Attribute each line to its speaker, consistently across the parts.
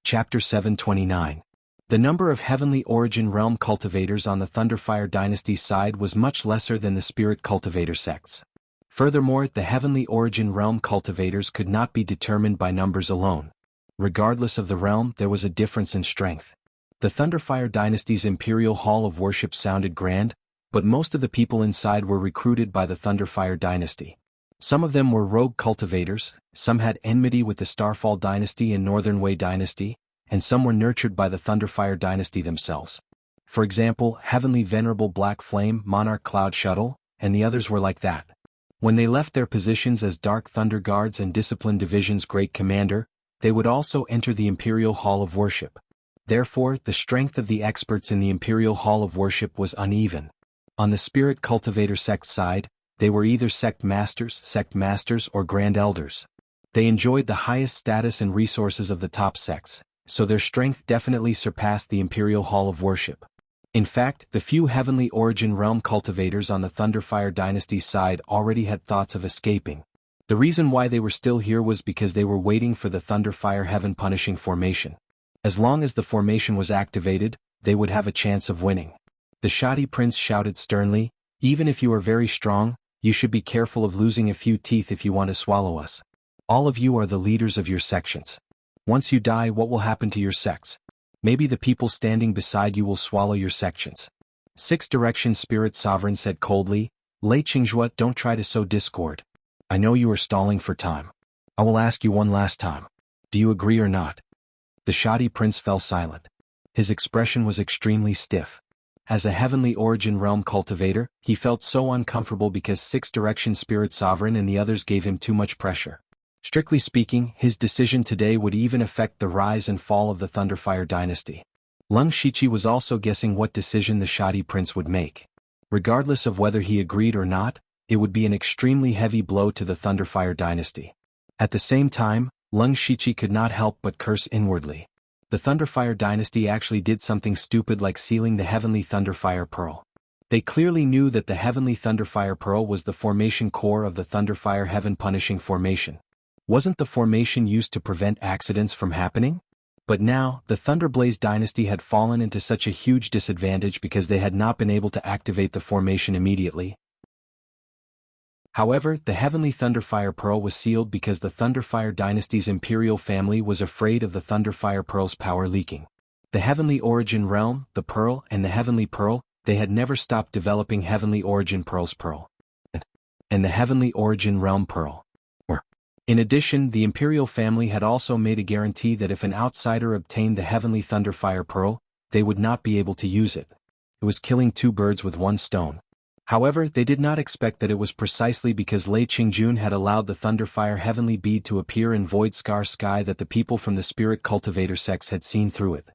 Speaker 1: Chapter 729. The number of Heavenly Origin Realm cultivators on the Thunderfire Dynasty's side was much lesser than the Spirit cultivator sects. Furthermore, the Heavenly Origin Realm cultivators could not be determined by numbers alone. Regardless of the realm, there was a difference in strength. The Thunderfire Dynasty's Imperial Hall of Worship sounded grand, but most of the people inside were recruited by the Thunderfire Dynasty. Some of them were rogue cultivators, some had enmity with the Starfall Dynasty and Northern Wei Dynasty, and some were nurtured by the Thunderfire Dynasty themselves. For example, Heavenly Venerable Black Flame, Monarch Cloud Shuttle, and the others were like that. When they left their positions as Dark Thunder Guards and Discipline Division's Great Commander, they would also enter the Imperial Hall of Worship. Therefore, the strength of the experts in the Imperial Hall of Worship was uneven. On the Spirit Cultivator sect side, they were either sect masters, or grand elders. They enjoyed the highest status and resources of the top sects, so their strength definitely surpassed the Imperial Hall of Worship. In fact, the few Heavenly Origin Realm cultivators on the Thunderfire Dynasty's side already had thoughts of escaping. The reason why they were still here was because they were waiting for the Thunderfire Heaven Punishing formation. As long as the formation was activated, they would have a chance of winning. The Shoddy Prince shouted sternly, "Even if you are very strong, you should be careful of losing a few teeth if you want to swallow us. All of you are the leaders of your sections. Once you die, what will happen to your sects? Maybe the people standing beside you will swallow your sections." Six Direction Spirit Sovereign said coldly, "Lei Qingzhua, don't try to sow discord. I know you are stalling for time. I will ask you one last time. Do you agree or not?" The Shoddy Prince fell silent. His expression was extremely stiff. As a Heavenly Origin Realm cultivator, he felt so uncomfortable because Six Direction Spirit Sovereign and the others gave him too much pressure. Strictly speaking, his decision today would even affect the rise and fall of the Thunderfire Dynasty. Lung Shichi was also guessing what decision the Shoddy Prince would make. Regardless of whether he agreed or not, it would be an extremely heavy blow to the Thunderfire Dynasty. At the same time, Lung Shichi could not help but curse inwardly. The Thunderfire Dynasty actually did something stupid like sealing the Heavenly Thunderfire Pearl. They clearly knew that the Heavenly Thunderfire Pearl was the formation core of the Thunderfire Heaven Punishing formation. Wasn't the formation used to prevent accidents from happening? But now, the Thunderblaze Dynasty had fallen into such a huge disadvantage because they had not been able to activate the formation immediately. However, the Heavenly Thunderfire Pearl was sealed because the Thunderfire Dynasty's Imperial family was afraid of the Thunderfire Pearl's power leaking. The Heavenly Origin Realm, the Pearl, and the Heavenly Pearl, they had never stopped developing Heavenly Origin Pearl's Pearl. And the Heavenly Origin Realm Pearl. In addition, the Imperial family had also made a guarantee that if an outsider obtained the Heavenly Thunderfire Pearl, they would not be able to use it. It was killing two birds with one stone. However, they did not expect that it was precisely because Lei Qingjun had allowed the Thunderfire Heavenly Bead to appear in Void Scar Sky that the people from the Spirit Cultivator sects had seen through it.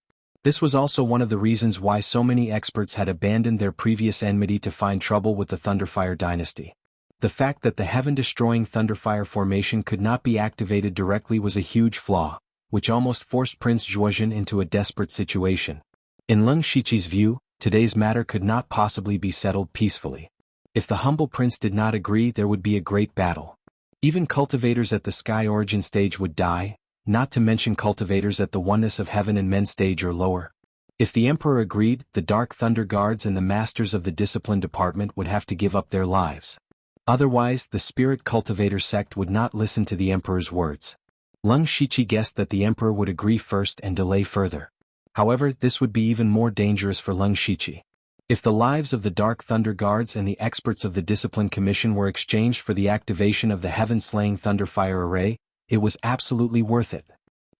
Speaker 1: This was also one of the reasons why so many experts had abandoned their previous enmity to find trouble with the Thunderfire Dynasty. The fact that the heaven-destroying Thunderfire formation could not be activated directly was a huge flaw, which almost forced Prince Zhuozhen into a desperate situation. In Lung Shichi's view, today's matter could not possibly be settled peacefully. If the humble prince did not agree, there would be a great battle. Even cultivators at the Sky Origin stage would die, not to mention cultivators at the Oneness of Heaven and Men stage or lower. If the Emperor agreed, the Dark Thunder Guards and the Masters of the Discipline Department would have to give up their lives. Otherwise, the Spirit Cultivator sect would not listen to the Emperor's words. Lung Shichi guessed that the Emperor would agree first and delay further. However, this would be even more dangerous for Lung Shichi. If the lives of the Dark Thunder Guards and the experts of the Discipline Commission were exchanged for the activation of the Heaven-Slaying Thunderfire Array, it was absolutely worth it.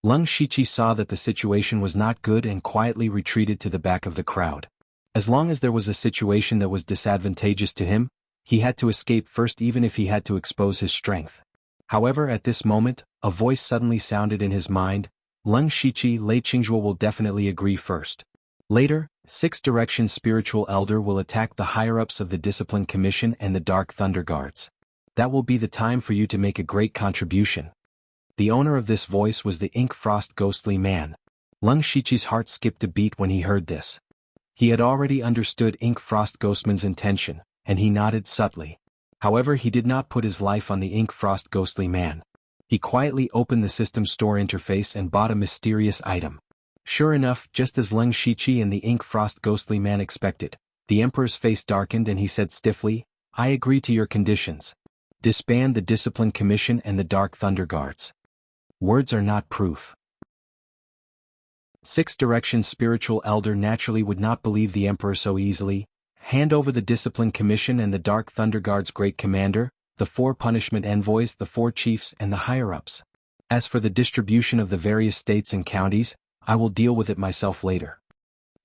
Speaker 1: Lung Shichi saw that the situation was not good and quietly retreated to the back of the crowd. As long as there was a situation that was disadvantageous to him, he had to escape first even if he had to expose his strength. However, at this moment, a voice suddenly sounded in his mind, "Lung Shichi, Lei Qingzhua will definitely agree first. Later, Six Direction Spiritual Elder will attack the higher-ups of the Discipline Commission and the Dark Thunder Guards. That will be the time for you to make a great contribution." The owner of this voice was the Ink Frost Ghostly Man. Lung Shichi's heart skipped a beat when he heard this. He had already understood Ink Frost Ghostman's intention, and he nodded subtly. However, he did not put his life on the Ink Frost Ghostly Man. He quietly opened the system store interface and bought a mysterious item. Sure enough, just as Leng Shiqi and the Ink Frost ghostly man expected, the Emperor's face darkened and he said stiffly, "I agree to your conditions. Disband the Discipline Commission and the Dark Thunder Guards." Words are not proof. Six Directions spiritual elder naturally would not believe the Emperor so easily. Hand over the Discipline Commission and the Dark Thunder Guards' great commander, the 4 punishment envoys, the 4 chiefs, and the higher-ups. As for the distribution of the various states and counties, I will deal with it myself later.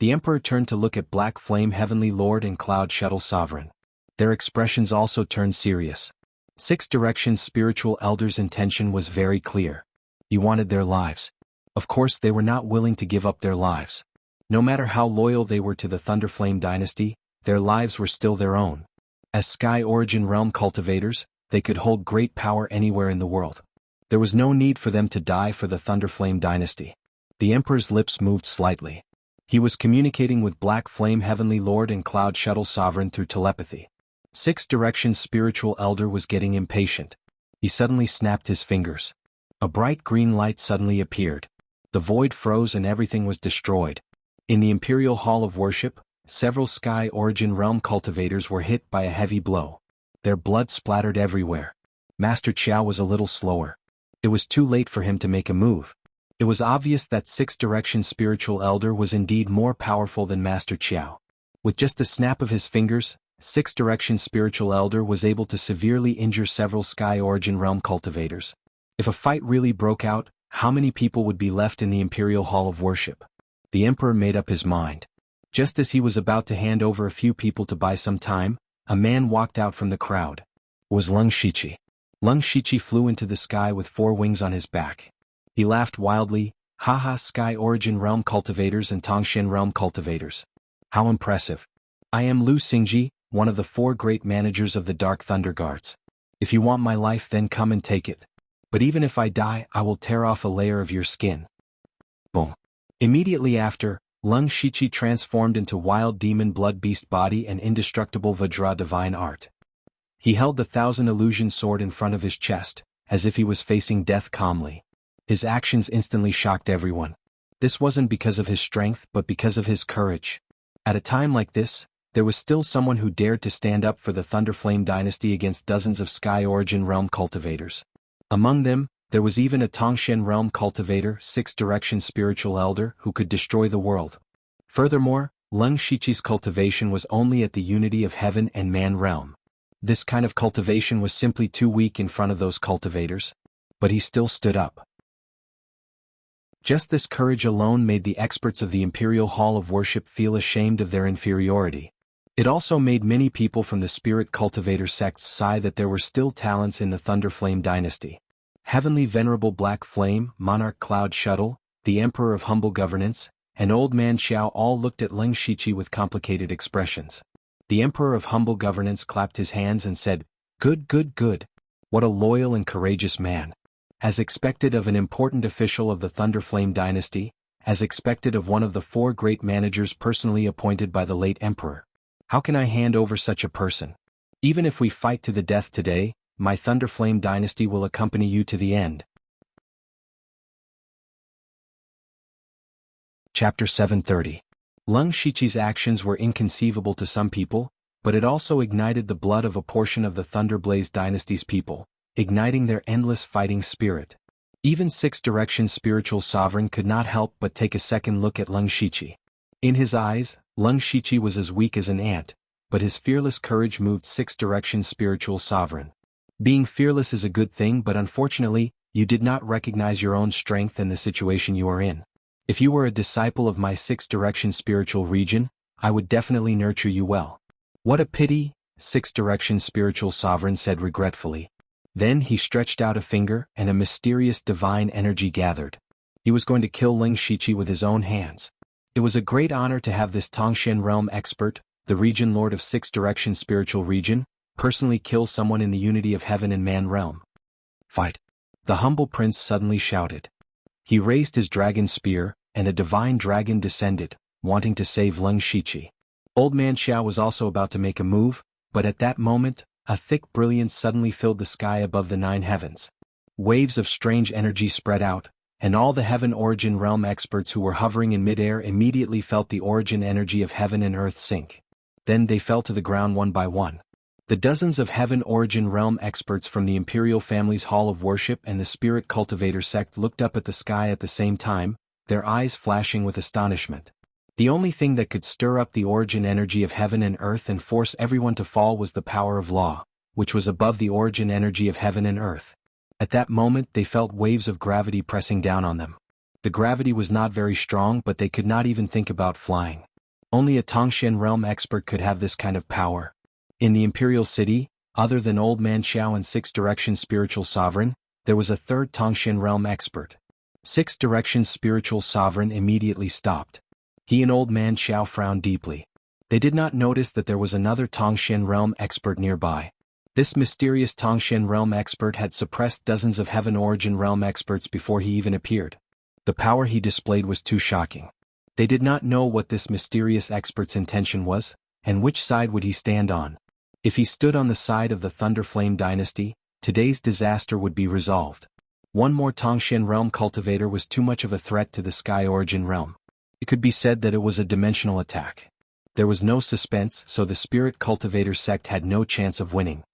Speaker 1: The Emperor turned to look at Black Flame Heavenly Lord and Cloud Shuttle Sovereign. Their expressions also turned serious. Six Directions spiritual elder's intention was very clear. He wanted their lives. Of course they were not willing to give up their lives. No matter how loyal they were to the Thunderflame dynasty, their lives were still their own. As Sky Origin Realm cultivators, they could hold great power anywhere in the world. There was no need for them to die for the Thunderflame dynasty. The Emperor's lips moved slightly. He was communicating with Black Flame Heavenly Lord and Cloud Shuttle Sovereign through telepathy. Six Directions spiritual elder was getting impatient. He suddenly snapped his fingers. A bright green light suddenly appeared. The void froze and everything was destroyed. In the Imperial Hall of Worship, several Sky Origin Realm cultivators were hit by a heavy blow. Their blood splattered everywhere. Master Qiao was a little slower. It was too late for him to make a move. It was obvious that Six Directions spiritual elder was indeed more powerful than Master Qiao. With just a snap of his fingers, Six Directions spiritual elder was able to severely injure several Sky Origin Realm cultivators. If a fight really broke out, how many people would be left in the Imperial Hall of Worship? The Emperor made up his mind. Just as he was about to hand over a few people to buy some time, a man walked out from the crowd. It was Leng Shiqi. Leng Shiqi flew into the sky with 4 wings on his back. He laughed wildly, "Haha, Sky Origin Realm cultivators and Tongshan Realm cultivators. How impressive. I am Lu Xingji, one of the 4 great managers of the Dark Thunder Guards. If you want my life, then come and take it. But even if I die, I will tear off a layer of your skin." Boom. Immediately after, Leng Shiqi transformed into Wild Demon Blood Beast body and Indestructible Vajra Divine Art. He held the 1000 Illusion sword in front of his chest, as if he was facing death calmly. His actions instantly shocked everyone. This wasn't because of his strength but because of his courage. At a time like this, there was still someone who dared to stand up for the Thunderflame dynasty against dozens of Sky Origin Realm cultivators. Among them, there was even a Tongshan Realm cultivator, Six Directions spiritual elder, who could destroy the world. Furthermore, Leng Shiqi's cultivation was only at the unity of heaven and man realm. This kind of cultivation was simply too weak in front of those cultivators. But he still stood up. Just this courage alone made the experts of the Imperial Hall of Worship feel ashamed of their inferiority. It also made many people from the spirit cultivator sects sigh that there were still talents in the Thunderflame dynasty. Heavenly Venerable Black Flame, Monarch Cloud Shuttle, the Emperor of Humble Governance, and Old Man Qiao all looked at Leng Shiqi with complicated expressions. The Emperor of Humble Governance clapped his hands and said, "Good, good, good. What a loyal and courageous man. As expected of an important official of the Thunderflame dynasty, as expected of one of the 4 great managers personally appointed by the late Emperor. How can I hand over such a person? Even if we fight to the death today, my Thunderflame dynasty will accompany you to the end." Chapter 730. Leng Shiqi's actions were inconceivable to some people, but it also ignited the blood of a portion of the Thunderblaze dynasty's people, igniting their endless fighting spirit. Even Six Directions spiritual sovereign could not help but take a second look at Leng Shiqi. In his eyes, Leng Shiqi was as weak as an ant, but his fearless courage moved Six Directions spiritual sovereign. Being fearless is a good thing, but unfortunately, you did not recognize your own strength and the situation you are in. If you were a disciple of my Six Directions spiritual region, I would definitely nurture you well. What a pity, Six Directions spiritual sovereign said regretfully. Then he stretched out a finger and a mysterious divine energy gathered. He was going to kill Leng Shiqi with his own hands. It was a great honor to have this Tongshan realm expert, the region lord of Six Directions spiritual region, personally kill someone in the unity of heaven and man realm. Fight! The humble prince suddenly shouted. He raised his dragon spear, and a divine dragon descended, wanting to save Leng Shiqi. Old Man Qiao was also about to make a move, but at that moment, a thick brilliance suddenly filled the sky above the 9 heavens. Waves of strange energy spread out, and all the Heaven Origin Realm experts who were hovering in midair immediately felt the origin energy of heaven and earth sink. Then they fell to the ground one by one. The dozens of Heaven Origin Realm experts from the Imperial Family's Hall of Worship and the Spirit Cultivator sect looked up at the sky at the same time, their eyes flashing with astonishment. The only thing that could stir up the origin energy of heaven and earth and force everyone to fall was the power of law, which was above the origin energy of heaven and earth. At that moment they felt waves of gravity pressing down on them. The gravity was not very strong, but they could not even think about flying. Only a Tongshan realm expert could have this kind of power. In the Imperial City, other than Old Man Xiao and Six Directions Spiritual Sovereign, there was a third Tongshan realm expert. Six Directions Spiritual Sovereign immediately stopped. He and Old Man Xiao frowned deeply. They did not notice that there was another Tongshan realm expert nearby. This mysterious Tongshan realm expert had suppressed dozens of Heaven Origin realm experts before he even appeared. The power he displayed was too shocking. They did not know what this mysterious expert's intention was, and which side would he stand on. If he stood on the side of the Thunderflame dynasty, today's disaster would be resolved. One more Tongshan realm cultivator was too much of a threat to the Sky Origin realm. It could be said that it was a dimensional attack. There was no suspense, so the Spirit Cultivator sect had no chance of winning.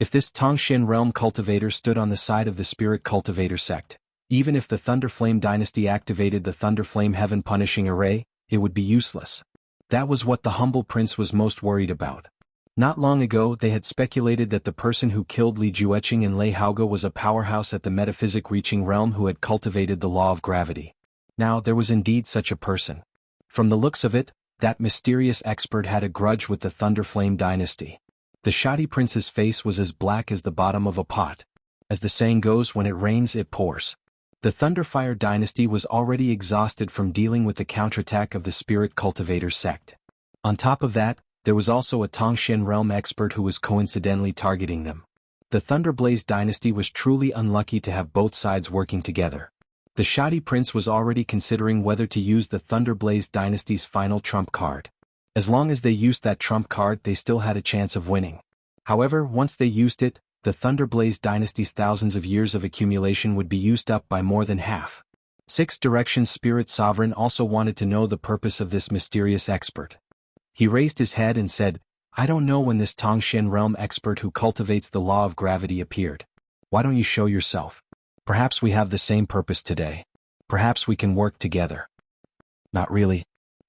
Speaker 1: If this Tongshan realm cultivator stood on the side of the Spirit Cultivator sect, even if the Thunderflame dynasty activated the Thunderflame Heaven Punishing Array, it would be useless. That was what the humble prince was most worried about. Not long ago they had speculated that the person who killed Li Jueqing and Lei Haoge was a powerhouse at the metaphysic-reaching realm who had cultivated the law of gravity. Now there was indeed such a person. From the looks of it, that mysterious expert had a grudge with the Thunderflame dynasty. The shoddy prince's face was as black as the bottom of a pot. As the saying goes, when it rains it pours. The Thunderfire dynasty was already exhausted from dealing with the counterattack of the Spirit Cultivator sect. On top of that, there was also a Tongshan realm expert who was coincidentally targeting them. The Thunderblaze dynasty was truly unlucky to have both sides working together. The shoddy prince was already considering whether to use the Thunderblaze dynasty's final trump card. As long as they used that trump card, they still had a chance of winning. However, once they used it, the Thunderblaze dynasty's thousands of years of accumulation would be used up by more than half. Six Directions Spirit Sovereign also wanted to know the purpose of this mysterious expert. He raised his head and said, "I don't know when this Tongshan realm expert who cultivates the law of gravity appeared. Why don't you show yourself? Perhaps we have the same purpose today. Perhaps we can work together." "Not really."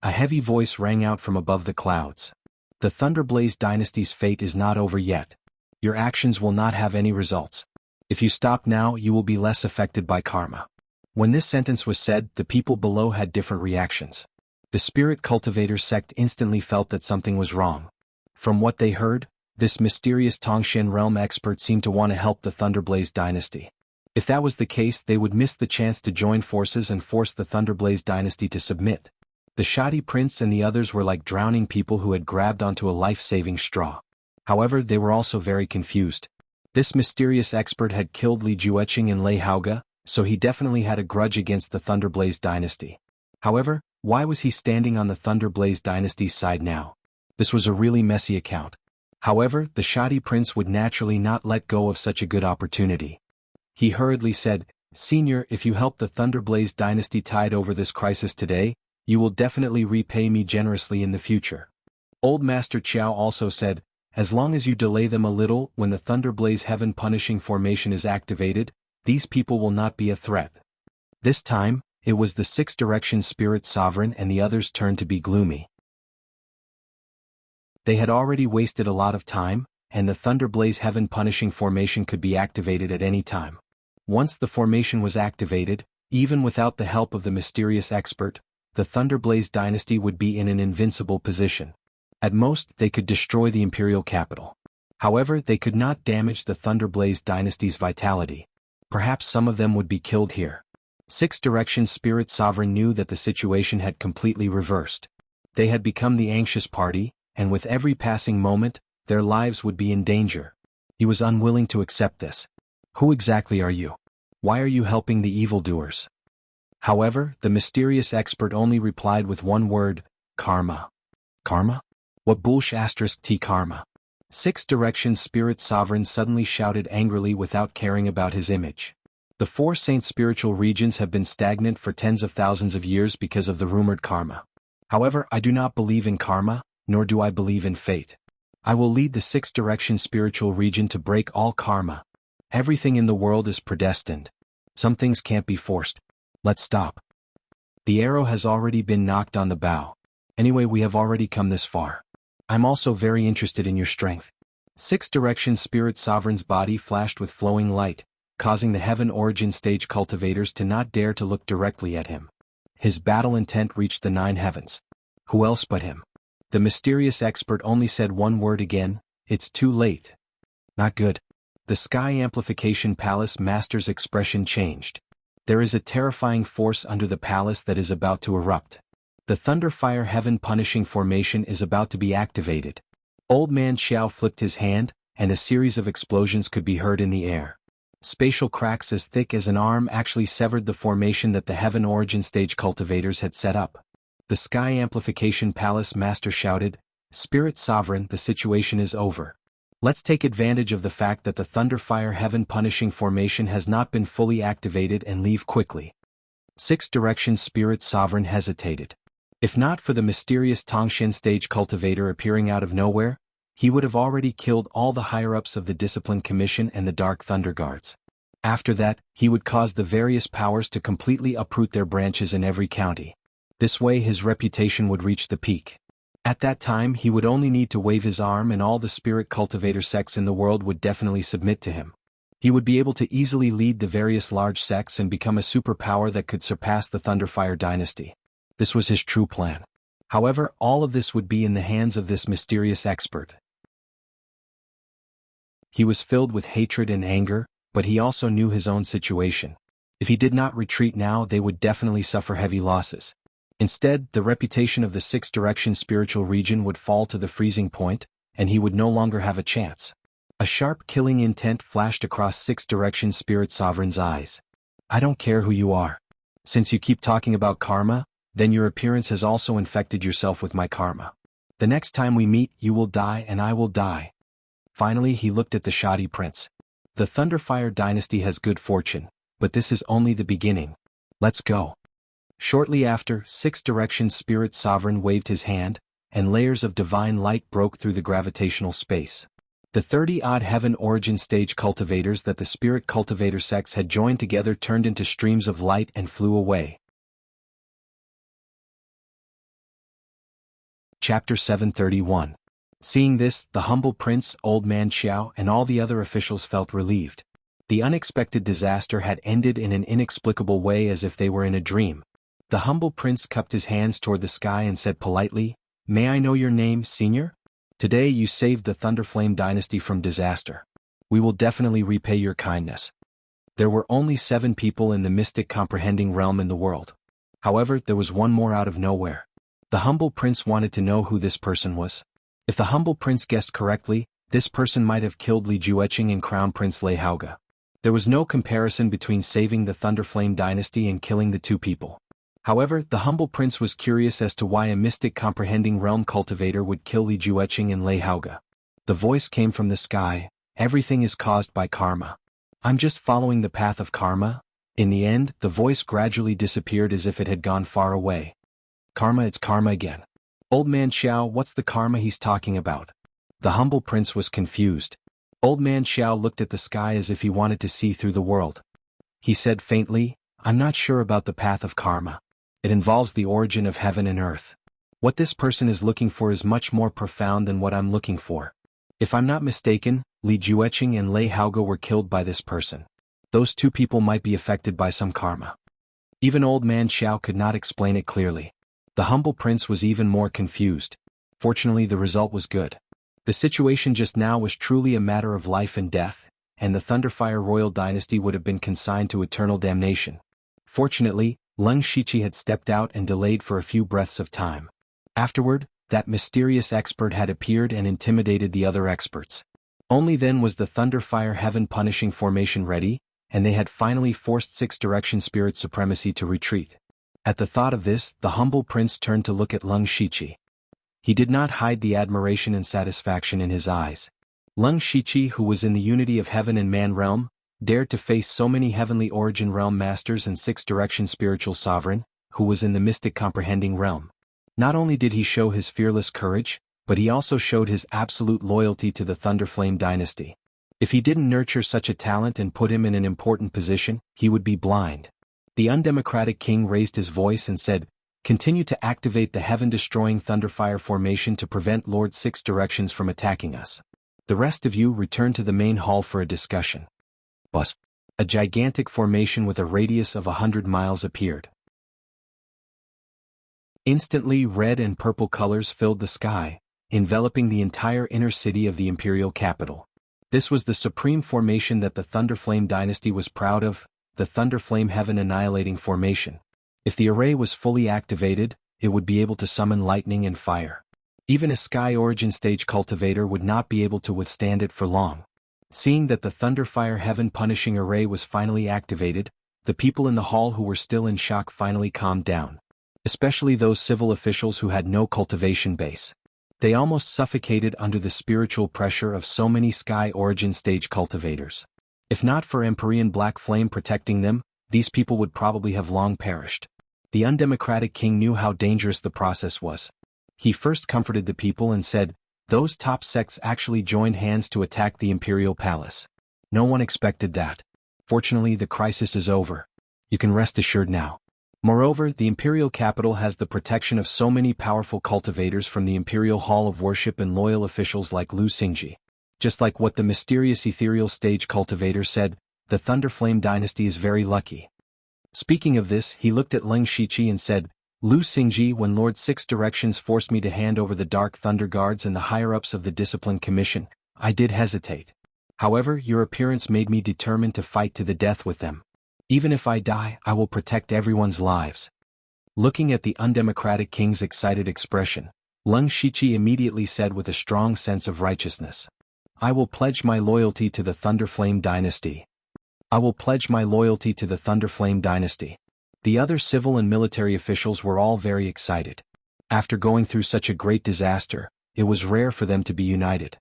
Speaker 1: A heavy voice rang out from above the clouds. "The Thunderblaze dynasty's fate is not over yet. Your actions will not have any results. If you stop now, you will be less affected by karma." When this sentence was said, the people below had different reactions. The Spirit Cultivator sect instantly felt that something was wrong. From what they heard, this mysterious Tongshan realm expert seemed to want to help the Thunderblaze dynasty. If that was the case, they would miss the chance to join forces and force the Thunderblaze dynasty to submit. The shoddy prince and the others were like drowning people who had grabbed onto a life-saving straw. However, they were also very confused. This mysterious expert had killed Li Jueqing and Lei Haoge, so he definitely had a grudge against the Thunderblaze dynasty. However, why was he standing on the Thunderblaze dynasty's side now? This was a really messy account. However, the shoddy prince would naturally not let go of such a good opportunity. He hurriedly said, "Senior, if you help the Thunderblaze dynasty tide over this crisis today, you will definitely repay me generously in the future." Old Master Qiao also said, "As long as you delay them a little, when the Thunderblaze Heaven Punishing Formation is activated, these people will not be a threat." This time, it was the Six Directions Spirit Sovereign and the others' turn to be gloomy. They had already wasted a lot of time, and the Thunderblaze Heaven Punishing Formation could be activated at any time. Once the formation was activated, even without the help of the mysterious expert, the Thunderblaze dynasty would be in an invincible position. At most, they could destroy the imperial capital. However, they could not damage the Thunderblaze dynasty's vitality. Perhaps some of them would be killed here. Six Directions Spirit Sovereign knew that the situation had completely reversed. They had become the anxious party, and with every passing moment, their lives would be in danger. He was unwilling to accept this. "Who exactly are you? Why are you helping the evildoers?" However, the mysterious expert only replied with one word, "Karma." "Karma? What bullsh*t karma? Six Direction Spirit Sovereign suddenly shouted angrily without caring about his image. The four saint spiritual regions have been stagnant for tens of thousands of years because of the rumored karma. However, I do not believe in karma, nor do I believe in fate. I will lead the Six Direction Spiritual Region to break all karma. Everything in the world is predestined. Some things can't be forced. Let's stop. The arrow has already been knocked on the bow. Anyway, we have already come this far. I'm also very interested in your strength. Six Direction Spirit Sovereign's body flashed with flowing light, causing the Heaven Origin Stage cultivators to not dare to look directly at him. His battle intent reached the 9 heavens. Who else but him? The mysterious expert only said one word again: it's too late. Not good. The Sky Amplification Palace Master's expression changed. There is a terrifying force under the palace that is about to erupt. The Thunderfire Heaven Punishing Formation is about to be activated. Old Man Xiao flipped his hand, and a series of explosions could be heard in the air. Spatial cracks as thick as an arm actually severed the formation that the Heaven Origin Stage cultivators had set up. The Sky Amplification Palace Master shouted, "Spirit Sovereign, the situation is over. Let's take advantage of the fact that the Thunderfire Heaven Punishing Formation has not been fully activated and leave quickly." Six Direction Spirit Sovereign hesitated. If not for the mysterious Tongshen Stage cultivator appearing out of nowhere, he would have already killed all the higher-ups of the Discipline Commission and the Dark Thunder Guards. After that, he would cause the various powers to completely uproot their branches in every county. This way his reputation would reach the peak. At that time he would only need to wave his arm and all the spirit cultivator sects in the world would definitely submit to him. He would be able to easily lead the various large sects and become a superpower that could surpass the Thunderfire dynasty. This was his true plan. However, all of this would be in the hands of this mysterious expert. He was filled with hatred and anger, but he also knew his own situation. If he did not retreat now, they would definitely suffer heavy losses. Instead, the reputation of the Six Direction Spiritual Region would fall to the freezing point, and he would no longer have a chance. A sharp killing intent flashed across Six Direction Spirit Sovereign's eyes. "I don't care who you are. Since you keep talking about karma, then your appearance has also infected yourself with my karma. The next time we meet, you will die and I will die." Finally he looked at the shoddy prince. The Thunderfire dynasty has good fortune, but this is only the beginning. Let's go. Shortly after, Six Direction Spirit Sovereign waved his hand, and layers of divine light broke through the gravitational space. The 30-odd Heaven Origin Stage cultivators that the Spirit Cultivator sects had joined together turned into streams of light and flew away. Chapter 731. Seeing this, the humble prince, Old Man Xiao, and all the other officials felt relieved. The unexpected disaster had ended in an inexplicable way as if they were in a dream. The humble prince cupped his hands toward the sky and said politely, "May I know your name, Senior? Today you saved the Thunderflame dynasty from disaster. We will definitely repay your kindness." There were only 7 people in the mystic comprehending realm in the world. However, there was one more out of nowhere. The humble prince wanted to know who this person was. If the humble prince guessed correctly, this person might have killed Li Jueqing and Crown Prince Lei Haoge. There was no comparison between saving the Thunderflame dynasty and killing the 2 people. However, the humble prince was curious as to why a mystic comprehending realm cultivator would kill Li Jueqing and Lei Haoge. The voice came from the sky, "Everything is caused by karma. I'm just following the path of karma." In the end, the voice gradually disappeared as if it had gone far away. "Karma, it's karma again. Old Man Xiao, what's the karma he's talking about?" The humble prince was confused. Old Man Xiao looked at the sky as if he wanted to see through the world. He said faintly, "I'm not sure about the path of karma. It involves the origin of heaven and earth. What this person is looking for is much more profound than what I'm looking for. If I'm not mistaken, Li Jueqing and Lei Haoge were killed by this person. Those 2 people might be affected by some karma." Even Old Man Xiao could not explain it clearly. The humble prince was even more confused. Fortunately, the result was good. The situation just now was truly a matter of life and death, and the Thunderfire royal dynasty would have been consigned to eternal damnation. Fortunately, Leng Shiqi had stepped out and delayed for a few breaths of time. Afterward, that mysterious expert had appeared and intimidated the other experts. Only then was the Thunderfire Heaven Punishing Formation ready, and they had finally forced Six Direction Spirit Supremacy to retreat. At the thought of this, the humble prince turned to look at Leng Shiqi. He did not hide the admiration and satisfaction in his eyes. Lung Shiqi, who was in the unity of heaven and man realm, dared to face so many heavenly origin realm masters and six-direction spiritual sovereign, who was in the mystic comprehending realm. Not only did he show his fearless courage, but he also showed his absolute loyalty to the Thunderflame dynasty. If he didn't nurture such a talent and put him in an important position, he would be blind. The undemocratic king raised his voice and said, "Continue to activate the heaven-destroying Thunderfire formation to prevent Lord Six Directions from attacking us. The rest of you return to the main hall for a discussion." Bus. A gigantic formation with a radius of 100 miles appeared. Instantly, red and purple colors filled the sky, enveloping the entire inner city of the imperial capital. This was the supreme formation that the Thunderflame dynasty was proud of, the Thunderflame Heaven Annihilating Formation. If the array was fully activated, it would be able to summon lightning and fire. Even a Sky Origin Stage cultivator would not be able to withstand it for long. Seeing that the Thunderfire Heaven Punishing Array was finally activated, the people in the hall who were still in shock finally calmed down. Especially those civil officials who had no cultivation base. They almost suffocated under the spiritual pressure of so many Sky Origin Stage cultivators. If not for Empyrean Black Flame protecting them, these people would probably have long perished. The undemocratic king knew how dangerous the process was. He first comforted the people and said, "Those top sects actually joined hands to attack the imperial palace. No one expected that. Fortunately, the crisis is over. You can rest assured now." Moreover, the imperial capital has the protection of so many powerful cultivators from the imperial hall of worship and loyal officials like Lu Xingji. Just like what the mysterious ethereal stage cultivator said, the Thunderflame dynasty is very lucky. Speaking of this, he looked at Lung Shiqi and said, "Lu Xingji, when Lord Six Directions forced me to hand over the Dark Thunder Guards and the higher-ups of the Discipline Commission, I did hesitate. However, your appearance made me determined to fight to the death with them. Even if I die, I will protect everyone's lives." Looking at the undemocratic king's excited expression, Lung Shiqi immediately said with a strong sense of righteousness, "I will pledge my loyalty to the Thunderflame dynasty. I will pledge my loyalty to the Thunderflame dynasty." The other civil and military officials were all very excited. After going through such a great disaster, it was rare for them to be united.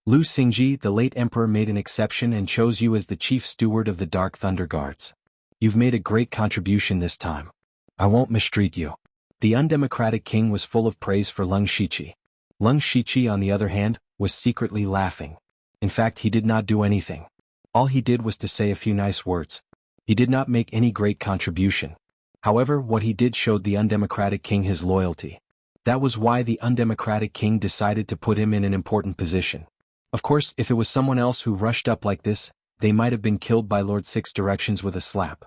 Speaker 1: Lu Xingji, the late emperor, made an exception and chose you as the chief steward of the Dark Thunder Guards. You've made a great contribution this time. I won't mistreat you. The undemocratic king was full of praise for Lung Shiqi. Lung Shiqi, on the other hand, was secretly laughing. In fact, he did not do anything. All he did was to say a few nice words. He did not make any great contribution. However, what he did showed the undemocratic king his loyalty. That was why the undemocratic king decided to put him in an important position. Of course, if it was someone else who rushed up like this, they might have been killed by Lord Six Directions with a slap.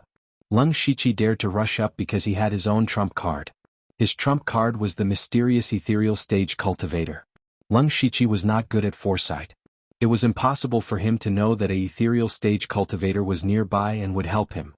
Speaker 1: Lung Shiqi dared to rush up because he had his own trump card. His trump card was the mysterious ethereal stage cultivator. Lung Shiqi was not good at foresight. It was impossible for him to know that a ethereal stage cultivator was nearby and would help him.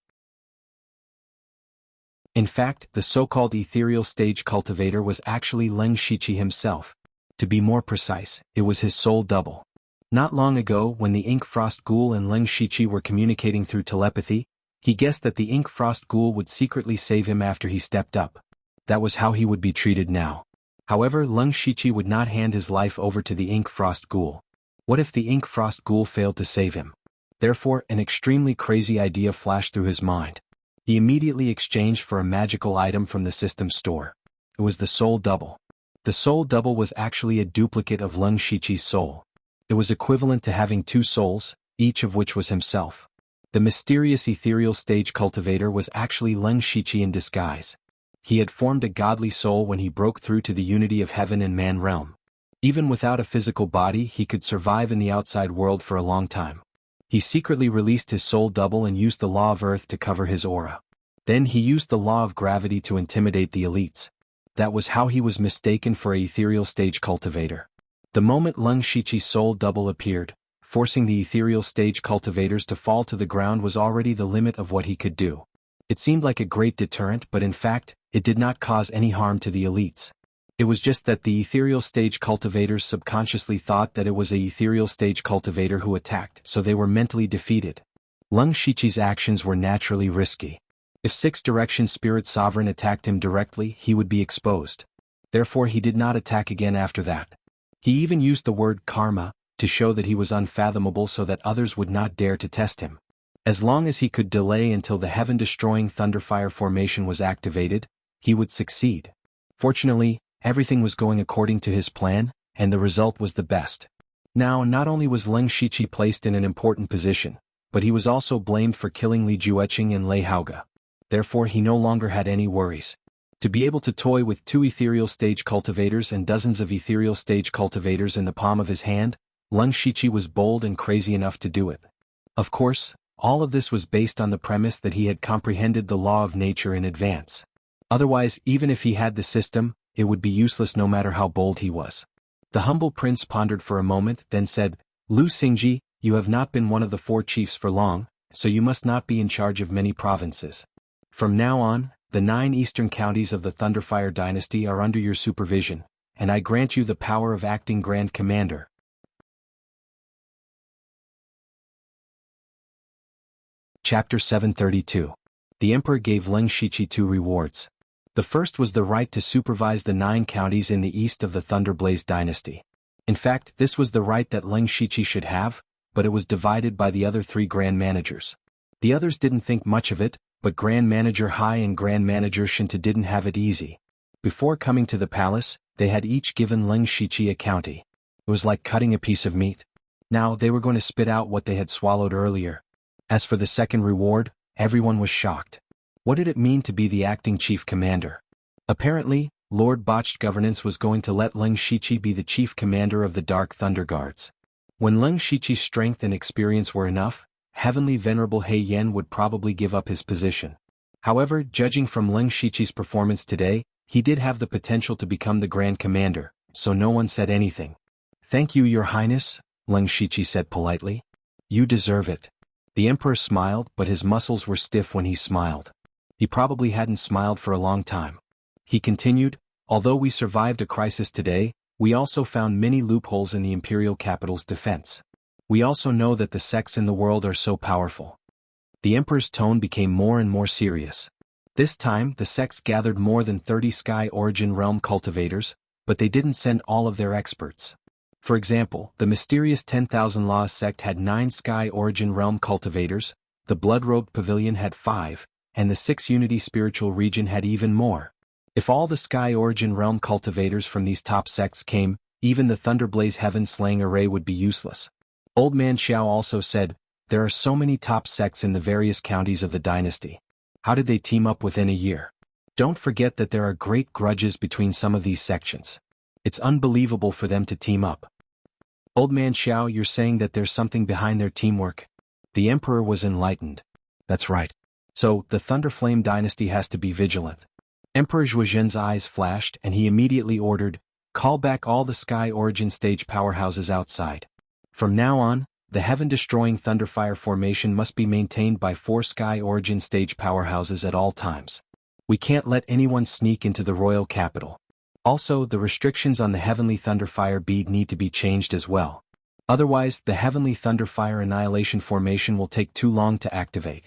Speaker 1: In fact, the so-called ethereal stage cultivator was actually Lung Shiqi himself. To be more precise, it was his soul double. Not long ago, when the Ink Frost Ghoul and Lung Shiqi were communicating through telepathy, he guessed that the Ink Frost Ghoul would secretly save him after he stepped up. That was how he would be treated now. However, Lung Shiqi would not hand his life over to the Ink Frost Ghoul. What if the Ink Frost Ghoul failed to save him? Therefore, an extremely crazy idea flashed through his mind. He immediately exchanged for a magical item from the system store. It was the Soul Double. The Soul Double was actually a duplicate of Lung Shiqi's soul. It was equivalent to having two souls, each of which was himself. The mysterious ethereal stage cultivator was actually Lung Shiqi in disguise. He had formed a godly soul when he broke through to the unity of heaven and man realm. Even without a physical body, he could survive in the outside world for a long time. He secretly released his soul double and used the law of earth to cover his aura. Then he used the law of gravity to intimidate the elites. That was how he was mistaken for an ethereal stage cultivator. The moment Lung Shiqi's soul double appeared, forcing the ethereal stage cultivators to fall to the ground was already the limit of what he could do. It seemed like a great deterrent, but in fact, it did not cause any harm to the elites. It was just that the ethereal stage cultivators subconsciously thought that it was an ethereal stage cultivator who attacked, so they were mentally defeated. Lung Shiqi's actions were naturally risky. If Six Direction Spirit Sovereign attacked him directly, he would be exposed. Therefore he did not attack again after that. He even used the word karma, to show that he was unfathomable so that others would not dare to test him. As long as he could delay until the heaven-destroying thunderfire formation was activated, he would succeed. Fortunately, everything was going according to his plan, and the result was the best. Now, not only was Leng Shiqi placed in an important position, but he was also blamed for killing Li Jueqing and Lei Haoge. Therefore he no longer had any worries. To be able to toy with 2 ethereal stage cultivators and dozens of ethereal stage cultivators in the palm of his hand, Leng Shiqi was bold and crazy enough to do it. Of course, all of this was based on the premise that he had comprehended the law of nature in advance. Otherwise, even if he had the system, it would be useless no matter how bold he was. The humble prince pondered for a moment, then said, "Lu Xingji, you have not been one of the 4 chiefs for long, so you must not be in charge of many provinces. From now on, the 9 eastern counties of the Thunderfire dynasty are under your supervision, and I grant you the power of acting Grand Commander." Chapter 732. The Emperor gave Leng Shiqi 2 rewards. The first was the right to supervise the 9 counties in the east of the Thunderblaze dynasty. In fact, this was the right that Leng Shiqi should have, but it was divided by the other 3 Grand Managers. The others didn't think much of it, but Grand Manager Hai and Grand Manager Shinta didn't have it easy. Before coming to the palace, they had each given Leng Shiqi a county. It was like cutting a piece of meat. Now they were going to spit out what they had swallowed earlier. As for the second reward, everyone was shocked. What did it mean to be the acting chief commander? Apparently, Lord Botched Governance was going to let Leng Shiqi be the chief commander of the Dark Thunder Guards. When Leng Shiqi's strength and experience were enough, Heavenly Venerable He Yen would probably give up his position. However, judging from Leng Shiqi's performance today, he did have the potential to become the Grand Commander, so no one said anything. "Thank you, Your Highness," Leng Shiqi said politely. "You deserve it." The Emperor smiled, but his muscles were stiff when he smiled. He probably hadn't smiled for a long time. He continued, "Although we survived a crisis today, we also found many loopholes in the imperial capital's defense. We also know that the sects in the world are so powerful." The Emperor's tone became more and more serious. This time, the sects gathered more than 30 Sky Origin Realm cultivators, but they didn't send all of their experts. For example, the mysterious 10,000 Laws sect had 9 Sky Origin Realm cultivators, the Blood-Robed Pavilion had 5, and the 6 Unity Spiritual Region had even more. If all the Sky Origin Realm cultivators from these top sects came, even the Thunderblaze Heaven-slaying array would be useless. Old Man Xiao also said, "There are so many top sects in the various counties of the dynasty. How did they team up within a year? Don't forget that there are great grudges between some of these sections. It's unbelievable for them to team up." "Old Man Xiao, you're saying that there's something behind their teamwork?" The Emperor was enlightened. "That's right. So, the Thunderflame dynasty has to be vigilant." Emperor Zhuozhen's eyes flashed and he immediately ordered, "Call back all the Sky Origin stage powerhouses outside. From now on, the heaven-destroying Thunderfire formation must be maintained by 4 Sky Origin stage powerhouses at all times. We can't let anyone sneak into the royal capital. Also, the restrictions on the Heavenly Thunderfire bead need to be changed as well. Otherwise, the Heavenly Thunderfire Annihilation formation will take too long to activate.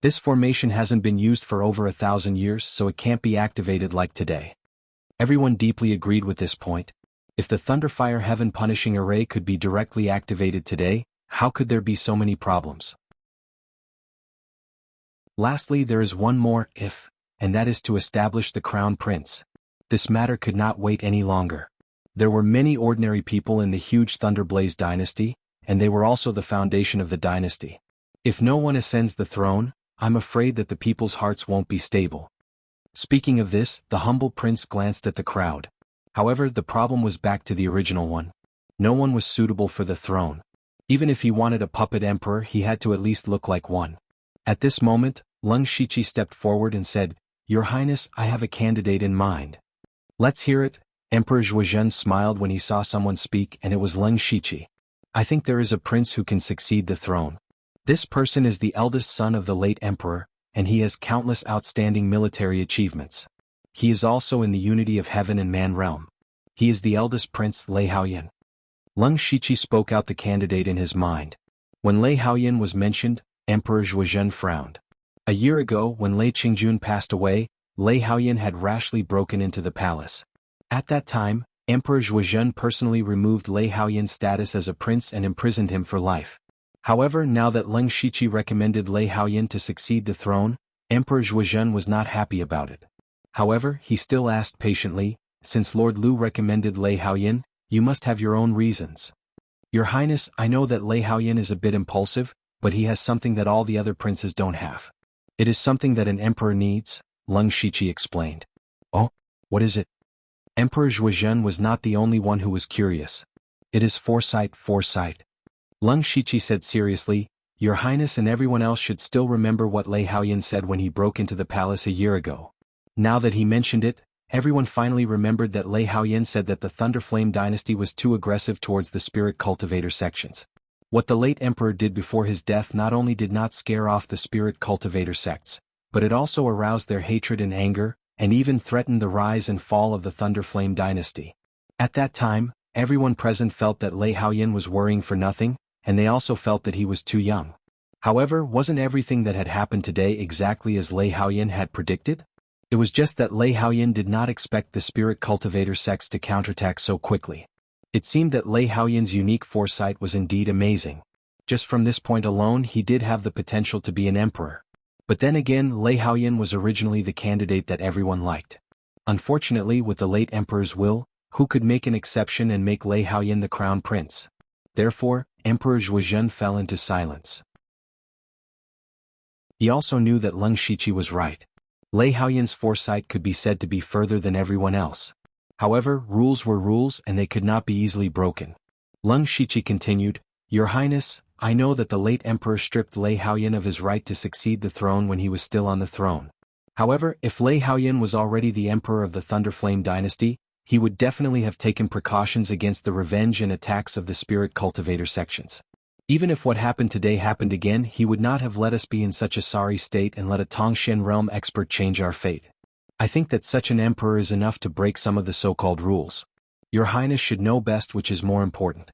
Speaker 1: This formation hasn't been used for over 1,000 years, so it can't be activated like today." Everyone deeply agreed with this point. If the Thunderfire Heaven Punishing Array could be directly activated today, how could there be so many problems? Lastly, there is one more if, and that is to establish the Crown Prince. This matter could not wait any longer. There were many ordinary people in the huge Thunderblaze dynasty, and they were also the foundation of the dynasty. If no one ascends the throne, I'm afraid that the people's hearts won't be stable. Speaking of this, the humble prince glanced at the crowd. However, the problem was back to the original one. No one was suitable for the throne. Even if he wanted a puppet emperor, he had to at least look like one. At this moment, Leng Shiqi stepped forward and said, "Your Highness, I have a candidate in mind." "Let's hear it." Emperor Zhuozhen smiled when he saw someone speak, and it was Leng Shiqi. "I think there is a prince who can succeed the throne. This person is the eldest son of the late emperor, and he has countless outstanding military achievements. He is also in the unity of heaven and man realm. He is the eldest prince, Lei Haoyan." Leng Shiqi spoke out the candidate in his mind. When Lei Haoyan was mentioned, Emperor Zhuozhen frowned. A year ago, when Lei Qingjun passed away, Lei Haoyan had rashly broken into the palace. At that time, Emperor Zhuozhen personally removed Lei Haoyin's status as a prince and imprisoned him for life. However, now that Leng Shiqi recommended Lei Haoyin to succeed the throne, Emperor Zhuozhen was not happy about it. However, he still asked patiently, "Since Lord Lu recommended Lei Haoyin, you must have your own reasons." "Your Highness, I know that Lei Haoyin is a bit impulsive, but he has something that all the other princes don't have. It is something that an emperor needs," Leng Shiqi explained. "Oh, what is it?" Emperor Zhuozhen was not the only one who was curious. "It is foresight." Leng Shiqi said seriously, "Your Highness and everyone else should still remember what Lei Haoyin said when he broke into the palace a year ago." Now that he mentioned it, everyone finally remembered that Lei Haoyin said that the Thunderflame dynasty was too aggressive towards the spirit cultivator sections. What the late emperor did before his death not only did not scare off the spirit cultivator sects, but it also aroused their hatred and anger, and even threatened the rise and fall of the Thunderflame dynasty. At that time, everyone present felt that Lei Haoyin was worrying for nothing, and they also felt that he was too young. However, wasn't everything that had happened today exactly as Lei Haoyin had predicted? It was just that Lei Haoyin did not expect the spirit cultivator sects to counterattack so quickly. It seemed that Lei Haoyin's unique foresight was indeed amazing. Just from this point alone he did have the potential to be an emperor. But then again, Lei Haoyin was originally the candidate that everyone liked. Unfortunately, with the late emperor's will, who could make an exception and make Lei Haoyin the crown prince? Therefore, Emperor Zhuozhen fell into silence. He also knew that Leng Shiqi was right. Lei Haoyin's foresight could be said to be further than everyone else. However, rules were rules and they could not be easily broken. Leng Shiqi continued, "Your Highness, I know that the late emperor stripped Lei Haoyin of his right to succeed the throne when he was still on the throne. However, if Lei Haoyin was already the emperor of the Thunderflame dynasty, he would definitely have taken precautions against the revenge and attacks of the spirit cultivator sections. Even if what happened today happened again, he would not have let us be in such a sorry state and let a Tongshan realm expert change our fate. I think that such an emperor is enough to break some of the so-called rules. Your Highness should know best which is more important."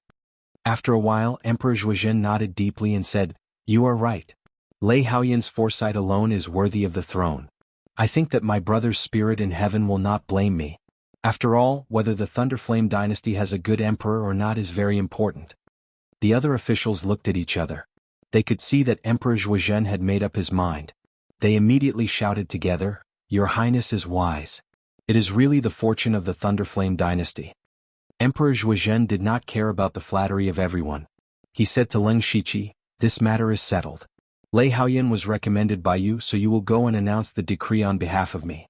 Speaker 1: After a while, Emperor Zhuozhen nodded deeply and said, "You are right. Lei Haoyin's foresight alone is worthy of the throne. I think that my brother's spirit in heaven will not blame me. After all, whether the Thunderflame dynasty has a good emperor or not is very important." The other officials looked at each other. They could see that Emperor Zhuozhen had made up his mind. They immediately shouted together, "Your Highness is wise. It is really the fortune of the Thunderflame dynasty." Emperor Zhuozhen did not care about the flattery of everyone. He said to Leng Shiqi, "This matter is settled. Lei Haoyin was recommended by you, so you will go and announce the decree on behalf of me."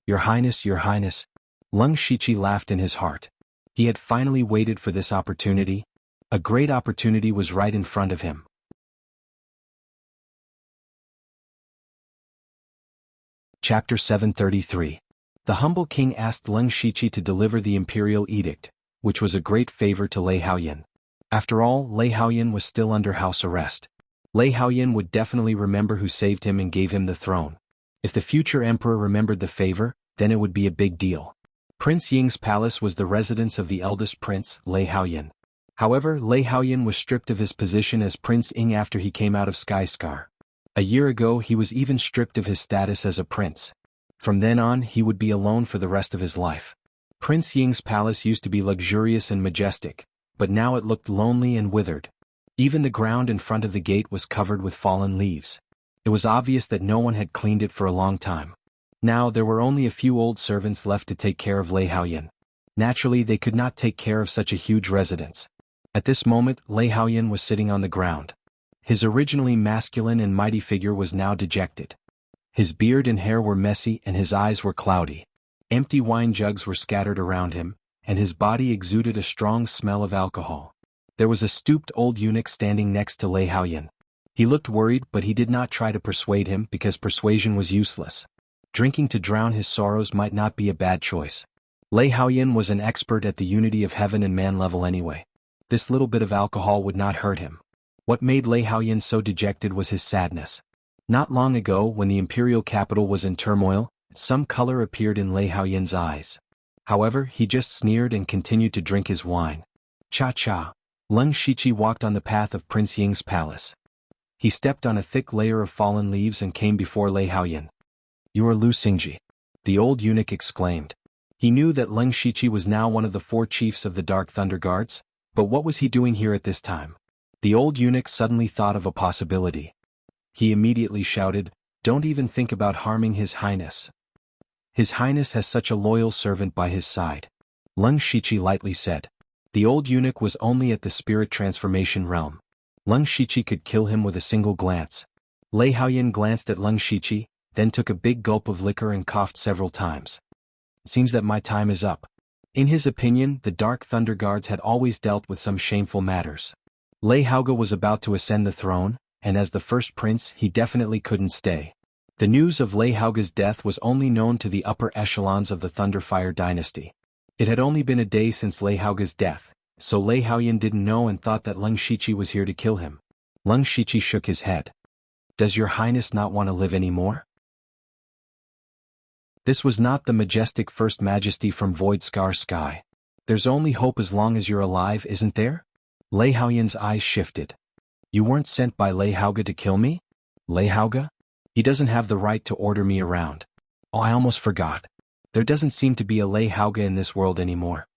Speaker 1: Your Highness." Leng Shiqi laughed in his heart. He had finally waited for this opportunity. A great opportunity was right in front of him. Chapter 733. The humble king asked Leng Shiqi to deliver the imperial edict, which was a great favor to Lei Haoyin. After all, Lei Haoyin was still under house arrest. Lei Haoyin would definitely remember who saved him and gave him the throne. If the future emperor remembered the favor, then it would be a big deal. Prince Ying's palace was the residence of the eldest prince, Lei Haoyin. However, Lei Haoyin was stripped of his position as Prince Ying after he came out of Skyscar. A year ago he was even stripped of his status as a prince. From then on he would be alone for the rest of his life. Prince Ying's palace used to be luxurious and majestic, but now it looked lonely and withered. Even the ground in front of the gate was covered with fallen leaves. It was obvious that no one had cleaned it for a long time. Now there were only a few old servants left to take care of Lei Haoyin. Naturally they could not take care of such a huge residence. At this moment, Lei Haoyin was sitting on the ground. His originally masculine and mighty figure was now dejected. His beard and hair were messy and his eyes were cloudy. Empty wine jugs were scattered around him, and his body exuded a strong smell of alcohol. There was a stooped old eunuch standing next to Lei Haoyin. He looked worried, but he did not try to persuade him because persuasion was useless. Drinking to drown his sorrows might not be a bad choice. Lei Haoyin was an expert at the unity of heaven and man level anyway. This little bit of alcohol would not hurt him. What made Lei Haoyin so dejected was his sadness. Not long ago, when the imperial capital was in turmoil, some color appeared in Lei Haoyin's eyes. However, he just sneered and continued to drink his wine. Cha-cha. Leng Shiqi walked on the path of Prince Ying's palace. He stepped on a thick layer of fallen leaves and came before Lei Haoyin. "You are Lu Xingji," the old eunuch exclaimed. He knew that Leng Shiqi was now one of the 4 chiefs of the Dark Thunder Guards, but what was he doing here at this time? The old eunuch suddenly thought of a possibility. He immediately shouted, "Don't even think about harming His Highness. His Highness has such a loyal servant by his side." Leng Shiqi lightly said. The old eunuch was only at the spirit transformation realm. Leng Shiqi could kill him with a single glance. Lei Haoyan glanced at Leng Shiqi, then took a big gulp of liquor and coughed several times. "Seems that my time is up." In his opinion, the Dark Thunder Guards had always dealt with some shameful matters. Lei Haoga was about to ascend the throne, and as the first prince he definitely couldn't stay. The news of Lei Haoga's death was only known to the upper echelons of the Thunderfire dynasty. It had only been a day since Lei Haoga's death, so Lei Haoyan didn't know and thought that Leng Shiqi was here to kill him. Leng Shiqi shook his head. "Does your highness not want to live anymore?" This was not the majestic First Majesty from Void Scar Sky. "There's only hope as long as you're alive, isn't there?" Lei Haoyan's eyes shifted. "You weren't sent by Lei Haoga to kill me? Lei Haoga? He doesn't have the right to order me around. Oh, I almost forgot. There doesn't seem to be a Lei Haoga in this world anymore."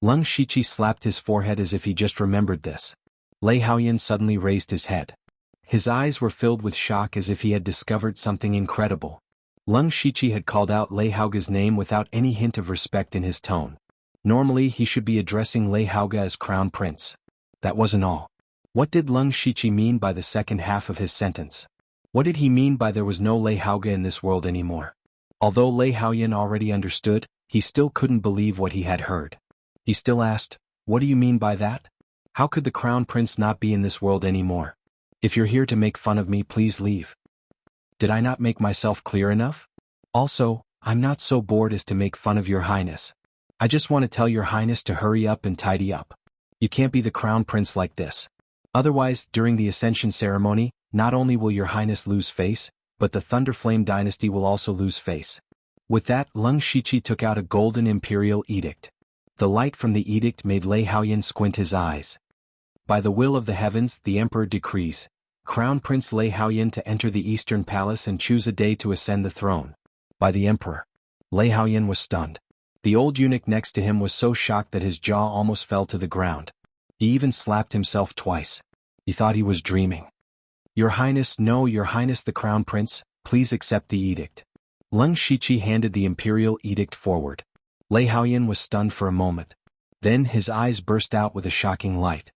Speaker 1: Leng Shiqi slapped his forehead as if he just remembered this. Lei Haoyan suddenly raised his head. His eyes were filled with shock as if he had discovered something incredible. Leng Shiqi had called out Lei Haoga's name without any hint of respect in his tone. Normally he should be addressing Lei Haoga as Crown Prince. That wasn't all. What did Leng Shiqi mean by the second half of his sentence? What did he mean by there was no Lei Haoga in this world anymore? Although Lei Haoyan already understood, he still couldn't believe what he had heard. He still asked, "What do you mean by that? How could the Crown Prince not be in this world anymore? If you're here to make fun of me, please leave." Did I not make myself clear enough? Also, I'm not so bored as to make fun of your highness. I just want to tell your highness to hurry up and tidy up. You can't be the Crown Prince like this. Otherwise, during the Ascension ceremony, not only will your highness lose face, but the Thunderflame dynasty will also lose face. With that, Leng Shiqi took out a golden imperial edict. The light from the edict made Lei Haoyan squint his eyes. By the will of the heavens, the emperor decrees Crown Prince Lei Haoyan to enter the Eastern Palace and choose a day to ascend the throne. By the emperor. Lei Haoyan was stunned. The old eunuch next to him was so shocked that his jaw almost fell to the ground. He even slapped himself twice. He thought he was dreaming. "Your Highness, no, Your Highness the Crown Prince, please accept the edict." Leng Shiqi handed the imperial edict forward. Lei Haoyan was stunned for a moment. Then his eyes burst out with a shocking light.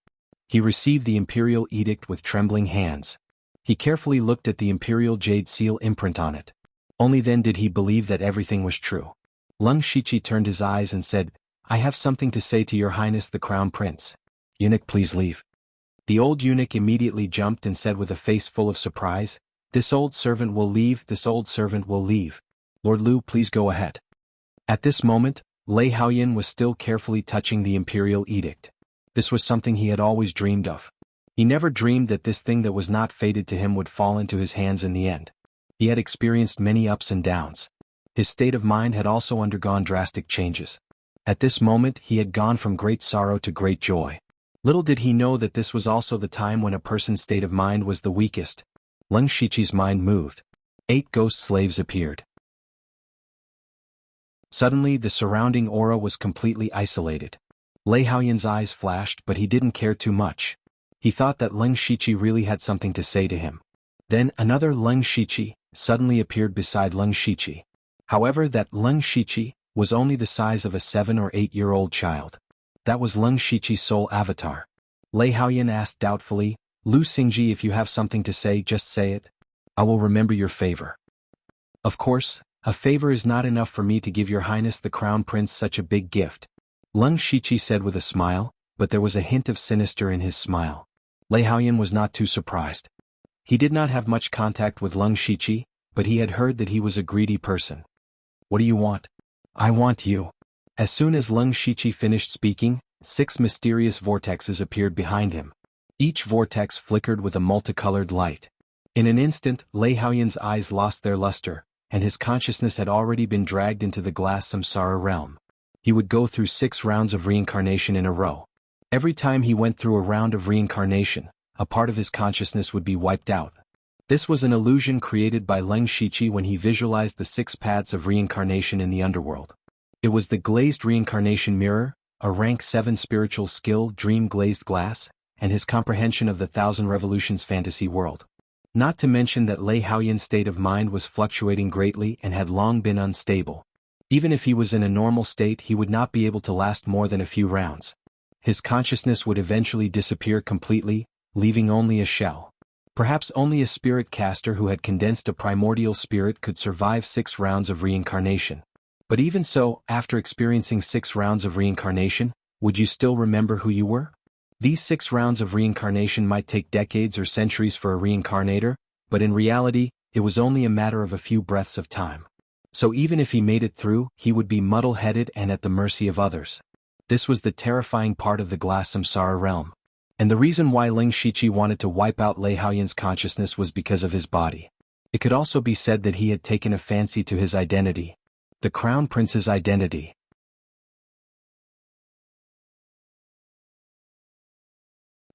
Speaker 1: He received the imperial edict with trembling hands. He carefully looked at the imperial jade seal imprint on it. Only then did he believe that everything was true. Leng Shiqi turned his eyes and said, "I have something to say to Your Highness the Crown Prince." "Eunuch, please leave." The old eunuch immediately jumped and said with a face full of surprise, "This old servant will leave, this old servant will leave. Lord Lu, please go ahead." At this moment, Lei Haoyan was still carefully touching the imperial edict. This was something he had always dreamed of. He never dreamed that this thing that was not fated to him would fall into his hands in the end. He had experienced many ups and downs. His state of mind had also undergone drastic changes. At this moment he had gone from great sorrow to great joy. Little did he know that this was also the time when a person's state of mind was the weakest. Leng Shiqi's mind moved. 8 ghost slaves appeared. Suddenly the surrounding aura was completely isolated. Lei Haoyan's eyes flashed, but he didn't care too much. He thought that Leng Shiqi really had something to say to him. Then another Leng Shiqi suddenly appeared beside Leng Shiqi. However, that Leng Shiqi was only the size of a 7 or 8-year-old child. That was Leng Shiqi's soul avatar. Lei Haoyan asked doubtfully, "Lu Xingji, if you have something to say, just say it. I will remember your favor." "Of course, a favor is not enough for me to give Your Highness the Crown Prince such a big gift," Leng Shiqi said with a smile, but there was a hint of sinister in his smile. Lei Haoyan was not too surprised. He did not have much contact with Leng Shiqi, but he had heard that he was a greedy person. "What do you want?" "I want you." As soon as Leng Shiqi finished speaking, 6 mysterious vortexes appeared behind him. Each vortex flickered with a multicolored light. In an instant, Lei Haoyan's eyes lost their luster, and his consciousness had already been dragged into the glass samsara realm. He would go through 6 rounds of reincarnation in a row. Every time he went through a round of reincarnation, a part of his consciousness would be wiped out. This was an illusion created by Leng Shiqi when he visualized the 6 paths of reincarnation in the underworld. It was the glazed reincarnation mirror, a rank 7 spiritual skill dream glazed glass, and his comprehension of the Thousand Revolutions fantasy world. Not to mention that Lei Haoyan's state of mind was fluctuating greatly and had long been unstable. Even if he was in a normal state, he would not be able to last more than a few rounds. His consciousness would eventually disappear completely, leaving only a shell. Perhaps only a spirit caster who had condensed a primordial spirit could survive 6 rounds of reincarnation. But even so, after experiencing 6 rounds of reincarnation, would you still remember who you were? These 6 rounds of reincarnation might take decades or centuries for a reincarnator, but in reality, it was only a matter of a few breaths of time. So even if he made it through, he would be muddle-headed and at the mercy of others. This was the terrifying part of the glass samsara realm. And the reason why Ling Shiqi wanted to wipe out Lei Haoyan's consciousness was because of his body. It could also be said that he had taken a fancy to his identity. The Crown Prince's identity.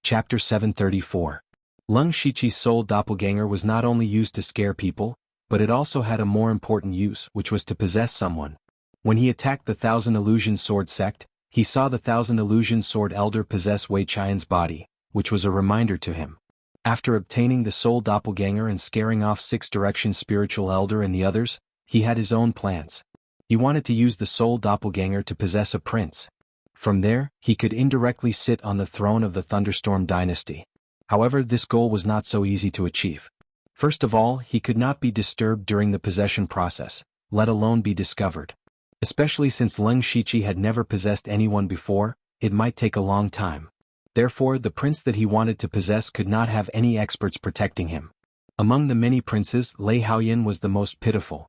Speaker 1: Chapter 734. Lung Shiqi's soul doppelganger was not only used to scare people, but it also had a more important use, which was to possess someone. When he attacked the Thousand Illusion Sword sect, he saw the Thousand Illusion Sword Elder possess Wei Qian's body, which was a reminder to him. After obtaining the soul doppelganger and scaring off 6 Direction Spiritual Elder and the others, he had his own plans. He wanted to use the soul doppelganger to possess a prince. From there, he could indirectly sit on the throne of the Thunderstorm dynasty. However, this goal was not so easy to achieve. First of all, he could not be disturbed during the possession process, let alone be discovered. Especially since Lung Shiqi had never possessed anyone before, it might take a long time. Therefore, the prince that he wanted to possess could not have any experts protecting him. Among the many princes, Lei Haoyan was the most pitiful.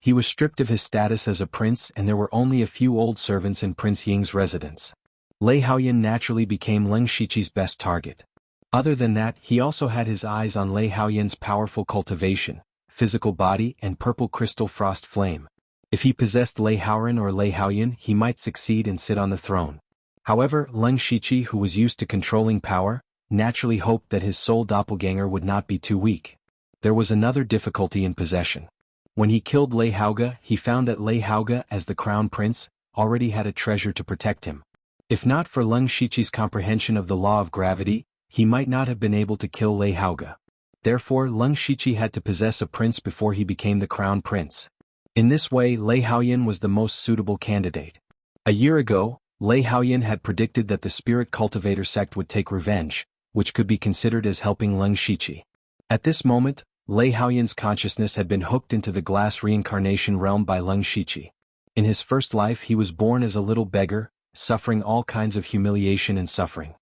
Speaker 1: He was stripped of his status as a prince and there were only a few old servants in Prince Ying's residence. Lei Haoyan naturally became Lung Shiqi's best target. Other than that, he also had his eyes on Lei Haoyan's powerful cultivation, physical body and purple crystal frost flame. If he possessed Lei Haoyan or Lei Haoyan, he might succeed and sit on the throne. However, Lung Shiqi, who was used to controlling power, naturally hoped that his soul doppelganger would not be too weak. There was another difficulty in possession. When he killed Lei Haoga, he found that Lei Haoga, as the crown prince, already had a treasure to protect him. If not for Lung Shiqi's comprehension of the law of gravity, he might not have been able to kill Lei Haoga. Therefore, Lung Shiqi had to possess a prince before he became the crown prince. In this way, Lei Haoyan was the most suitable candidate. A year ago, Lei Haoyan had predicted that the Spirit Cultivator sect would take revenge, which could be considered as helping Lung Shiqi. At this moment, Lei Haoyan's consciousness had been hooked into the glass reincarnation realm by Lung Shiqi. In his first life he was born as a little beggar, suffering all kinds of humiliation and suffering.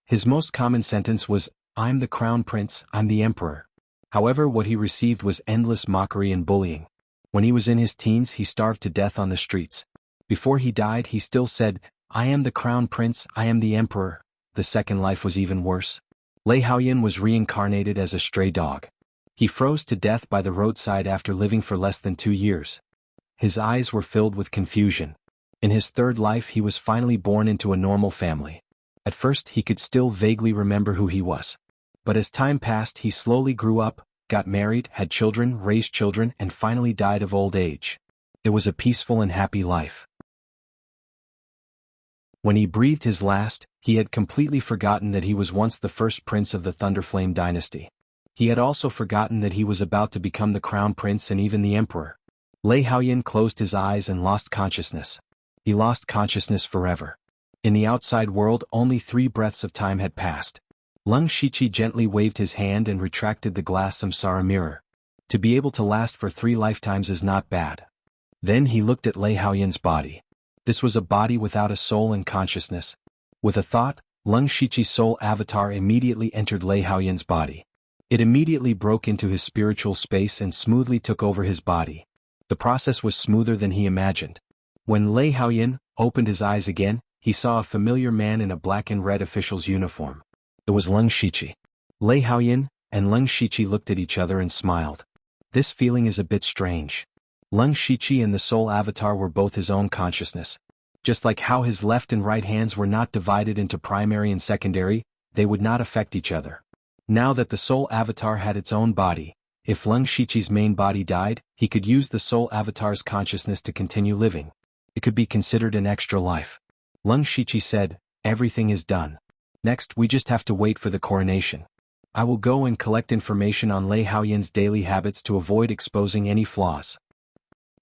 Speaker 1: His most common sentence was, "I'm the crown prince, I'm the emperor." However, what he received was endless mockery and bullying. When he was in his teens, he starved to death on the streets. Before he died, he still said, "I am the crown prince, I am the emperor." The second life was even worse. Lei Haoyan was reincarnated as a stray dog. He froze to death by the roadside after living for less than 2 years. His eyes were filled with confusion. In his third life, he was finally born into a normal family. At first, he could still vaguely remember who he was. But as time passed, he slowly grew up, got married, had children, raised children, and finally died of old age. It was a peaceful and happy life. When he breathed his last, he had completely forgotten that he was once the first prince of the Thunderflame dynasty. He had also forgotten that he was about to become the crown prince and even the emperor. Lei Haoyan closed his eyes and lost consciousness. He lost consciousness forever. In the outside world, only 3 breaths of time had passed. Lung Shiqi gently waved his hand and retracted the glass samsara mirror. To be able to last for 3 lifetimes is not bad. Then he looked at Lei Haoyan's body. This was a body without a soul and consciousness. With a thought, Lung Shiqi's soul avatar immediately entered Lei Haoyan's body. It immediately broke into his spiritual space and smoothly took over his body. The process was smoother than he imagined. When Lei Haoyan opened his eyes again, he saw a familiar man in a black and red official's uniform. It was Lung Shiqi. Lei Haoyan and Lung Shiqi looked at each other and smiled. This feeling is a bit strange. Lung Shiqi and the soul avatar were both his own consciousness. Just like how his left and right hands were not divided into primary and secondary, they would not affect each other. Now that the soul avatar had its own body, if Lung Shiqi's main body died, he could use the soul avatar's consciousness to continue living. It could be considered an extra life. Leng Shiqi said, "Everything is done. Next we just have to wait for the coronation. I will go and collect information on Lei Haoyin's daily habits to avoid exposing any flaws."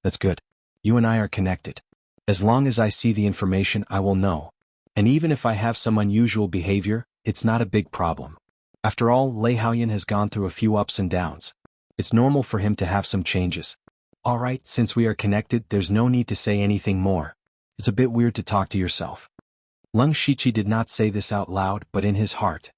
Speaker 1: "That's good. You and I are connected. As long as I see the information I will know. And even if I have some unusual behavior, it's not a big problem. After all, Lei Haoyin has gone through a few ups and downs. It's normal for him to have some changes. Alright, since we are connected, there's no need to say anything more. It's a bit weird to talk to yourself." Leng Shiqi did not say this out loud, but in his heart.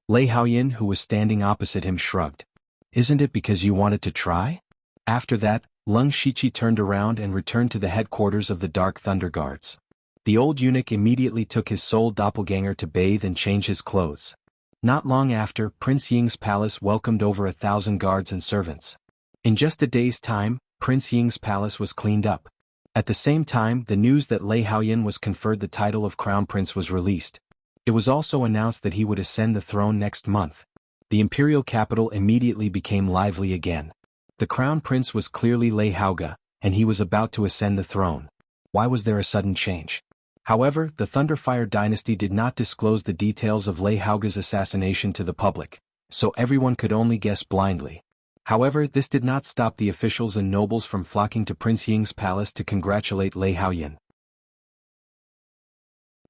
Speaker 1: Lei Haoyin, who was standing opposite him, shrugged. "Isn't it because you wanted to try?" After that, Leng Shiqi turned around and returned to the headquarters of the Dark Thunder Guards. The old eunuch immediately took his soul doppelganger to bathe and change his clothes. Not long after, Prince Ying's palace welcomed over 1,000 guards and servants. In just a day's time, Prince Ying's palace was cleaned up. At the same time, the news that Lei Haoyin was conferred the title of Crown Prince was released. It was also announced that he would ascend the throne next month. The imperial capital immediately became lively again. The Crown Prince was clearly Lei Haoga, and he was about to ascend the throne. Why was there a sudden change? However, the Thunderfire dynasty did not disclose the details of Lei Haoga's assassination to the public, so everyone could only guess blindly. However, this did not stop the officials and nobles from flocking to Prince Ying's palace to congratulate Lei Haoyin.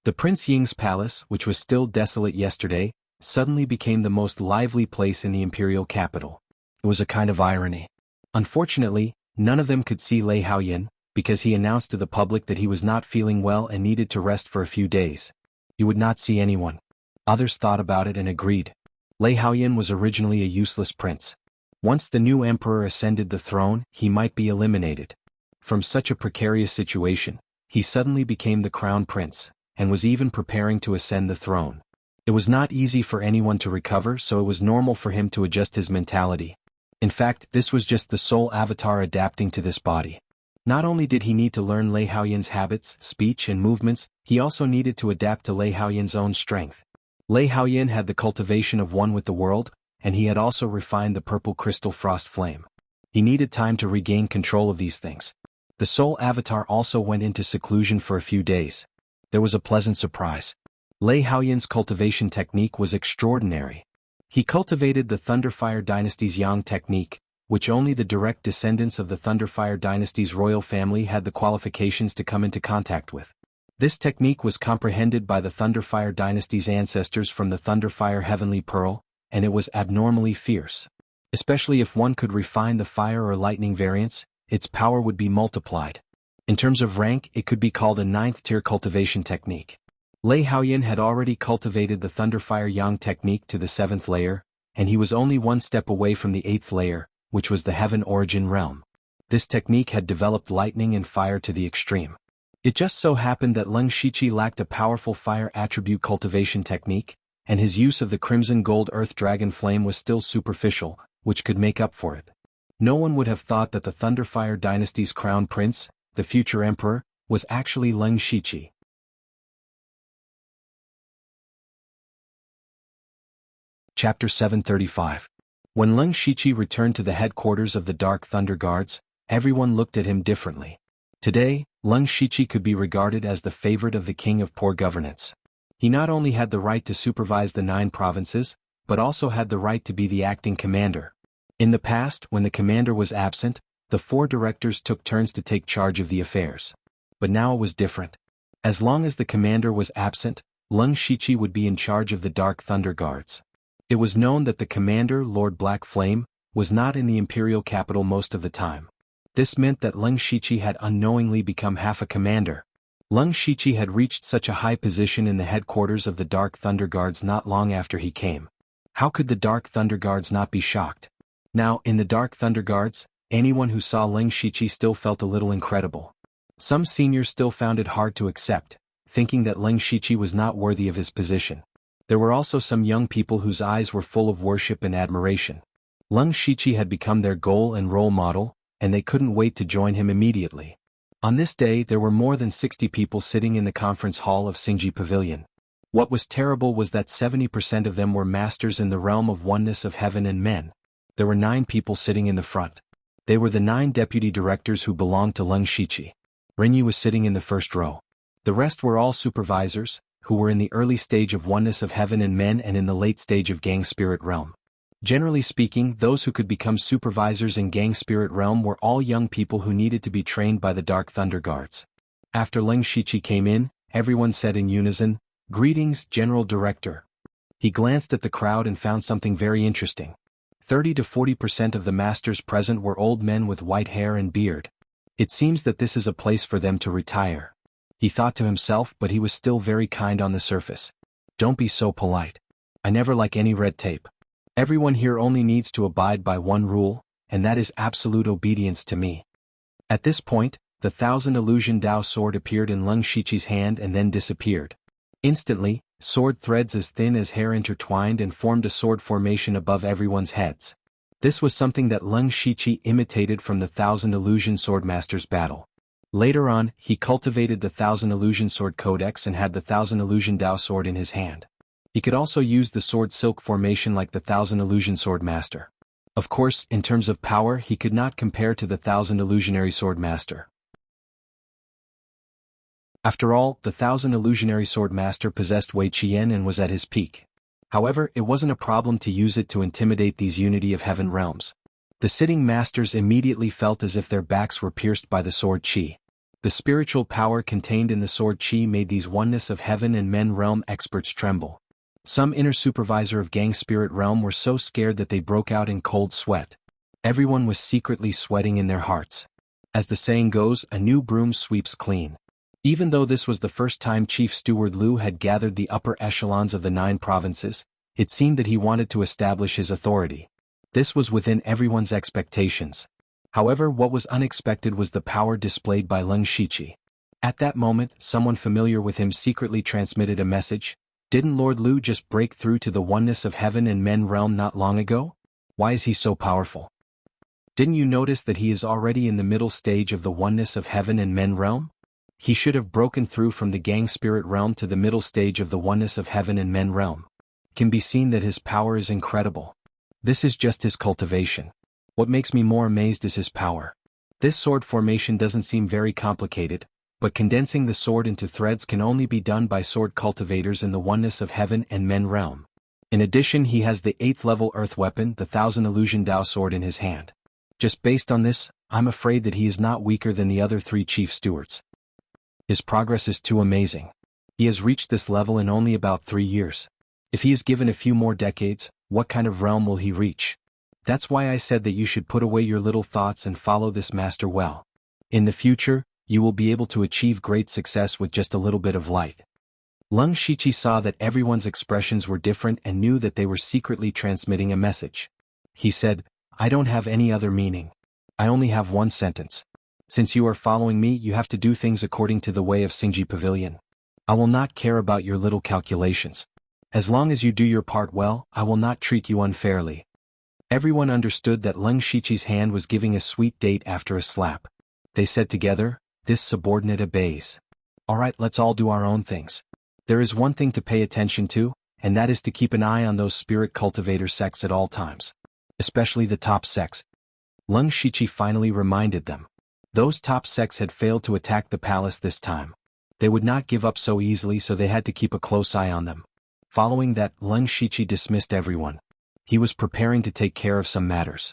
Speaker 1: The Prince Ying's palace, which was still desolate yesterday, suddenly became the most lively place in the imperial capital. It was a kind of irony. Unfortunately, none of them could see Lei Haoyin, because he announced to the public that he was not feeling well and needed to rest for a few days. He would not see anyone. Others thought about it and agreed. Lei Haoyin was originally a useless prince. Once the new emperor ascended the throne, he might be eliminated. From such a precarious situation, he suddenly became the crown prince, and was even preparing to ascend the throne. It was not easy for anyone to recover, so it was normal for him to adjust his mentality. In fact, this was just the soul avatar adapting to this body. Not only did he need to learn Lei Haoyin's habits, speech and movements, he also needed to adapt to Lei Haoyin's own strength. Lei Haoyin had the cultivation of one with the world, and he had also refined the purple crystal frost flame. He needed time to regain control of these things. The soul avatar also went into seclusion for a few days. There was a pleasant surprise. Lei Haoyin's cultivation technique was extraordinary. He cultivated the Thunderfire dynasty's Yang technique, which only the direct descendants of the Thunderfire dynasty's royal family had the qualifications to come into contact with. This technique was comprehended by the Thunderfire dynasty's ancestors from the Thunderfire Heavenly Pearl, and it was abnormally fierce. Especially if one could refine the fire or lightning variants, its power would be multiplied. In terms of rank, it could be called a 9th-tier cultivation technique. Lei Haoyin had already cultivated the Thunderfire Yang technique to the 7th layer, and he was only one step away from the 8th layer, which was the Heaven Origin realm. This technique had developed lightning and fire to the extreme. It just so happened that Leng Shiqi lacked a powerful fire attribute cultivation technique, and his use of the Crimson Gold Earth Dragon Flame was still superficial, which could make up for it. No one would have thought that the Thunderfire dynasty's crown prince, the future emperor, was actually Leng Shiqi. Chapter 735. When Leng Shiqi returned to the headquarters of the Dark Thunder Guards, everyone looked at him differently. Today, Leng Shiqi could be regarded as the favorite of the king of poor governance. He not only had the right to supervise the 9 provinces, but also had the right to be the acting commander. In the past, when the commander was absent, the 4 directors took turns to take charge of the affairs. But now it was different. As long as the commander was absent, Leng Shiqi would be in charge of the Dark Thunder Guards. It was known that the commander, Lord Black Flame, was not in the imperial capital most of the time. This meant that Leng Shiqi had unknowingly become half a commander. Leng Shiqi had reached such a high position in the headquarters of the Dark Thunder Guards not long after he came. How could the Dark Thunder Guards not be shocked? Now, in the Dark Thunder Guards, anyone who saw Leng Shiqi still felt a little incredible. Some seniors still found it hard to accept, thinking that Leng Shiqi was not worthy of his position. There were also some young people whose eyes were full of worship and admiration. Leng Shiqi had become their goal and role model, and they couldn't wait to join him immediately. On this day there were more than 60 people sitting in the conference hall of Xingji Pavilion. What was terrible was that 70% of them were masters in the realm of oneness of heaven and men. There were 9 people sitting in the front. They were the 9 deputy directors who belonged to Leng Shiqi. Rinyu was sitting in the first row. The rest were all supervisors, who were in the early stage of oneness of heaven and men and in the late stage of gang spirit realm. Generally speaking, those who could become supervisors in gang spirit realm were all young people who needed to be trained by the Dark Thunder Guards. After Leng Shichi came in, everyone said in unison, "Greetings, General Director." He glanced at the crowd and found something very interesting. 30 to 40% of the masters present were old men with white hair and beard. It seems that this is a place for them to retire. He thought to himself, but he was still very kind on the surface. Don't be so polite. I never like any red tape. Everyone here only needs to abide by one rule, and that is absolute obedience to me. At this point, the 1,000 illusion Dao sword appeared in Leng Shichi's hand and then disappeared. Instantly, sword threads as thin as hair intertwined and formed a sword formation above everyone's heads. This was something that Leng Shichi imitated from the 1,000 illusion swordmasters battle. Later on, he cultivated the 1,000 illusion sword codex and had the 1,000 illusion Dao sword in his hand. He could also use the sword silk formation like the 1,000 illusion sword master. Of course, in terms of power, he could not compare to the 1,000 illusionary sword master. After all, the 1,000 illusionary sword master possessed Wei Qian and was at his peak. However, it wasn't a problem to use it to intimidate these unity of heaven realms. The sitting masters immediately felt as if their backs were pierced by the sword qi. The spiritual power contained in the sword qi made these oneness of heaven and men realm experts tremble. Some inner supervisor of gang spirit realm were so scared that they broke out in cold sweat. Everyone was secretly sweating in their hearts. As the saying goes, a new broom sweeps clean. Even though this was the first time Chief Steward Liu had gathered the upper echelons of the 9 provinces, it seemed that he wanted to establish his authority. This was within everyone's expectations. However, what was unexpected was the power displayed by Leng Shichi. At that moment, someone familiar with him secretly transmitted a message. Didn't Lord Liu just break through to the oneness of heaven and men realm not long ago? Why is he so powerful? Didn't you notice that he is already in the middle stage of the oneness of heaven and men realm? He should have broken through from the gang spirit realm to the middle stage of the oneness of heaven and men realm. Can be seen that his power is incredible. This is just his cultivation. What makes me more amazed is his power. This sword formation doesn't seem very complicated, but condensing the sword into threads can only be done by sword cultivators in the oneness of heaven and men realm. In addition, he has the 8th level earth weapon, the 1,000 illusion Dao sword in his hand. Just based on this, I'm afraid that he is not weaker than the other 3 chief stewards. His progress is too amazing. He has reached this level in only about 3 years. If he is given a few more decades, what kind of realm will he reach? That's why I said that you should put away your little thoughts and follow this master well. In the future, you will be able to achieve great success with just a little bit of light. Leng Shichi saw that everyone's expressions were different and knew that they were secretly transmitting a message. He said, "I don't have any other meaning. I only have one sentence. Since you are following me, you have to do things according to the way of Xingji Pavilion. I will not care about your little calculations. As long as you do your part well, I will not treat you unfairly." Everyone understood that Leng Shichi's hand was giving a sweet date after a slap. They said together, "This subordinate obeys. Alright, let's all do our own things. There is one thing to pay attention to, and that is to keep an eye on those spirit cultivator sects at all times. Especially the top sects." Leng Shichi finally reminded them. Those top sects had failed to attack the palace this time. They would not give up so easily, so they had to keep a close eye on them. Following that, Leng Shichi dismissed everyone. He was preparing to take care of some matters.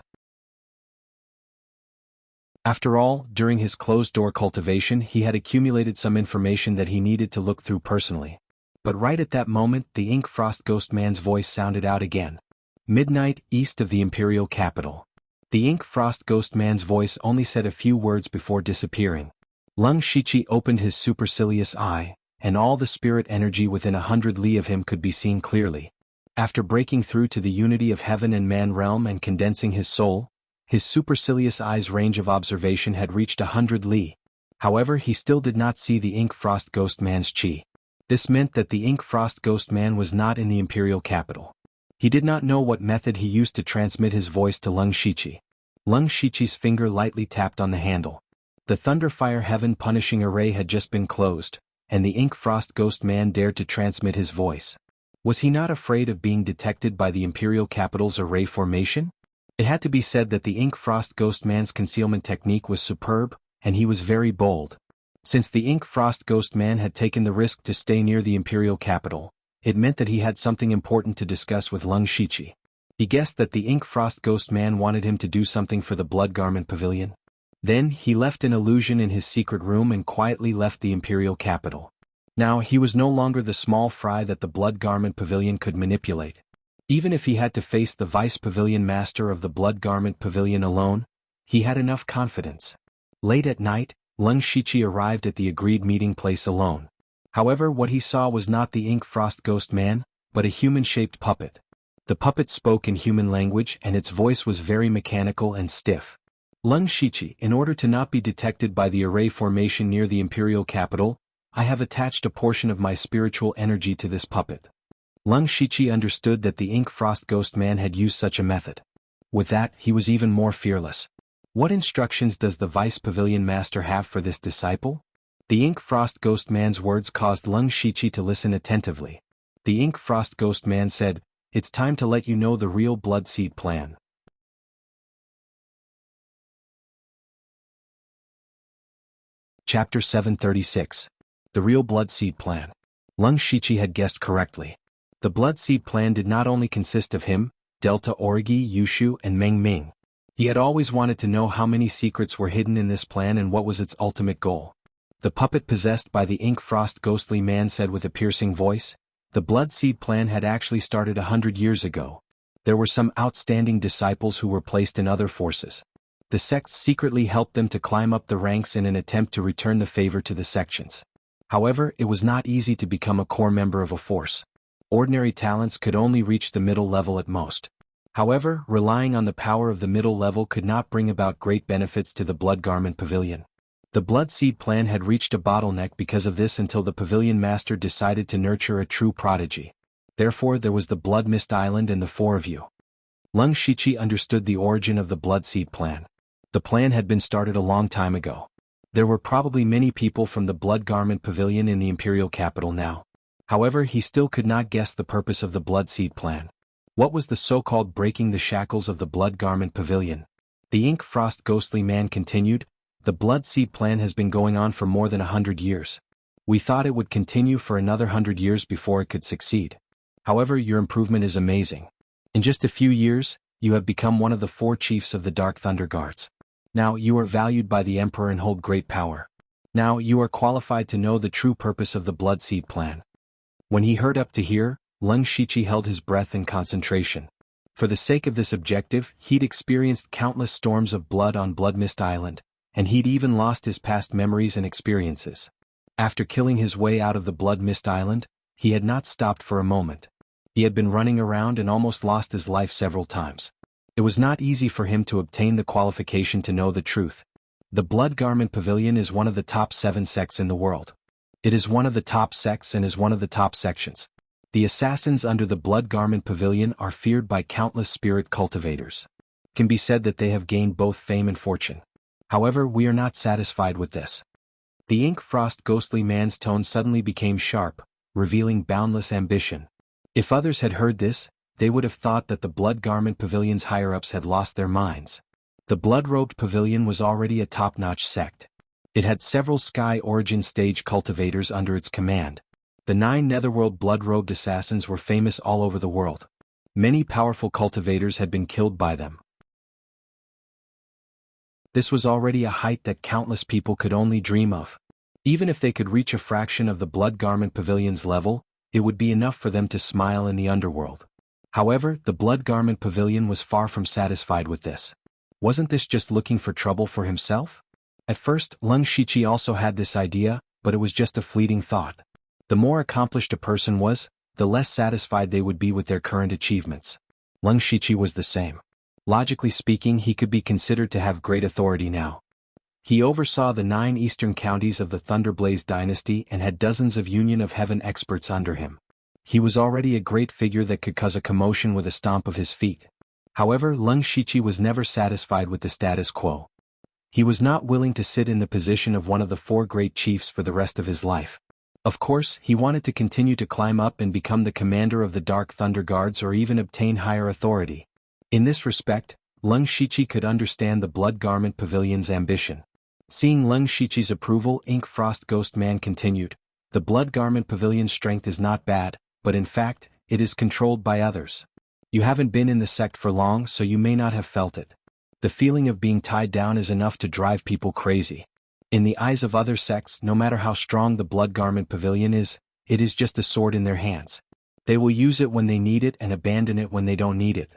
Speaker 1: After all, during his closed-door cultivation, he had accumulated some information that he needed to look through personally. But right at that moment, the Ink Frost Ghost Man's voice sounded out again. Midnight, east of the imperial capital. The Ink Frost Ghost Man's voice only said a few words before disappearing. Leng Shichi opened his supercilious eye, and all the spirit energy within 100 li of him could be seen clearly. After breaking through to the unity of heaven and man realm and condensing his soul, his supercilious eye's range of observation had reached 100 li. However, he still did not see the Ink Frost Ghost Man's chi. This meant that the Ink Frost Ghost Man was not in the imperial capital. He did not know what method he used to transmit his voice to Leng Shichi. Leng Shichi's finger lightly tapped on the handle. The Thunderfire Heaven Punishing Array had just been closed, and the Ink Frost Ghost Man dared to transmit his voice. Was he not afraid of being detected by the imperial capital's array formation? It had to be said that the Ink Frost Ghost Man's concealment technique was superb, and he was very bold. Since the Ink Frost Ghost Man had taken the risk to stay near the imperial capital, it meant that he had something important to discuss with Lung Shiqi. He guessed that the Ink Frost Ghost Man wanted him to do something for the Blood Garment Pavilion. Then he left an illusion in his secret room and quietly left the imperial capital. Now he was no longer the small fry that the Blood Garment Pavilion could manipulate. Even if he had to face the Vice Pavilion Master of the Blood Garment Pavilion alone, he had enough confidence. Late at night, Lung Shiqi arrived at the agreed meeting place alone. However, what he saw was not the Ink Frost Ghost Man, but a human-shaped puppet. The puppet spoke in human language and its voice was very mechanical and stiff. Lung Shiqi, in order to not be detected by the array formation near the imperial capital, I have attached a portion of my spiritual energy to this puppet. Lung Shiqi understood that the Ink Frost Ghost Man had used such a method. With that, he was even more fearless. What instructions does the Vice Pavilion Master have for this disciple? The Ink Frost Ghost Man's words caused Lung Shiqi to listen attentively. The Ink Frost Ghost Man said, "It's time to let you know the real Blood Seed plan." Chapter 736. The Real Blood Seed Plan. Lung Shiqi had guessed correctly. The Blood Seed Plan did not only consist of him, Delta Origi, Yushu, and Meng Ming. He had always wanted to know how many secrets were hidden in this plan and what was its ultimate goal. The puppet possessed by the Ink Frost Ghostly Man said with a piercing voice, "The Blood Seed Plan had actually started 100 years ago. There were some outstanding disciples who were placed in other forces. The sects secretly helped them to climb up the ranks in an attempt to return the favor to the sections. However, it was not easy to become a core member of a force. Ordinary talents could only reach the middle level at most. However, relying on the power of the middle level could not bring about great benefits to the Blood Garment Pavilion. The Blood Seed Plan had reached a bottleneck because of this until the Pavilion Master decided to nurture a true prodigy. Therefore there was the Blood Mist Island and the four of you." Lung Shiqi understood the origin of the Blood Seed Plan. The plan had been started a long time ago. There were probably many people from the Blood Garment Pavilion in the imperial capital now. However, he still could not guess the purpose of the Blood Seed Plan. What was the so-called breaking the shackles of the Blood Garment Pavilion? The Ink Frost Ghostly Man continued, "The Blood Seed Plan has been going on for more than 100 years. We thought it would continue for another 100 years before it could succeed. However, your improvement is amazing. In just a few years, you have become one of the 4 chiefs of the Dark Thunder Guards. Now you are valued by the Emperor and hold great power. Now you are qualified to know the true purpose of the Blood Seed Plan." When he heard up to here, Lung Shiqi held his breath in concentration. For the sake of this objective, he'd experienced countless storms of blood on Blood Mist Island, and he'd even lost his past memories and experiences. After killing his way out of the Blood Mist Island, he had not stopped for a moment. He had been running around and almost lost his life several times. It was not easy for him to obtain the qualification to know the truth. The Blood Garment Pavilion is one of the top 7 sects in the world. It is one of the top sects and is one of the top sections. The assassins under the Blood Garment Pavilion are feared by countless spirit cultivators. It can be said that they have gained both fame and fortune. However, we are not satisfied with this. The Ink Frost Ghostly Man's tone suddenly became sharp, revealing boundless ambition. If others had heard this, they would have thought that the Blood Garment Pavilion's higher-ups had lost their minds. The Blood-Robed Pavilion was already a top-notch sect. It had several Sky Origin stage cultivators under its command. The 9 Netherworld Blood-Robed Assassins were famous all over the world. Many powerful cultivators had been killed by them. This was already a height that countless people could only dream of. Even if they could reach a fraction of the Blood Garment Pavilion's level, it would be enough for them to smile in the underworld. However, the Blood Garment Pavilion was far from satisfied with this. Wasn't this just looking for trouble for himself? At first, Lung Shiqi also had this idea, but it was just a fleeting thought. The more accomplished a person was, the less satisfied they would be with their current achievements. Lung Shiqi was the same. Logically speaking, he could be considered to have great authority now. He oversaw the 9 eastern counties of the Thunderblaze dynasty and had dozens of Union of Heaven experts under him. He was already a great figure that could cause a commotion with a stomp of his feet. However, Lung Shiqi was never satisfied with the status quo. He was not willing to sit in the position of one of the 4 great chiefs for the rest of his life. Of course, he wanted to continue to climb up and become the commander of the Dark Thunder Guards or even obtain higher authority. In this respect, Lung Shiqi could understand the Blood Garment Pavilion's ambition. Seeing Leng Shiqi's approval, Ink Frost Ghost Man continued, "The Blood Garment Pavilion's strength is not bad, but in fact, it is controlled by others. You haven't been in the sect for long, so you may not have felt it. The feeling of being tied down is enough to drive people crazy. In the eyes of other sects, no matter how strong the Blood Garment Pavilion is, it is just a sword in their hands. They will use it when they need it and abandon it when they don't need it.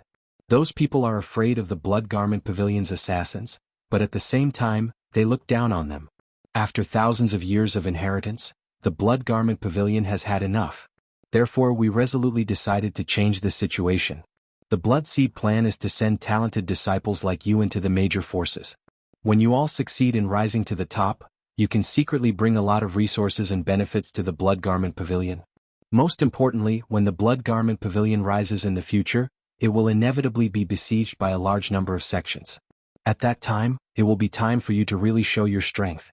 Speaker 1: Those people are afraid of the Blood Garment Pavilion's assassins, but at the same time, they look down on them. After thousands of years of inheritance, the Blood Garment Pavilion has had enough. Therefore we resolutely decided to change this situation. The Blood Seed plan is to send talented disciples like you into the major forces. When you all succeed in rising to the top, you can secretly bring a lot of resources and benefits to the Blood Garment Pavilion. Most importantly, when the Blood Garment Pavilion rises in the future, it will inevitably be besieged by a large number of sections. At that time, it will be time for you to really show your strength."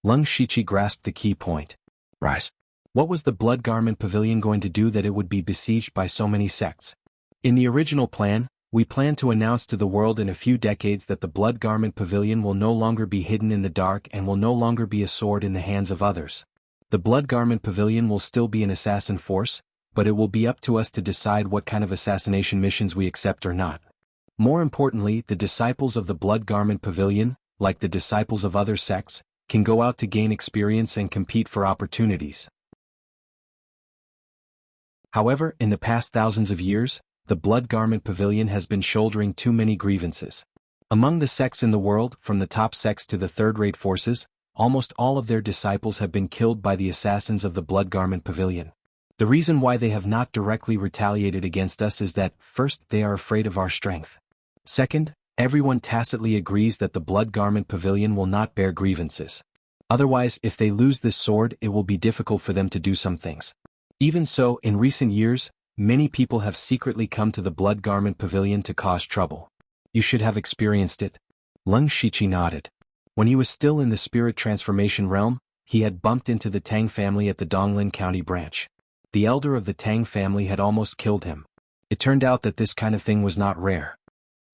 Speaker 1: Leng Shiqi grasped the key point. Rise. What was the Blood Garment Pavilion going to do that it would be besieged by so many sects? In the original plan, we planned to announce to the world in a few decades that the Blood Garment Pavilion will no longer be hidden in the dark and will no longer be a sword in the hands of others. The Blood Garment Pavilion will still be an assassin force, but it will be up to us to decide what kind of assassination missions we accept or not. More importantly, the disciples of the Blood Garment Pavilion, like the disciples of other sects, can go out to gain experience and compete for opportunities. However, in the past thousands of years, the Blood Garment Pavilion has been shouldering too many grievances. Among the sects in the world, from the top sects to the third-rate forces, almost all of their disciples have been killed by the assassins of the Blood Garment Pavilion. The reason why they have not directly retaliated against us is that, first, they are afraid of our strength. Second, everyone tacitly agrees that the Blood Garment Pavilion will not bear grievances. Otherwise, if they lose this sword, it will be difficult for them to do some things. Even so, in recent years, many people have secretly come to the Blood Garment Pavilion to cause trouble. You should have experienced it. Leng Shiqi nodded. When he was still in the spirit transformation realm, he had bumped into the Tang family at the Donglin County branch. The elder of the Tang family had almost killed him. It turned out that this kind of thing was not rare.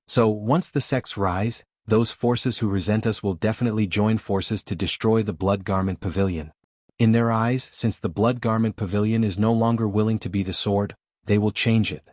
Speaker 1: So, once the sects rise, those forces who resent us will definitely join forces to destroy the Blood Garment Pavilion. In their eyes, since the Blood Garment Pavilion is no longer willing to be the sword, they will change it.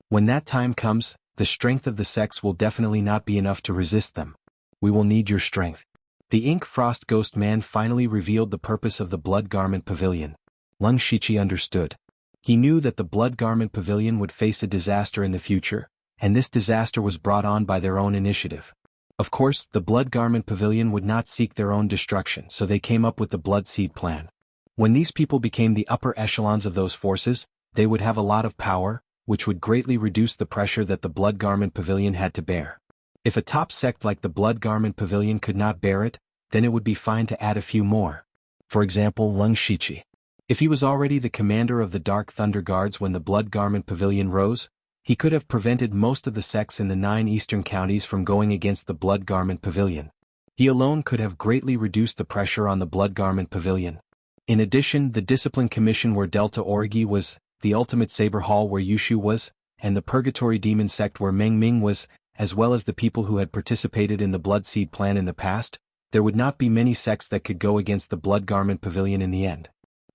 Speaker 1: When that time comes, the strength of the sects will definitely not be enough to resist them. We will need your strength. The Ink Frost Ghost Man finally revealed the purpose of the Blood Garment Pavilion. Leng Shiqi understood. He knew that the Blood Garment Pavilion would face a disaster in the future, and this disaster was brought on by their own initiative. Of course, the Blood Garment Pavilion would not seek their own destruction, so they came up with the Blood Seed plan. When these people became the upper echelons of those forces, they would have a lot of power, which would greatly reduce the pressure that the Blood Garment Pavilion had to bear. If a top sect like the Blood Garment Pavilion could not bear it, then it would be fine to add a few more. For example, Leng Shiqi. If he was already the commander of the Dark Thunder Guards when the Blood Garment Pavilion rose, he could have prevented most of the sects in the 9 eastern counties from going against the Blood Garment Pavilion. He alone could have greatly reduced the pressure on the Blood Garment Pavilion. In addition, the Discipline Commission where Delta Orgi was, the Ultimate Saber Hall where Yushu was, and the Purgatory Demon Sect where Meng Ming was, as well as the people who had participated in the Blood Seed plan in the past, there would not be many sects that could go against the Blood Garment Pavilion in the end.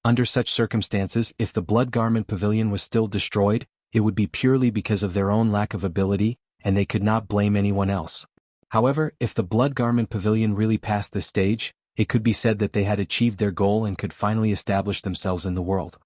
Speaker 1: Under such circumstances, if the Blood Garment Pavilion was still destroyed, it would be purely because of their own lack of ability, and they could not blame anyone else. However, if the Blood Garment Pavilion really passed this stage, it could be said that they had achieved their goal and could finally establish themselves in the world.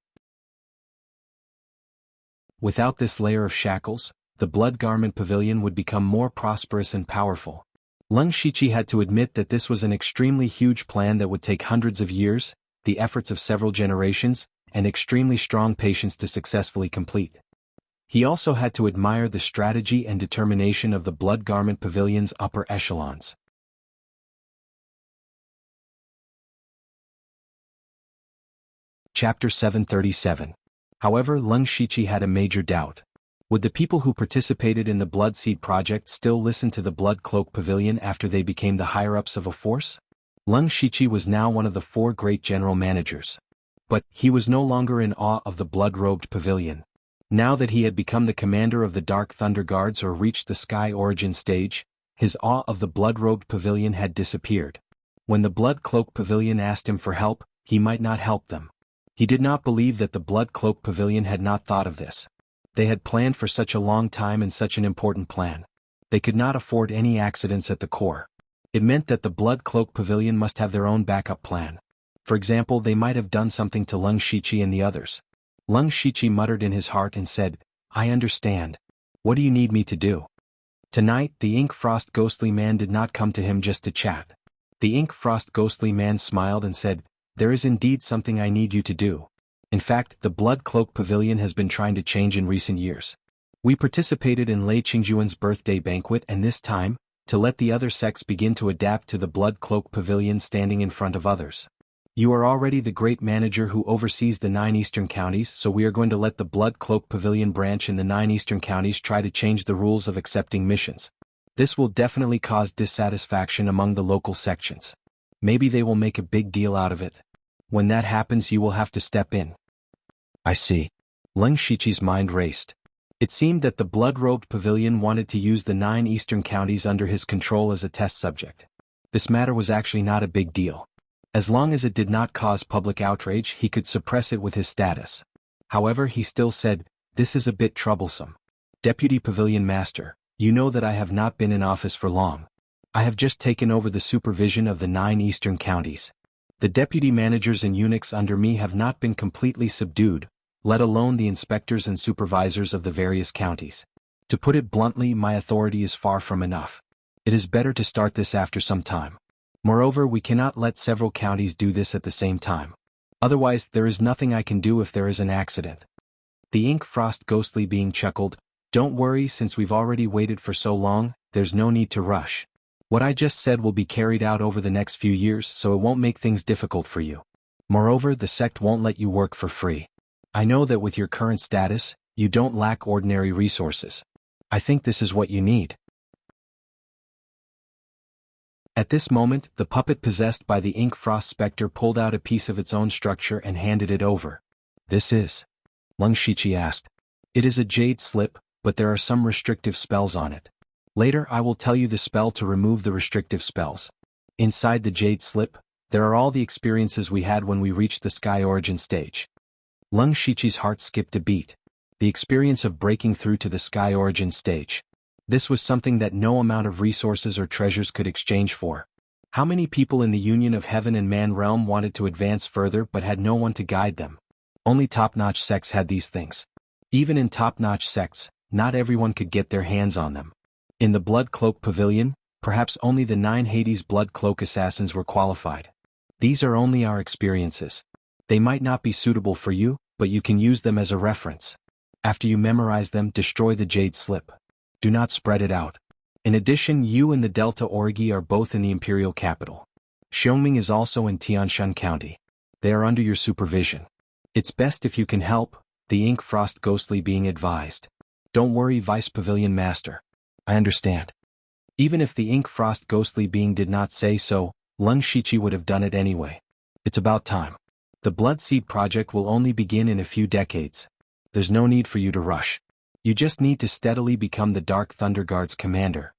Speaker 1: Without this layer of shackles, the Blood Garment Pavilion would become more prosperous and powerful. Leng Shiqi had to admit that this was an extremely huge plan that would take hundreds of years, the efforts of several generations, and extremely strong patience to successfully complete. He also had to admire the strategy and determination of the Blood Garment Pavilion's upper echelons. Chapter 737. However, Leng Shiqi had a major doubt. Would the people who participated in the Blood Seed project still listen to the Blood Cloak Pavilion after they became the higher-ups of a force? Leng Shiqi was now one of the 4 great general managers. But he was no longer in awe of the blood-robed pavilion. Now that he had become the commander of the Dark Thunder Guards or reached the Sky Origin stage, his awe of the blood-robed pavilion had disappeared. When the Blood Cloak Pavilion asked him for help, he might not help them. He did not believe that the Blood Cloak Pavilion had not thought of this. They had planned for such a long time and such an important plan. They could not afford any accidents at the core. It meant that the Blood Cloak Pavilion must have their own backup plan. For example, they might have done something to Lung Shiqi and the others. Lung Shiqi muttered in his heart and said, "I understand. What do you need me to do?" Tonight, the Ink Frost Ghostly Man did not come to him just to chat. The Ink Frost Ghostly Man smiled and said, "There is indeed something I need you to do. In fact, the Blood Cloak Pavilion has been trying to change in recent years. We participated in Lei Qingjuan's birthday banquet, and this time, to let the other sects begin to adapt to the Blood Cloak Pavilion standing in front of others. You are already the great manager who oversees the 9 eastern counties, so we are going to let the Blood Cloak Pavilion branch in the 9 eastern counties try to change the rules of accepting missions. This will definitely cause dissatisfaction among the local sections. Maybe they will make a big deal out of it. When that happens, you will have to step in." "I see." Lung Shiqi's mind raced. It seemed that the Blood-Robed Pavilion wanted to use the 9 eastern counties under his control as a test subject. This matter was actually not a big deal. As long as it did not cause public outrage, he could suppress it with his status. However, he still said, "This is a bit troublesome. Deputy Pavilion Master, you know that I have not been in office for long. I have just taken over the supervision of the 9 eastern counties. The deputy managers and eunuchs under me have not been completely subdued, let alone the inspectors and supervisors of the various counties. To put it bluntly, my authority is far from enough. It is better to start this after some time. Moreover, we cannot let several counties do this at the same time. Otherwise, there is nothing I can do if there is an accident." The Ink Frost Ghostly Being chuckled, "Don't worry, since we've already waited for so long, there's no need to rush. What I just said will be carried out over the next few years, so it won't make things difficult for you. Moreover, the sect won't let you work for free. I know that with your current status, you don't lack ordinary resources. I think this is what you need." At this moment, the puppet possessed by the Ink Frost Spectre pulled out a piece of its own structure and handed it over. "This is?" Lung Shiqi asked. "It is a jade slip, but there are some restrictive spells on it. Later I will tell you the spell to remove the restrictive spells. Inside the jade slip, there are all the experiences we had when we reached the Sky Origin stage." Lung Shiqi's heart skipped a beat. The experience of breaking through to the Sky Origin stage. This was something that no amount of resources or treasures could exchange for. How many people in the Union of Heaven and Man realm wanted to advance further but had no one to guide them? Only top-notch sects had these things. Even in top-notch sects, not everyone could get their hands on them. In the Blood Cloak Pavilion, perhaps only the 9 Hades Blood Cloak Assassins were qualified. These are only our experiences. They might not be suitable for you, but you can use them as a reference. After you memorize them, destroy the jade slip. Do not spread it out. In addition, you and the Delta Orgi are both in the imperial capital. Xiongming is also in Tianshan County. They are under your supervision. It's best if you can help, the Ink Frost Ghostly Being advised. "Don't worry, Vice Pavilion Master. I understand." Even if the Ink Frost Ghostly Being did not say so, Lung Shiqi would have done it anyway. It's about time. The Blood Seed Project will only begin in a few decades. There's no need for you to rush. You just need to steadily become the Dark Thunder Guard's commander.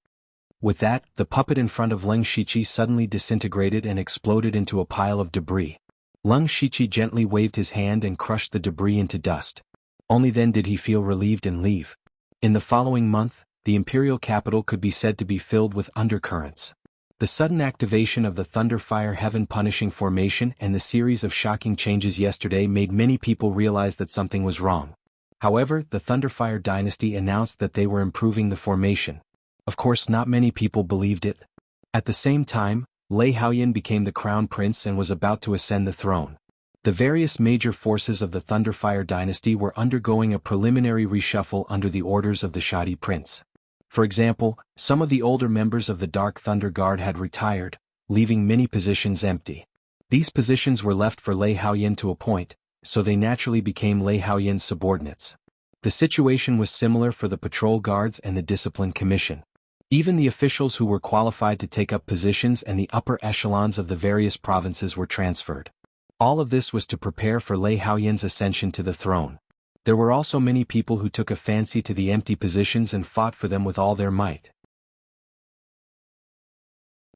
Speaker 1: With that, the puppet in front of Lung Shiqi suddenly disintegrated and exploded into a pile of debris. Lung Shiqi gently waved his hand and crushed the debris into dust. Only then did he feel relieved and leave. In the following month, the imperial capital could be said to be filled with undercurrents. The sudden activation of the Thunderfire Heaven Punishing Formation and the series of shocking changes yesterday made many people realize that something was wrong. However, the Thunderfire Dynasty announced that they were improving the formation. Of course, not many people believed it. At the same time, Lei Haoyan became the crown prince and was about to ascend the throne. The various major forces of the Thunderfire Dynasty were undergoing a preliminary reshuffle under the orders of the Shoddy Prince. For example, some of the older members of the Dark Thunder Guard had retired, leaving many positions empty. These positions were left for Lei Haoyan to appoint, so they naturally became Lei Haoyan's subordinates. The situation was similar for the patrol guards and the discipline commission. Even the officials who were qualified to take up positions and the upper echelons of the various provinces were transferred. All of this was to prepare for Lei Haoyan's ascension to the throne. There were also many people who took a fancy to the empty positions and fought for them with all their might.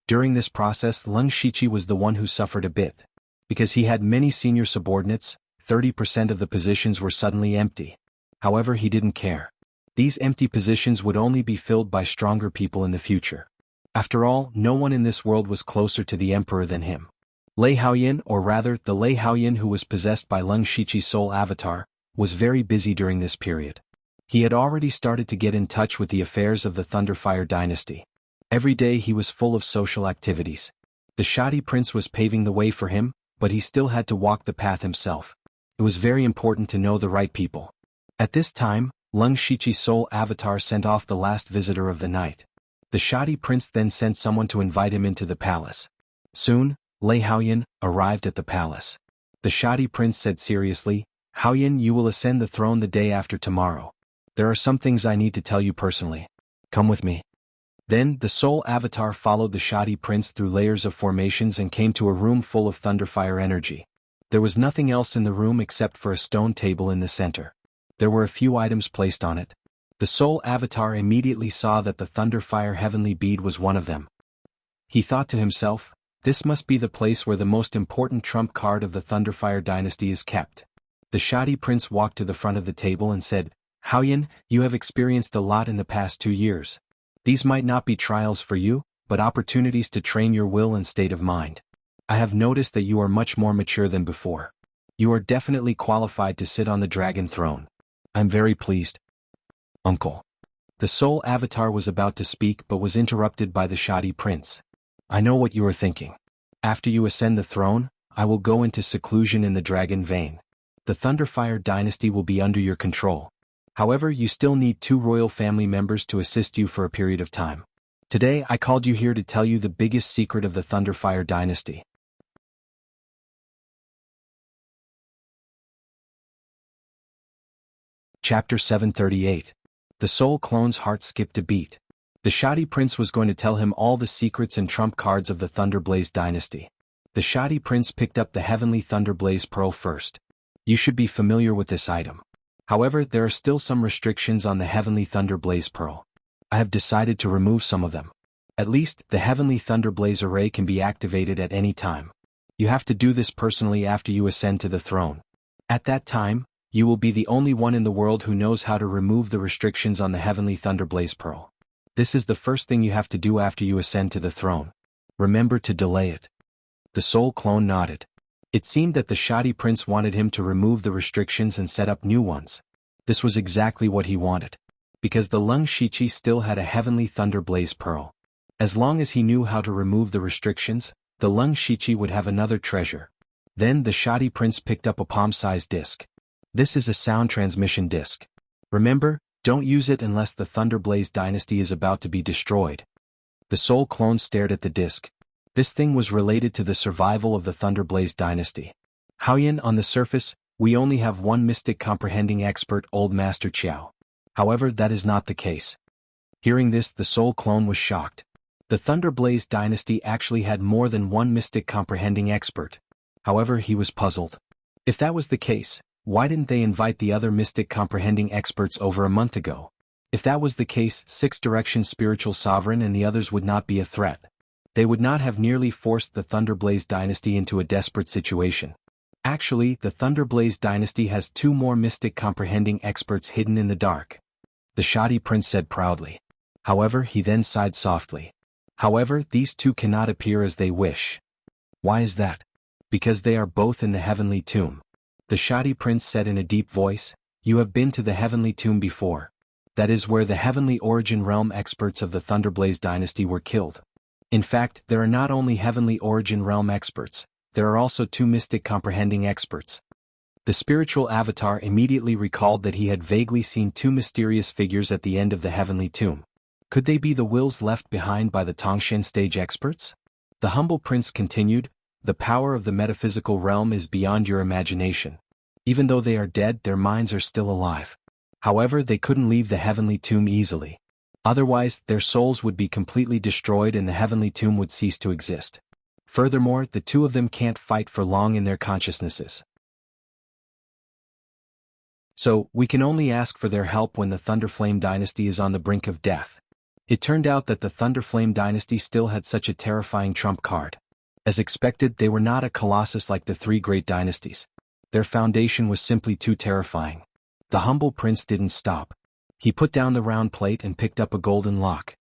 Speaker 1: During this process, Leng Shiqi was the one who suffered a bit. Because he had many senior subordinates, 30% of the positions were suddenly empty. However, he didn't care. These empty positions would only be filled by stronger people in the future. After all, no one in this world was closer to the emperor than him. Lei Haoyan, or rather, the Lei Haoyan who was possessed by Leng Shiqi's soul avatar, was very busy during this period. He had already started to get in touch with the affairs of the Thunderfire dynasty. Every day he was full of social activities. The Shoddy Prince was paving the way for him, but he still had to walk the path himself. It was very important to know the right people. At this time, Leng Shiqi's soul avatar sent off the last visitor of the night. The Shoddy Prince then sent someone to invite him into the palace. Soon, Lei Haoyan arrived at the palace. The Shoddy Prince said seriously, "Haoyan, you will ascend the throne the day after tomorrow. There are some things I need to tell you personally. Come with me." Then, the soul avatar followed the Shoddy Prince through layers of formations and came to a room full of Thunderfire energy. There was nothing else in the room except for a stone table in the center. There were a few items placed on it. The soul avatar immediately saw that the Thunderfire heavenly bead was one of them. He thought to himself, "This must be the place where the most important trump card of the Thunderfire dynasty is kept." The Shoddy Prince walked to the front of the table and said, "Haoyan, you have experienced a lot in the past 2 years. These might not be trials for you, but opportunities to train your will and state of mind. I have noticed that you are much more mature than before. You are definitely qualified to sit on the dragon throne. I'm very pleased." "Uncle." The soul avatar was about to speak but was interrupted by the Shoddy Prince. "I know what you are thinking. After you ascend the throne, I will go into seclusion in the dragon vein. The Thunderfire dynasty will be under your control. However, you still need 2 royal family members to assist you for a period of time. Today I called you here to tell you the biggest secret of the Thunderfire dynasty." Chapter 738. The Soul Clone's heart skipped a beat. The Shoddy Prince was going to tell him all the secrets and trump cards of the Thunderblaze dynasty. The Shoddy Prince picked up the Heavenly Thunderblaze Pearl first. You should be familiar with this item. However, there are still some restrictions on the Heavenly Thunderblaze Pearl. I have decided to remove some of them. At least, the Heavenly Thunderblaze Array can be activated at any time. You have to do this personally after you ascend to the throne. At that time, you will be the only one in the world who knows how to remove the restrictions on the Heavenly Thunderblaze Pearl. This is the first thing you have to do after you ascend to the throne. Remember to delay it." The soul clone nodded. It seemed that the Shoddy Prince wanted him to remove the restrictions and set up new ones. This was exactly what he wanted. Because the Leng Shiqi still had a Heavenly Thunderblaze Pearl. As long as he knew how to remove the restrictions, the Leng Shiqi would have another treasure. Then the Shoddy Prince picked up a palm-sized disc. This is a sound transmission disc. Remember, don't use it unless the Thunderblaze dynasty is about to be destroyed. The soul clone stared at the disc. This thing was related to the survival of the Thunderblaze dynasty. "Haoyan, on the surface, we only have one mystic comprehending expert, Old Master Qiao. However, that is not the case." Hearing this, the soul clone was shocked. The Thunderblaze dynasty actually had more than one mystic comprehending expert. However, he was puzzled. If that was the case, why didn't they invite the other mystic comprehending experts over a month ago? If that was the case, Six Directions Spiritual Sovereign and the others would not be a threat. They would not have nearly forced the Thunderblaze dynasty into a desperate situation. Actually, the Thunderblaze dynasty has 2 more mystic comprehending experts hidden in the dark. The Shoddy Prince said proudly. However, he then sighed softly. However, these 2 cannot appear as they wish. Why is that? Because they are both in the Heavenly Tomb. The Shoddy Prince said in a deep voice, "You have been to the Heavenly Tomb before. That is where the Heavenly Origin Realm experts of the Thunderblaze dynasty were killed. In fact, there are not only Heavenly Origin Realm experts, there are also 2 mystic comprehending experts." The spiritual avatar immediately recalled that he had vaguely seen 2 mysterious figures at the end of the Heavenly Tomb. Could they be the wills left behind by the Tongshen stage experts? The humble prince continued, "The power of the metaphysical realm is beyond your imagination. Even though they are dead, their minds are still alive. However, they couldn't leave the Heavenly Tomb easily. Otherwise, their souls would be completely destroyed and the Heavenly Tomb would cease to exist. Furthermore, the 2 of them can't fight for long in their consciousnesses. So, we can only ask for their help when the Thunderflame dynasty is on the brink of death. It turned out that the Thunderflame dynasty still had such a terrifying trump card. As expected, they were not a colossus like the three great dynasties. Their foundation was simply too terrifying. The humble prince didn't stop. He put down the round plate and picked up a golden lock.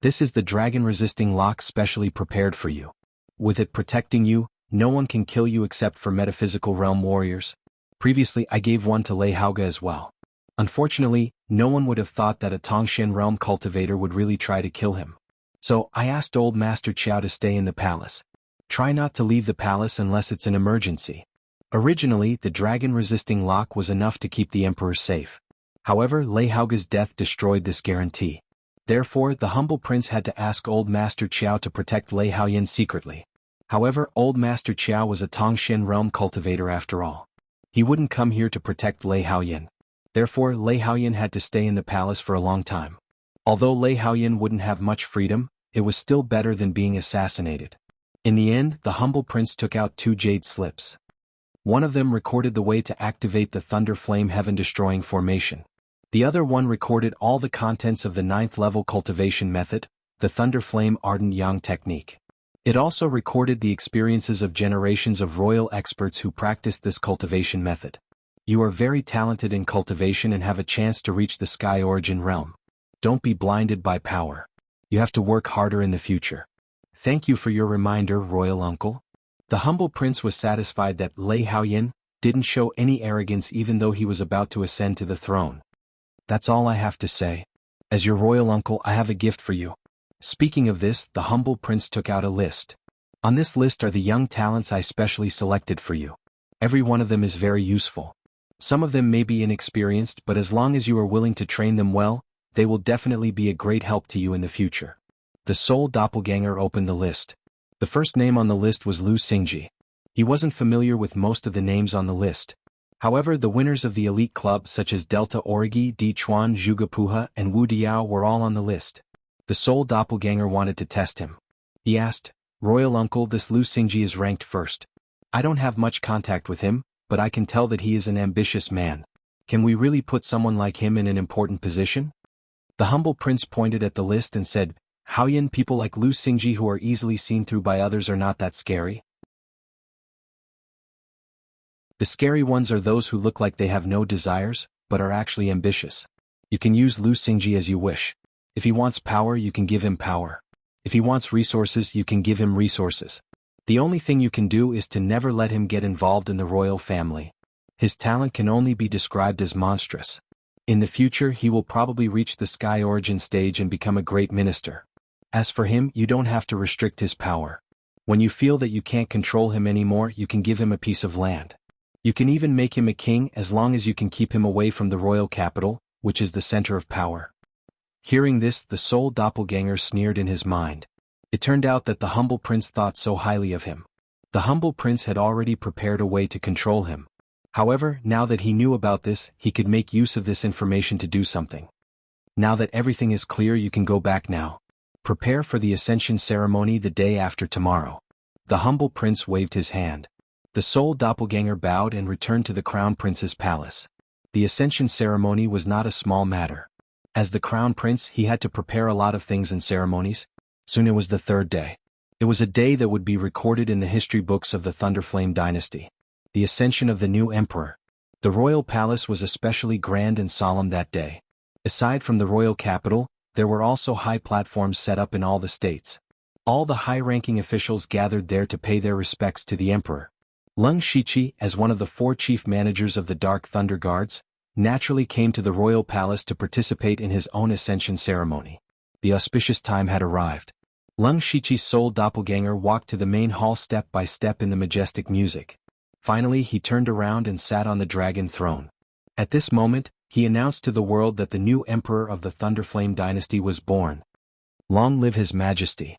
Speaker 1: This is the dragon-resisting lock specially prepared for you. With it protecting you, no one can kill you except for metaphysical realm warriors. Previously I gave one to Lei Haoge as well. Unfortunately, no one would have thought that a Tongshan realm cultivator would really try to kill him. So I asked old Master Qiao to stay in the palace. Try not to leave the palace unless it's an emergency. Originally, the dragon-resisting lock was enough to keep the emperor safe. However, Lei Haoge's death destroyed this guarantee. Therefore, the humble prince had to ask old Master Qiao to protect Lei Haoyin secretly. However, old Master Qiao was a Tongshan realm cultivator after all. He wouldn't come here to protect Lei Haoyin. Therefore, Lei Haoyin had to stay in the palace for a long time. Although Lei Haoyin wouldn't have much freedom, it was still better than being assassinated. In the end, the humble prince took out 2 jade slips. One of them recorded the way to activate the Thunder Flame Heaven-destroying formation. The other one recorded all the contents of the 9th level cultivation method, the Thunder Flame Ardent Yang technique. It also recorded the experiences of generations of royal experts who practiced this cultivation method. You are very talented in cultivation and have a chance to reach the Sky Origin realm. Don't be blinded by power. You have to work harder in the future. Thank you for your reminder, royal uncle. The humble prince was satisfied that Lei Haoyin didn't show any arrogance even though he was about to ascend to the throne. That's all I have to say. As your royal uncle, I have a gift for you. Speaking of this, the humble prince took out a list. On this list are the young talents I specially selected for you. Every one of them is very useful. Some of them may be inexperienced, but as long as you are willing to train them well, they will definitely be a great help to you in the future. The soul doppelganger opened the list. The first name on the list was Lu Xingji. He wasn't familiar with most of the names on the list. However, the winners of the elite club such as Delta Origi, Di Chuan, Zhugepuha, and Wu Diao were all on the list. The soul doppelganger wanted to test him. He asked, "Royal uncle, this Lu Xingji is ranked first. I don't have much contact with him, but I can tell that he is an ambitious man. Can we really put someone like him in an important position?" The humble prince pointed at the list and said, "Haoyin, people like Lu Xingji who are easily seen through by others are not that scary. The scary ones are those who look like they have no desires, but are actually ambitious. You can use Lu Xingji as you wish. If he wants power, you can give him power. If he wants resources, you can give him resources. The only thing you can do is to never let him get involved in the royal family. His talent can only be described as monstrous. In the future, he will probably reach the Sky Origin stage and become a great minister. As for him, you don't have to restrict his power. When you feel that you can't control him anymore, you can give him a piece of land. You can even make him a king as long as you can keep him away from the royal capital, which is the center of power." Hearing this, the soul doppelganger sneered in his mind. It turned out that the humble prince thought so highly of him. The humble prince had already prepared a way to control him. However, now that he knew about this, he could make use of this information to do something. Now that everything is clear, you can go back now. Prepare for the ascension ceremony the day after tomorrow. The humble prince waved his hand. The soul doppelganger bowed and returned to the crown prince's palace. The ascension ceremony was not a small matter. As the crown prince, he had to prepare a lot of things and ceremonies. Soon it was the 3rd day. It was a day that would be recorded in the history books of the Thunderflame dynasty. The ascension of the new emperor. The royal palace was especially grand and solemn that day. Aside from the royal capital, there were also high platforms set up in all the states. All the high-ranking officials gathered there to pay their respects to the emperor. Leng Shiqi, as one of the 4 chief managers of the Dark Thunder Guards, naturally came to the royal palace to participate in his own ascension ceremony. The auspicious time had arrived. Leng Shiqi's soul doppelganger walked to the main hall step by step in the majestic music. Finally, he turned around and sat on the dragon throne. At this moment, he announced to the world that the new emperor of the Thunderflame dynasty was born. Long live His Majesty.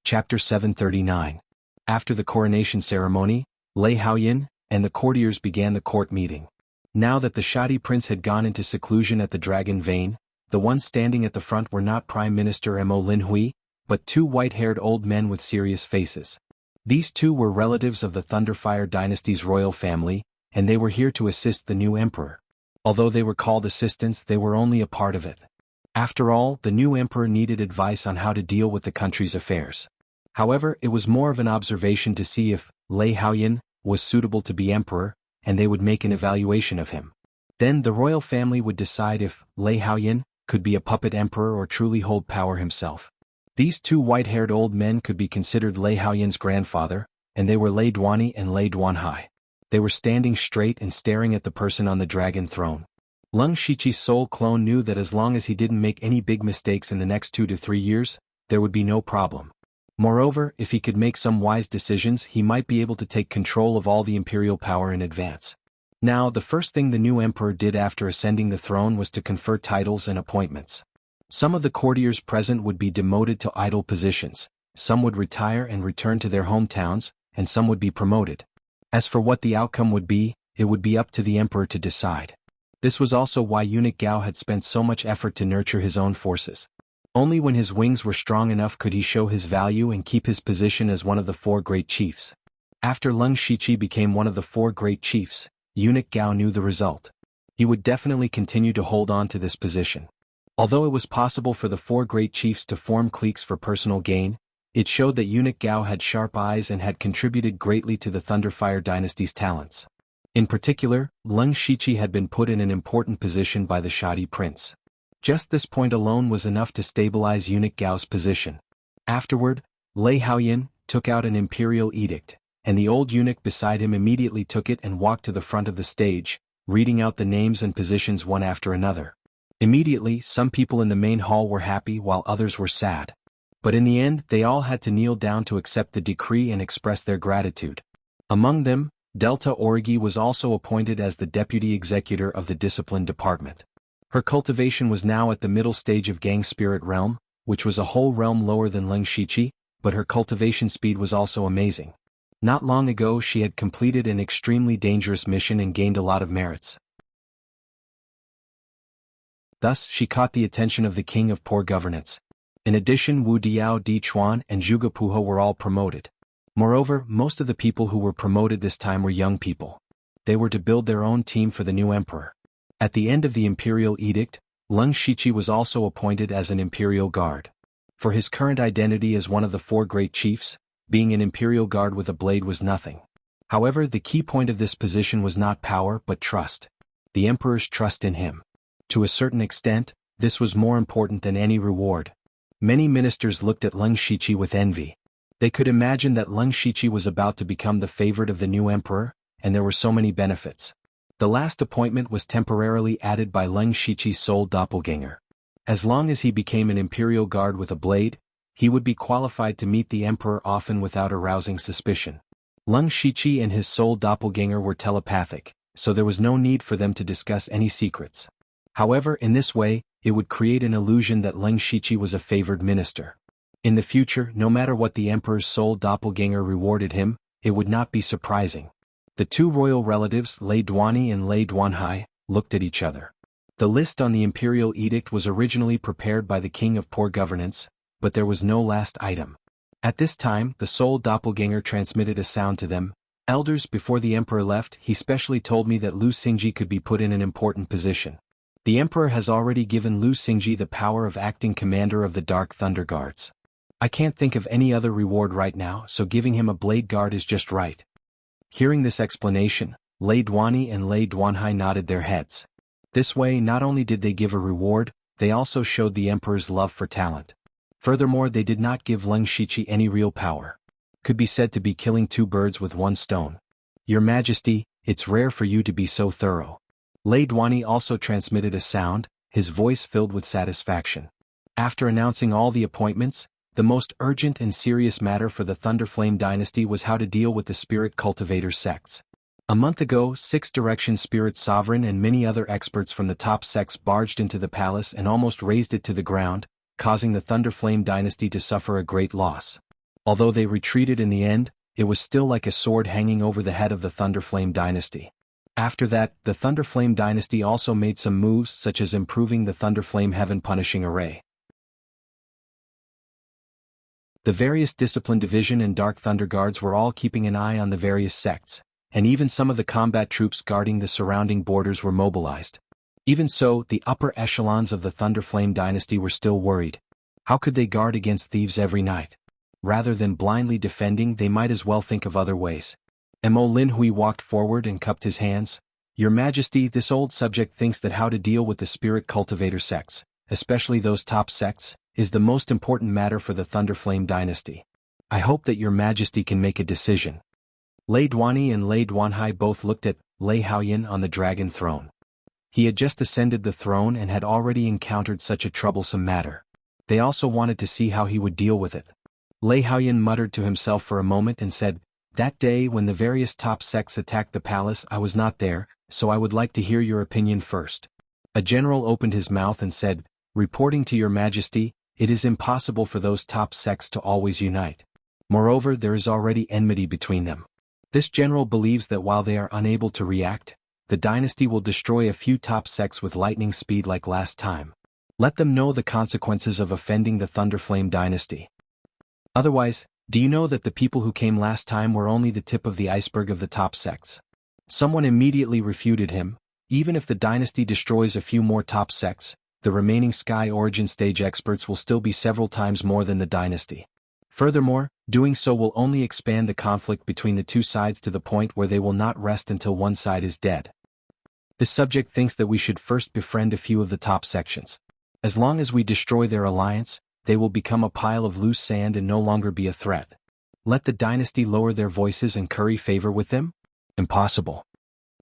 Speaker 1: Chapter 739. After the coronation ceremony, Lei Haoyin and the courtiers began the court meeting. Now that the shoddy prince had gone into seclusion at the Dragon Vein, the ones standing at the front were not Prime Minister Mo Linhui, but 2 white-haired old men with serious faces. These 2 were relatives of the Thunderfire dynasty's royal family, and they were here to assist the new emperor. Although they were called assistants, they were only a part of it. After all, the new emperor needed advice on how to deal with the country's affairs. However, it was more of an observation to see if Lei Haoyan was suitable to be emperor, and they would make an evaluation of him. Then the royal family would decide if Lei Haoyan could be a puppet emperor or truly hold power himself. These two white-haired old men could be considered Lei Haoyan's grandfather, and they were Lei Duani and Lei Duanhai. They were standing straight and staring at the person on the dragon throne. Leng Shiqi's soul clone knew that as long as he didn't make any big mistakes in the next 2 to 3 years, there would be no problem. Moreover, if he could make some wise decisions, he might be able to take control of all the imperial power in advance. Now, the first thing the new emperor did after ascending the throne was to confer titles and appointments. Some of the courtiers present would be demoted to idle positions, some would retire and return to their hometowns, and some would be promoted. As for what the outcome would be, it would be up to the emperor to decide. This was also why eunuch Gao had spent so much effort to nurture his own forces. Only when his wings were strong enough could he show his value and keep his position as one of the 4 great chiefs. After Leng Shiqi became one of the 4 great chiefs, eunuch Gao knew the result. He would definitely continue to hold on to this position. Although it was possible for the 4 great chiefs to form cliques for personal gain, it showed that eunuch Gao had sharp eyes and had contributed greatly to the Thunderfire dynasty's talents. In particular, Leng Shiqi had been put in an important position by the Shadi prince. Just this point alone was enough to stabilize eunuch Gao's position. Afterward, Lei Haoyan took out an imperial edict, and the old eunuch beside him immediately took it and walked to the front of the stage, reading out the names and positions one after another. Immediately, some people in the main hall were happy while others were sad. But in the end, they all had to kneel down to accept the decree and express their gratitude. Among them, Delta Origi was also appointed as the deputy executor of the discipline department. Her cultivation was now at the middle stage of Gang Spirit Realm, which was a whole realm lower than Leng Shiqi, but her cultivation speed was also amazing. Not long ago she had completed an extremely dangerous mission and gained a lot of merits. Thus, she caught the attention of the king of poor governance. In addition, Wu Diao, Di Chuan, and Zhuge Puho were all promoted. Moreover, most of the people who were promoted this time were young people. They were to build their own team for the new emperor. At the end of the imperial edict, Leng Shiqi was also appointed as an imperial guard. For his current identity as one of the 4 great chiefs, being an imperial guard with a blade was nothing. However, the key point of this position was not power but trust. The emperor's trust in him. To a certain extent, this was more important than any reward. Many ministers looked at Leng Shiqi with envy. They could imagine that Leng Shiqi was about to become the favorite of the new emperor, and there were so many benefits. The last appointment was temporarily added by Leng Shiqi's soul doppelganger. As long as he became an imperial guard with a blade, he would be qualified to meet the emperor often without arousing suspicion. Leng Shiqi and his soul doppelganger were telepathic, so there was no need for them to discuss any secrets. However, in this way, it would create an illusion that Leng Shiqi was a favored minister. In the future, no matter what the emperor's soul doppelganger rewarded him, it would not be surprising. The 2 royal relatives, Lei Duani and Lei Duanhai, looked at each other. The list on the imperial edict was originally prepared by the king of poor governance, but there was no last item. At this time, the soul doppelganger transmitted a sound to them. Elders, before the emperor left, he specially told me that Lu Xingji could be put in an important position. The emperor has already given Lu Xingji the power of acting commander of the Dark Thunder Guards. I can't think of any other reward right now, so giving him a blade guard is just right. Hearing this explanation, Lei Duani and Lei Duanhai nodded their heads. This way, not only did they give a reward, they also showed the emperor's love for talent. Furthermore, they did not give Leng Shiqi any real power. Could be said to be killing 2 birds with 1 stone. Your Majesty, it's rare for you to be so thorough. Lei Duani also transmitted a sound, his voice filled with satisfaction. After announcing all the appointments, the most urgent and serious matter for the Thunderflame dynasty was how to deal with the spirit cultivator sects. A month ago, 6 Direction Spirit Sovereign and many other experts from the top sects barged into the palace and almost razed it to the ground, causing the Thunderflame dynasty to suffer a great loss. Although they retreated in the end, it was still like a sword hanging over the head of the Thunderflame dynasty. After that, the Thunderflame dynasty also made some moves such as improving the Thunderflame Heaven Punishing Array. The various Discipline Division and Dark Thunder Guards were all keeping an eye on the various sects, and even some of the combat troops guarding the surrounding borders were mobilized. Even so, the upper echelons of the Thunderflame dynasty were still worried. How could they guard against thieves every night? Rather than blindly defending, they might as well think of other ways. Mo Lin Hui walked forward and cupped his hands. Your Majesty, this old subject thinks that how to deal with the spirit cultivator sects, especially those top sects, is the most important matter for the Thunderflame dynasty. I hope that your Majesty can make a decision. Lei Duani and Lei Duanhai both looked at Lei Haoyan on the dragon throne. He had just ascended the throne and had already encountered such a troublesome matter. They also wanted to see how he would deal with it. Lei Haoyan muttered to himself for a moment and said, "That day when the various top sects attacked the palace, I was not there, so I would like to hear your opinion first." A general opened his mouth and said, "Reporting to your Majesty, it is impossible for those top sects to always unite. Moreover, there is already enmity between them. This general believes that while they are unable to react, the dynasty will destroy a few top sects with lightning speed like last time. Let them know the consequences of offending the Thunderflame dynasty. Otherwise, do you know that the people who came last time were only the tip of the iceberg of the top sects?" Someone immediately refuted him. Even if the dynasty destroys a few more top sects, the remaining Sky Origin stage experts will still be several times more than the dynasty. Furthermore, doing so will only expand the conflict between the two sides to the point where they will not rest until one side is dead. This subject thinks that we should first befriend a few of the top sections. As long as we destroy their alliance, they will become a pile of loose sand and no longer be a threat. Let the dynasty lower their voices and curry favor with them? Impossible.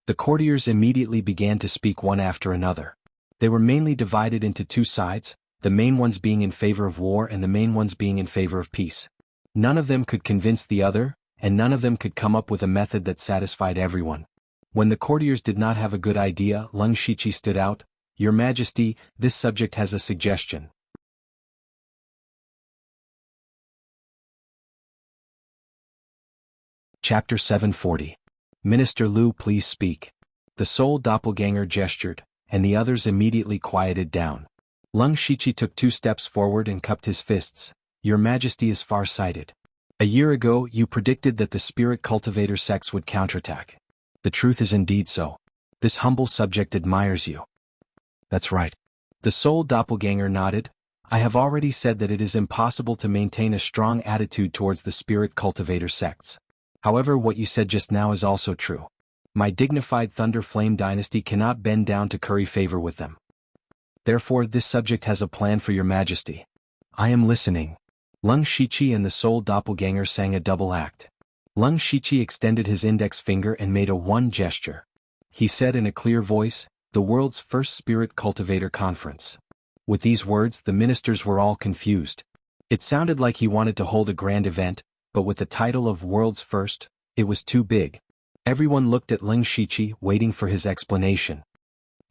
Speaker 1: The courtiers immediately began to speak one after another. They were mainly divided into two sides, the main ones being in favor of war and the main ones being in favor of peace. None of them could convince the other, and none of them could come up with a method that satisfied everyone. When the courtiers did not have a good idea, Leng Shiqi stood out. "Your Majesty, this subject has a suggestion." Chapter 740. Minister Liu, please speak. The sole doppelganger gestured, and the others immediately quieted down. Leng Shiqi took 2 steps forward and cupped his fists. "Your Majesty is far-sighted. A year ago, you predicted that the spirit cultivator sects would counterattack. The truth is indeed so. This humble subject admires you." "That's right." The sole doppelganger nodded. "I have already said that it is impossible to maintain a strong attitude towards the spirit cultivator sects. However, what you said just now is also true. My dignified Thunderflame dynasty cannot bend down to curry favor with them. Therefore, this subject has a plan for your Majesty." "I am listening." Leng Shiqi and the sole doppelganger sang a double act. Leng Shiqi extended his index finger and made a 1 gesture. He said in a clear voice, "The world's first spirit cultivator conference." With these words, the ministers were all confused. It sounded like he wanted to hold a grand event, but with the title of world's first, it was too big. Everyone looked at Leng Shiqi, waiting for his explanation.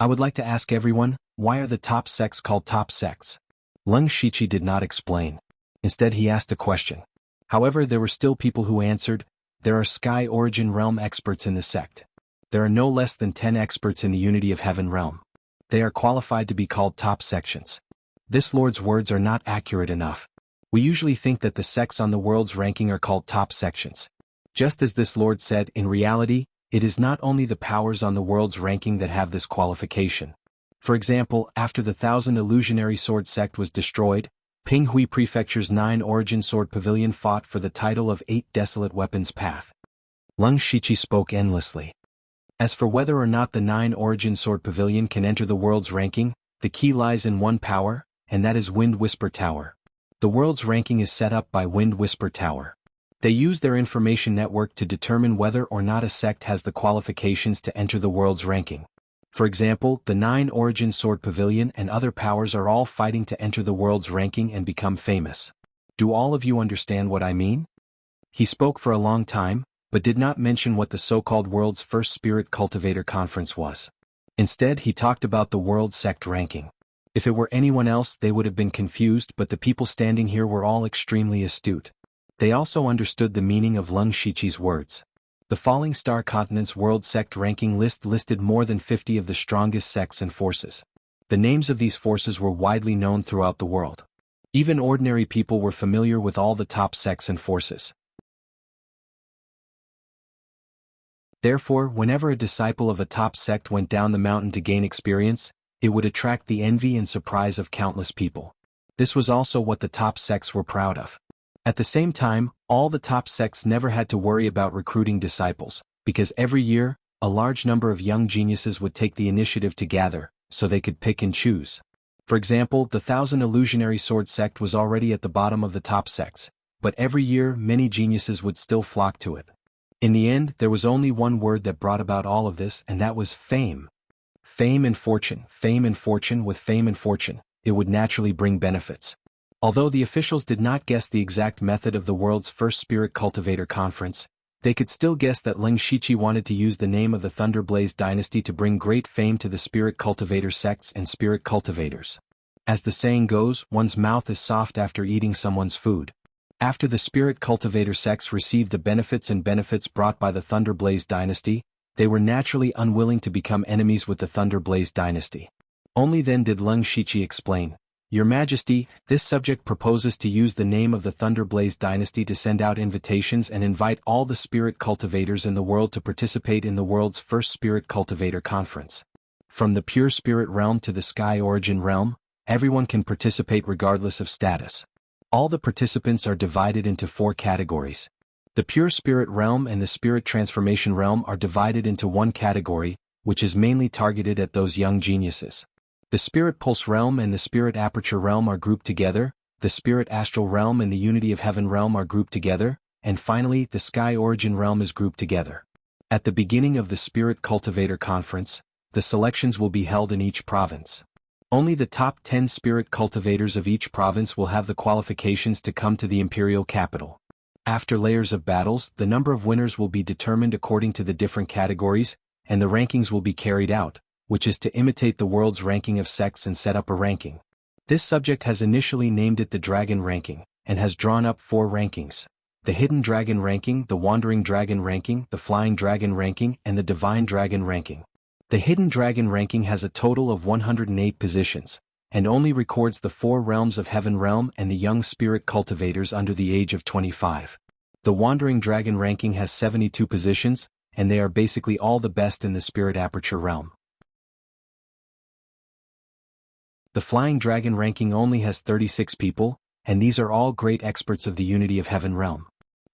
Speaker 1: "I would like to ask everyone, why are the top sects called top sects?" Leng Shiqi did not explain. Instead, he asked a question. However, there were still people who answered. There are Sky Origin realm experts in the sect. There are no less than 10 experts in the Unity of Heaven realm. They are qualified to be called top sections. This Lord's words are not accurate enough. We usually think that the sects on the world's ranking are called top sections. Just as this Lord said, in reality, it is not only the powers on the world's ranking that have this qualification. For example, after the 1000 Illusionary Sword sect was destroyed, Pinghui Prefecture's 9 Origin Sword Pavilion fought for the title of 8 Desolate Weapons Path. Leng Shiqi spoke endlessly. As for whether or not the 9 Origin Sword Pavilion can enter the world's ranking, the key lies in one power, and that is Wind Whisper Tower. The world's ranking is set up by Wind Whisper Tower. They use their information network to determine whether or not a sect has the qualifications to enter the world's ranking. For example, the 9 Origin Sword Pavilion and other powers are all fighting to enter the world's ranking and become famous. Do all of you understand what I mean? He spoke for a long time, but did not mention what the so-called world's first spirit cultivator conference was. Instead, he talked about the world sect ranking. If it were anyone else, they would have been confused, but the people standing here were all extremely astute. They also understood the meaning of Leng Shiqi's words. The Falling Star Continent's world sect ranking list listed more than 50 of the strongest sects and forces. The names of these forces were widely known throughout the world. Even ordinary people were familiar with all the top sects and forces. Therefore, whenever a disciple of a top sect went down the mountain to gain experience, it would attract the envy and surprise of countless people. This was also what the top sects were proud of. At the same time, all the top sects never had to worry about recruiting disciples, because every year, a large number of young geniuses would take the initiative to gather, so they could pick and choose. For example, the 1000 Illusionary Sword sect was already at the bottom of the top sects, but every year many geniuses would still flock to it. In the end, there was only one word that brought about all of this, and that was fame. Fame and fortune, with fame and fortune, it would naturally bring benefits. Although the officials did not guess the exact method of the world's first spirit cultivator conference, they could still guess that Leng Shiqi wanted to use the name of the Thunderblaze dynasty to bring great fame to the spirit cultivator sects and spirit cultivators. As the saying goes, one's mouth is soft after eating someone's food. After the spirit cultivator sects received the benefits brought by the Thunderblaze dynasty, they were naturally unwilling to become enemies with the Thunderblaze dynasty. Only then did Leng Shiqi explain, "Your Majesty, this subject proposes to use the name of the Thunderblaze dynasty to send out invitations and invite all the spirit cultivators in the world to participate in the world's first spirit cultivator conference. From the pure spirit realm to the sky origin realm, everyone can participate regardless of status. All the participants are divided into 4 categories. The pure spirit realm and the spirit transformation realm are divided into one category, which is mainly targeted at those young geniuses. The spirit pulse realm and the spirit aperture realm are grouped together, the spirit astral realm and the unity of heaven realm are grouped together, and finally the sky origin realm is grouped together. At the beginning of the spirit cultivator conference, the selections will be held in each province. Only the top 10 spirit cultivators of each province will have the qualifications to come to the imperial capital. After layers of battles, the number of winners will be determined according to the different categories, and the rankings will be carried out, which is to imitate the world's ranking of sects and set up a ranking. This subject has initially named it the Dragon Ranking, and has drawn up 4 rankings: the Hidden Dragon Ranking, the Wandering Dragon Ranking, the Flying Dragon Ranking, and the Divine Dragon Ranking. The Hidden Dragon Ranking has a total of 108 positions, and only records the 4 realms of Heaven Realm and the young spirit cultivators under the age of 25. The Wandering Dragon Ranking has 72 positions, and they are basically all the best in the spirit aperture realm. The Flying Dragon Ranking only has 36 people, and these are all great experts of the unity of Heaven Realm.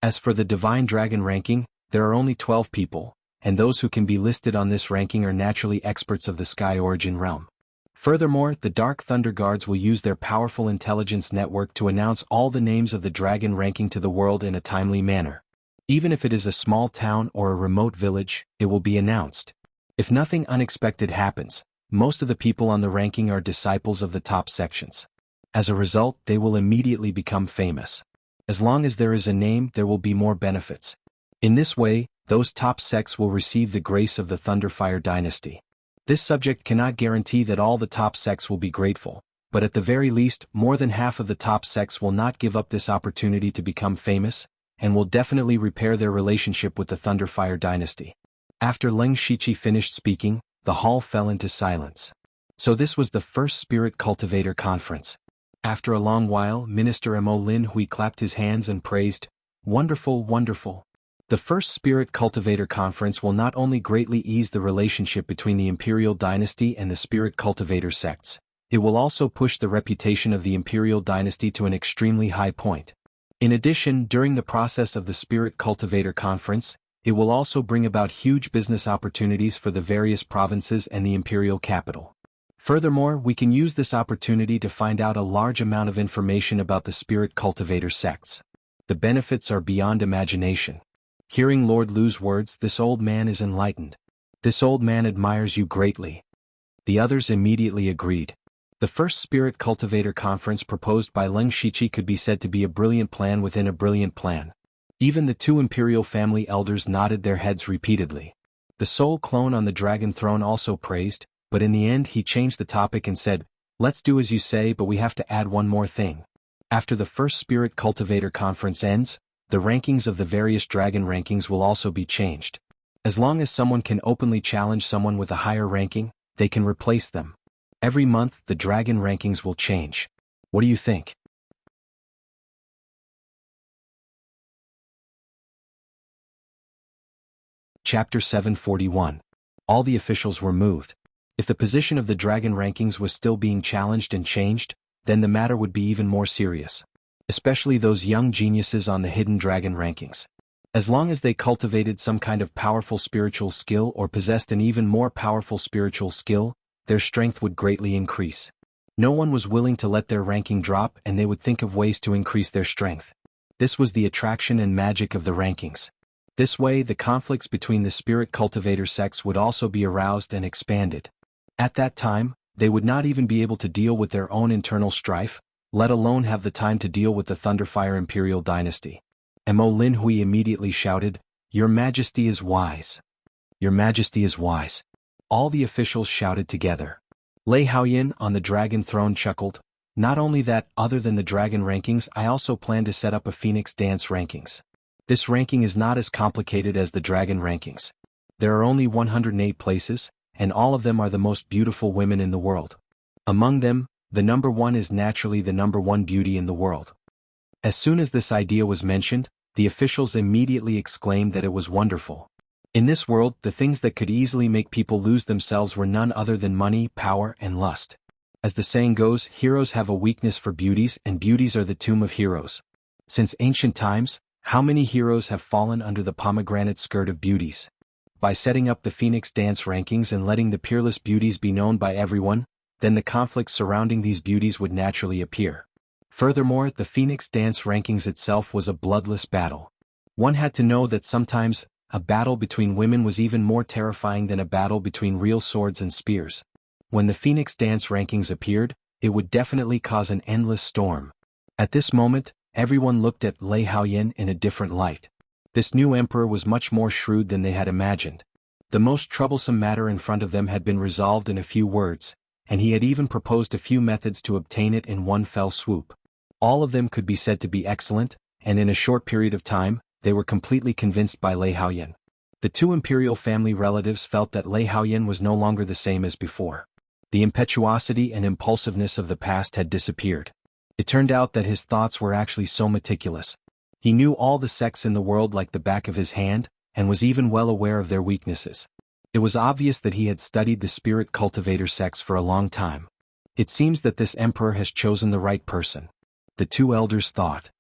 Speaker 1: As for the Divine Dragon Ranking, there are only 12 people, and those who can be listed on this ranking are naturally experts of the Sky Origin Realm. Furthermore, the Dark Thunder Guards will use their powerful intelligence network to announce all the names of the Dragon Ranking to the world in a timely manner. Even if it is a small town or a remote village, it will be announced. If nothing unexpected happens, most of the people on the ranking are disciples of the top sections. As a result, they will immediately become famous. As long as there is a name, there will be more benefits. In this way, those top sects will receive the grace of the Thunderfire dynasty. This subject cannot guarantee that all the top sects will be grateful, but at the very least, more than half of the top sects will not give up this opportunity to become famous, and will definitely repair their relationship with the Thunderfire dynasty. After Leng Shiqi finished speaking, the hall fell into silence. So this was the first Spirit Cultivator Conference. After a long while, Minister Mo Lin Hui clapped his hands and praised, "Wonderful, wonderful. The first Spirit Cultivator Conference will not only greatly ease the relationship between the Imperial Dynasty and the Spirit Cultivator sects, it will also push the reputation of the Imperial Dynasty to an extremely high point. In addition, during the process of the Spirit Cultivator Conference, it will also bring about huge business opportunities for the various provinces and the Imperial capital. Furthermore, we can use this opportunity to find out a large amount of information about the Spirit Cultivator sects. The benefits are beyond imagination." Hearing Lord Lu's words, this old man is enlightened. "This old man admires you greatly." The others immediately agreed. The first Spirit Cultivator Conference proposed by Leng Shiqi could be said to be a brilliant plan within a brilliant plan. Even the 2 Imperial family elders nodded their heads repeatedly. The Soul Clone on the Dragon Throne also praised, but in the end he changed the topic and said, "Let's do as you say, but we have to add one more thing. After the first Spirit Cultivator Conference ends, the rankings of the various dragon rankings will also be changed. As long as someone can openly challenge someone with a higher ranking, they can replace them. Every month the dragon rankings will change. What do you think?" Chapter 741. All the officials were moved. If the position of the dragon rankings was still being challenged and changed, then the matter would be even more serious. Especially those young geniuses on the hidden dragon rankings. As long as they cultivated some kind of powerful spiritual skill or possessed an even more powerful spiritual skill, their strength would greatly increase. No one was willing to let their ranking drop, and they would think of ways to increase their strength. This was the attraction and magic of the rankings. This way, the conflicts between the spirit cultivator sects would also be aroused and expanded. At that time, they would not even be able to deal with their own internal strife, let alone have the time to deal with the Thunderfire Imperial Dynasty. Mo Lin Hui immediately shouted, "Your Majesty is wise. Your Majesty is wise." All the officials shouted together. Lei Haoyan on the dragon throne chuckled, "Not only that, other than the dragon rankings, I also plan to set up a Phoenix Dance rankings. This ranking is not as complicated as the dragon rankings. There are only 108 places, and all of them are the most beautiful women in the world. Among them, the number one is naturally the number one beauty in the world." As soon as this idea was mentioned, the officials immediately exclaimed that it was wonderful. In this world, the things that could easily make people lose themselves were none other than money, power, and lust. As the saying goes, heroes have a weakness for beauties, and beauties are the tomb of heroes. Since ancient times, how many heroes have fallen under the pomegranate skirt of beauties? By setting up the Phoenix Dance rankings and letting the peerless beauties be known by everyone, then the conflicts surrounding these beauties would naturally appear. Furthermore, the Phoenix Dance rankings itself was a bloodless battle. One had to know that sometimes, a battle between women was even more terrifying than a battle between real swords and spears. When the Phoenix Dance rankings appeared, it would definitely cause an endless storm. At this moment, everyone looked at Lei Haoyan in a different light. This new emperor was much more shrewd than they had imagined. The most troublesome matter in front of them had been resolved in a few words, and he had even proposed a few methods to obtain it in one fell swoop. All of them could be said to be excellent, and in a short period of time, they were completely convinced by Lei Haoyan. The two imperial family relatives felt that Lei Haoyan was no longer the same as before. The impetuosity and impulsiveness of the past had disappeared. It turned out that his thoughts were actually so meticulous. He knew all the sects in the world like the back of his hand, and was even well aware of their weaknesses. It was obvious that he had studied the spirit cultivator sects for a long time. It seems that this emperor has chosen the right person. The two elders thought.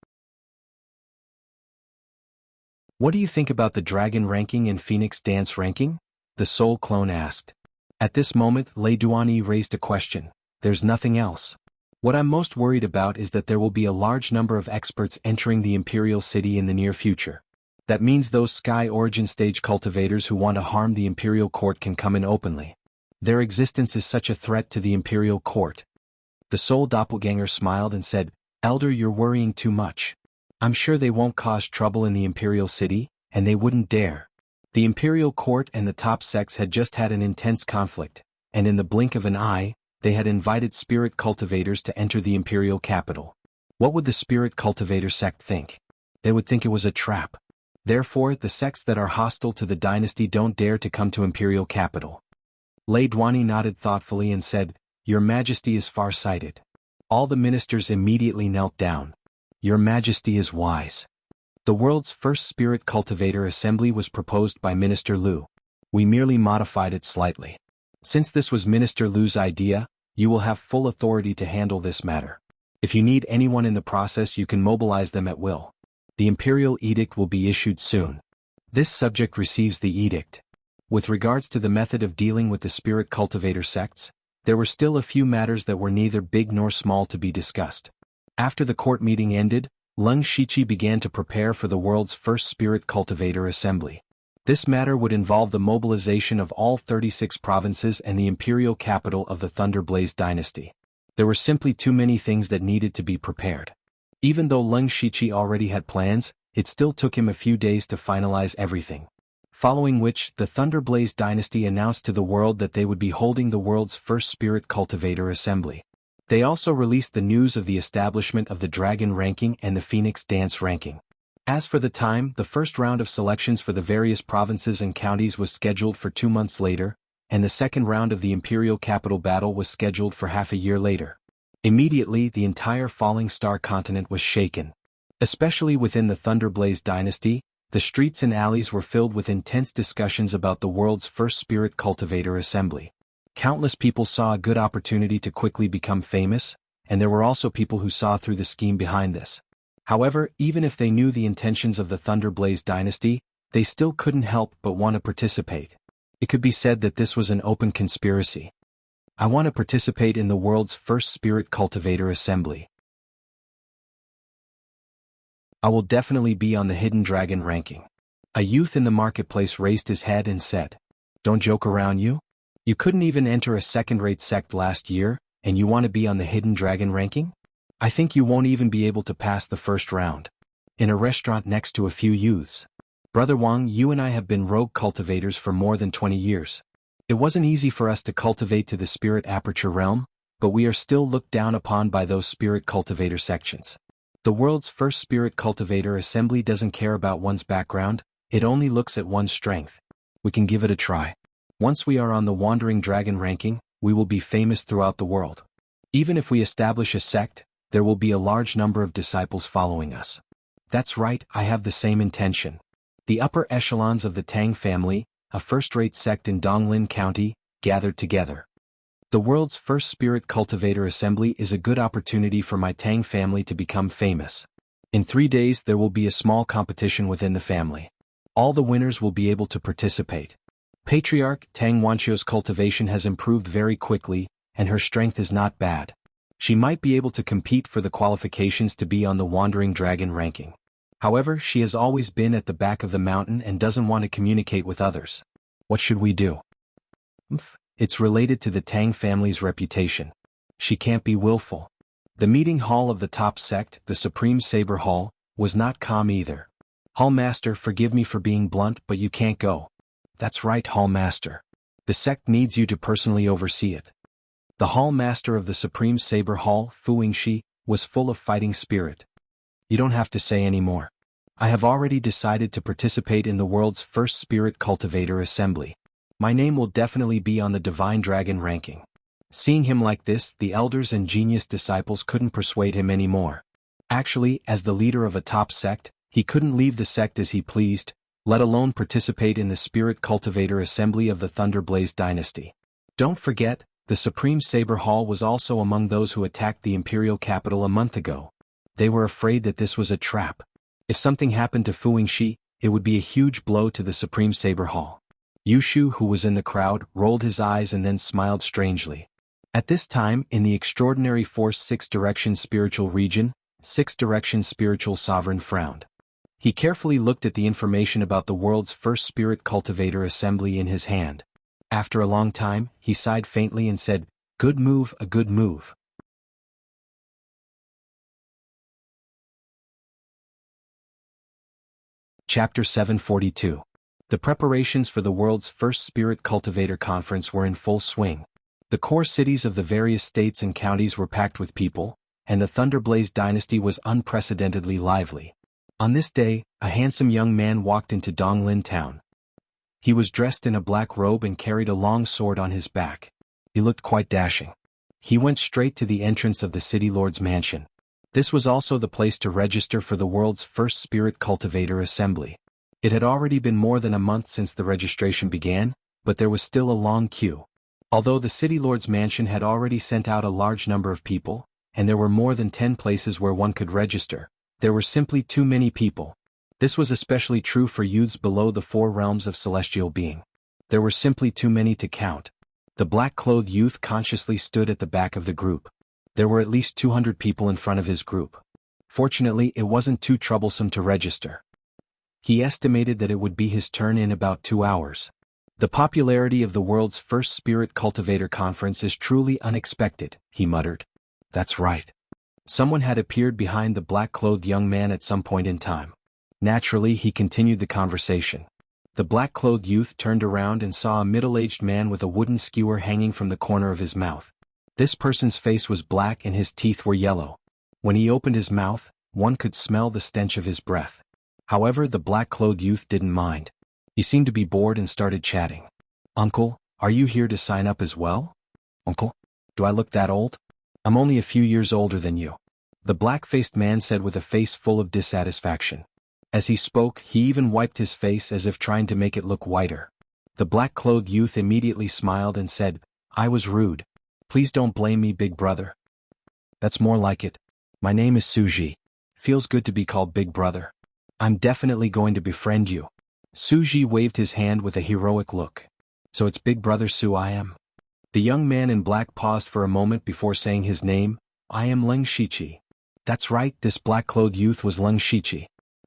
Speaker 1: "What do you think about the dragon ranking and Phoenix Dance ranking?" the soul clone asked. At this moment, Lei Duani raised a question. "There's nothing else. What I'm most worried about is that there will be a large number of experts entering the Imperial City in the near future. That means those Sky Origin Stage cultivators who want to harm the Imperial Court can come in openly. Their existence is such a threat to the Imperial Court." The soul doppelganger smiled and said, "Elder, you're worrying too much. I'm sure they won't cause trouble in the Imperial City, and they wouldn't dare." The Imperial Court and the top sects had just had an intense conflict, and in the blink of an eye, they had invited spirit cultivators to enter the Imperial capital. What would the spirit cultivator sect think? They would think it was a trap. Therefore, the sects that are hostile to the dynasty don't dare to come to Imperial capital. Lei Duani nodded thoughtfully and said, "Your Majesty is far-sighted." All the ministers immediately knelt down. "Your Majesty is wise." The world's first spirit cultivator assembly was proposed by Minister Liu. We merely modified it slightly. Since this was Minister Liu's idea, you will have full authority to handle this matter. If you need anyone in the process, you can mobilize them at will. The imperial edict will be issued soon. This subject receives the edict. With regards to the method of dealing with the spirit cultivator sects, there were still a few matters that were neither big nor small to be discussed. After the court meeting ended, Leng Shiqi began to prepare for the world's first spirit cultivator assembly. This matter would involve the mobilization of all 36 provinces and the imperial capital of the Thunderblaze dynasty. There were simply too many things that needed to be prepared. Even though Leng Shiqi already had plans, it still took him a few days to finalize everything. Following which, the Thunderblaze dynasty announced to the world that they would be holding the world's first spirit cultivator assembly. They also released the news of the establishment of the Dragon ranking and the Phoenix Dance ranking. As for the time, the first round of selections for the various provinces and counties was scheduled for 2 months later, and the second round of the Imperial Capital battle was scheduled for half a year later. Immediately, the entire Falling Star continent was shaken. Especially within the Thunderblaze dynasty, The streets and alleys were filled with intense discussions about the world's first spirit cultivator assembly. Countless people saw a good opportunity to quickly become famous, and there were also people who saw through the scheme behind this. However, even if they knew the intentions of the Thunderblaze dynasty, they still couldn't help but want to participate. It could be said that this was an open conspiracy. I want to participate in the world's first spirit cultivator assembly. I will definitely be on the hidden dragon ranking. A youth in the marketplace raised his head and said, "Don't joke around you? You couldn't even enter a second-rate sect last year, and you want to be on the hidden dragon ranking? I think you won't even be able to pass the first round." In a restaurant next to a few youths. "Brother Wang, you and I have been rogue cultivators for more than 20 years. It wasn't easy for us to cultivate to the spirit aperture realm, but we are still looked down upon by those spirit cultivator sections. The world's first spirit cultivator assembly doesn't care about one's background, it only looks at one's strength. We can give it a try. Once we are on the wandering dragon ranking, we will be famous throughout the world. Even if we establish a sect, there will be a large number of disciples following us." "That's right, I have the same intention." The upper echelons of the Tang family, a first-rate sect in Donglin County, gathered together. "The world's first spirit cultivator assembly is a good opportunity for my Tang family to become famous. In 3 days there will be a small competition within the family. All the winners will be able to participate. Patriarch Tang Wanqiu's cultivation has improved very quickly, and her strength is not bad. She might be able to compete for the qualifications to be on the wandering dragon ranking. However, she has always been at the back of the mountain and doesn't want to communicate with others. What should we do?" "It's related to the Tang family's reputation. She can't be willful." The meeting hall of the top sect, the Supreme Saber Hall, was not calm either. "Hall Master, forgive me for being blunt, but you can't go." "That's right, Hall Master. The sect needs you to personally oversee it." The Hall Master of the Supreme Saber Hall, Fu Yingxi, was full of fighting spirit. "You don't have to say any more. I have already decided to participate in the world's first spirit cultivator assembly. My name will definitely be on the Divine Dragon ranking." Seeing him like this, the elders and genius disciples couldn't persuade him anymore. Actually, as the leader of a top sect, he couldn't leave the sect as he pleased, let alone participate in the spirit cultivator assembly of the Thunderblaze dynasty. Don't forget, the Supreme Saber Hall was also among those who attacked the imperial capital a month ago. They were afraid that this was a trap. If something happened to Fu Yingxi, it would be a huge blow to the Supreme Saber Hall. Yushu, who was in the crowd, rolled his eyes and then smiled strangely. At this time, in the Extraordinary Force 6 Direction Spiritual Region, 6 Direction Spiritual Sovereign frowned. He carefully looked at the information about the world's first spirit cultivator assembly in his hand. After a long time, he sighed faintly and said, "Good move, a good move." Chapter 742. The preparations for the world's first spirit cultivator conference were in full swing. The core cities of the various states and counties were packed with people, and the Thunderblaze dynasty was unprecedentedly lively. On this day, a handsome young man walked into Donglin town. He was dressed in a black robe and carried a long sword on his back. He looked quite dashing. He went straight to the entrance of the city lord's mansion. This was also the place to register for the world's first spirit cultivator assembly. It had already been more than a month since the registration began, but there was still a long queue. Although the city lord's mansion had already sent out a large number of people, and there were more than 10 places where one could register, there were simply too many people. This was especially true for youths below the 4 realms of celestial being. There were simply too many to count. The black-clothed youth consciously stood at the back of the group. There were at least 200 people in front of his group. Fortunately, it wasn't too troublesome to register. He estimated that it would be his turn in about 2 hours. "The popularity of the world's first spirit cultivator conference is truly unexpected," he muttered. "That's right." Someone had appeared behind the black-clothed young man at some point in time. Naturally, he continued the conversation. The black-clothed youth turned around and saw a middle-aged man with a wooden skewer hanging from the corner of his mouth. This person's face was black and his teeth were yellow. When he opened his mouth, one could smell the stench of his breath. However, the black-clothed youth didn't mind. He seemed to be bored and started chatting. "Uncle, are you here to sign up as well?" "Uncle? Do I look that old?" "I'm only a few years older than you," the black-faced man said with a face full of dissatisfaction. As he spoke, he even wiped his face as if trying to make it look whiter. The black-clothed youth immediately smiled and said, "I was rude. Please don't blame me, big brother." "That's more like it. My name is Suji. Feels good to be called big brother. I'm definitely going to befriend you." Suji waved his hand with a heroic look. "So it's big brother Su I am." The young man in black paused for a moment before saying his name. "I am Leng Shichi." That's right, this black-clothed youth was Leng Shichi.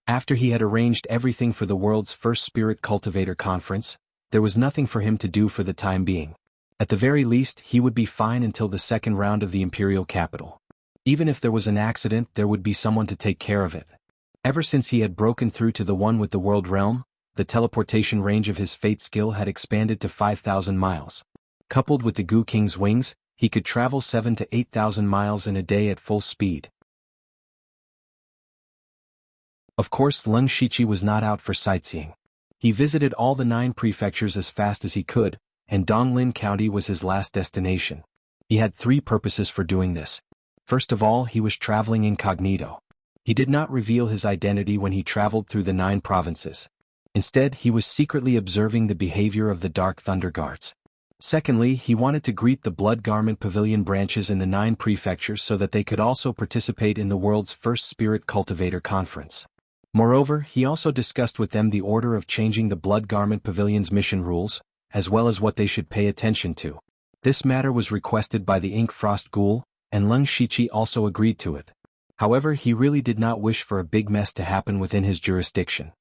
Speaker 1: After he had arranged everything for the world's first spirit cultivator conference, there was nothing for him to do for the time being. At the very least, he would be fine until the second round of the imperial capital. Even if there was an accident, there would be someone to take care of it. Ever since he had broken through to the one with the world realm, the teleportation range of his fate skill had expanded to 5,000 miles. Coupled with the Gu King's wings, he could travel 7,000 to 8,000 miles in a day at full speed. Of course, Leng Shichi was not out for sightseeing. He visited all the 9 prefectures as fast as he could, and Donglin County was his last destination. He had 3 purposes for doing this. First of all, he was traveling incognito. He did not reveal his identity when he traveled through the 9 provinces. Instead, he was secretly observing the behavior of the Dark Thunder Guards. Secondly, he wanted to greet the Blood Garment Pavilion branches in the 9 prefectures so that they could also participate in the world's first Spirit Cultivator Conference. Moreover, he also discussed with them the order of changing the Blood Garment Pavilion's mission rules, as well as what they should pay attention to. This matter was requested by the Ink Frost Ghoul, and Leng Shichi also agreed to it. However, he really did not wish for a big mess to happen within his jurisdiction.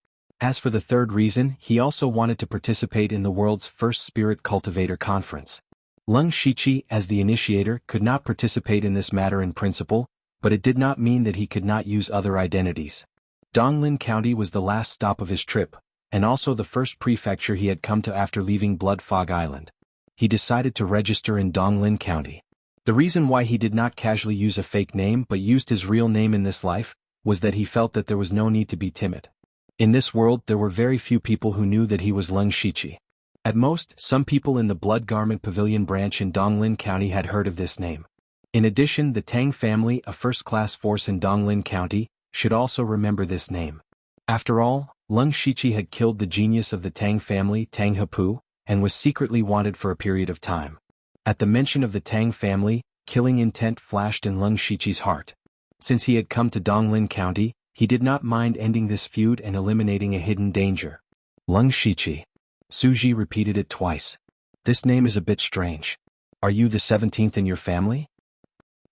Speaker 1: As for the third reason, he also wanted to participate in the world's first Spirit Cultivator Conference. Leng Shichi, as the initiator, could not participate in this matter in principle, but it did not mean that he could not use other identities. Donglin County was the last stop of his trip, and also the first prefecture he had come to after leaving Blood Fog Island. He decided to register in Donglin County. The reason why he did not casually use a fake name but used his real name in this life was that he felt that there was no need to be timid. In this world, there were very few people who knew that he was Leng Shichi. At most, some people in the Blood Garment Pavilion branch in Donglin County had heard of this name. In addition, the Tang family, a first-class force in Donglin County, should also remember this name. After all, Leng Shichi had killed the genius of the Tang family, Tang Hepu, and was secretly wanted for a period of time. At the mention of the Tang family, killing intent flashed in Leng Shichi's heart. Since he had come to Donglin County, he did not mind ending this feud and eliminating a hidden danger. Leng Shichi. Suji repeated it twice. This name is a bit strange. Are you the 17th in your family?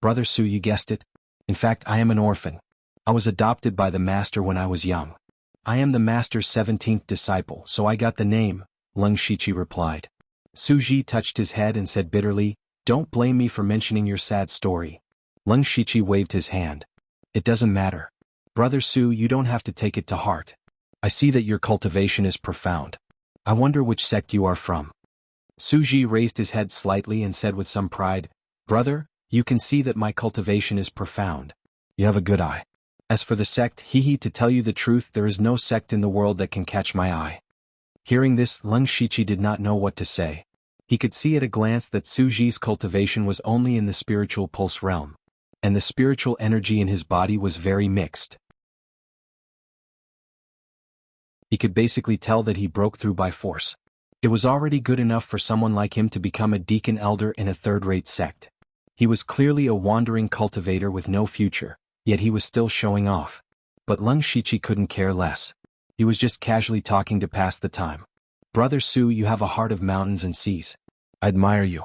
Speaker 1: Brother Su, you guessed it. In fact, I am an orphan. I was adopted by the master when I was young. I am the master's 17th disciple, so I got the name, Leng Shichi replied. Suji touched his head and said bitterly, "Don't blame me for mentioning your sad story." Leng Shichi waved his hand. "It doesn't matter. Brother Su, you don't have to take it to heart. I see that your cultivation is profound. I wonder which sect you are from." Suji raised his head slightly and said with some pride, "Brother, you can see that my cultivation is profound. You have a good eye. As for the sect, to tell you the truth, there is no sect in the world that can catch my eye." Hearing this, Leng Shichi did not know what to say. He could see at a glance that Suji's cultivation was only in the spiritual pulse realm, and the spiritual energy in his body was very mixed. He could basically tell that he broke through by force. It was already good enough for someone like him to become a deacon elder in a third-rate sect. He was clearly a wandering cultivator with no future, yet he was still showing off. But Leng Shichi couldn't care less. He was just casually talking to pass the time. "Brother Su, you have a heart of mountains and seas. I admire you.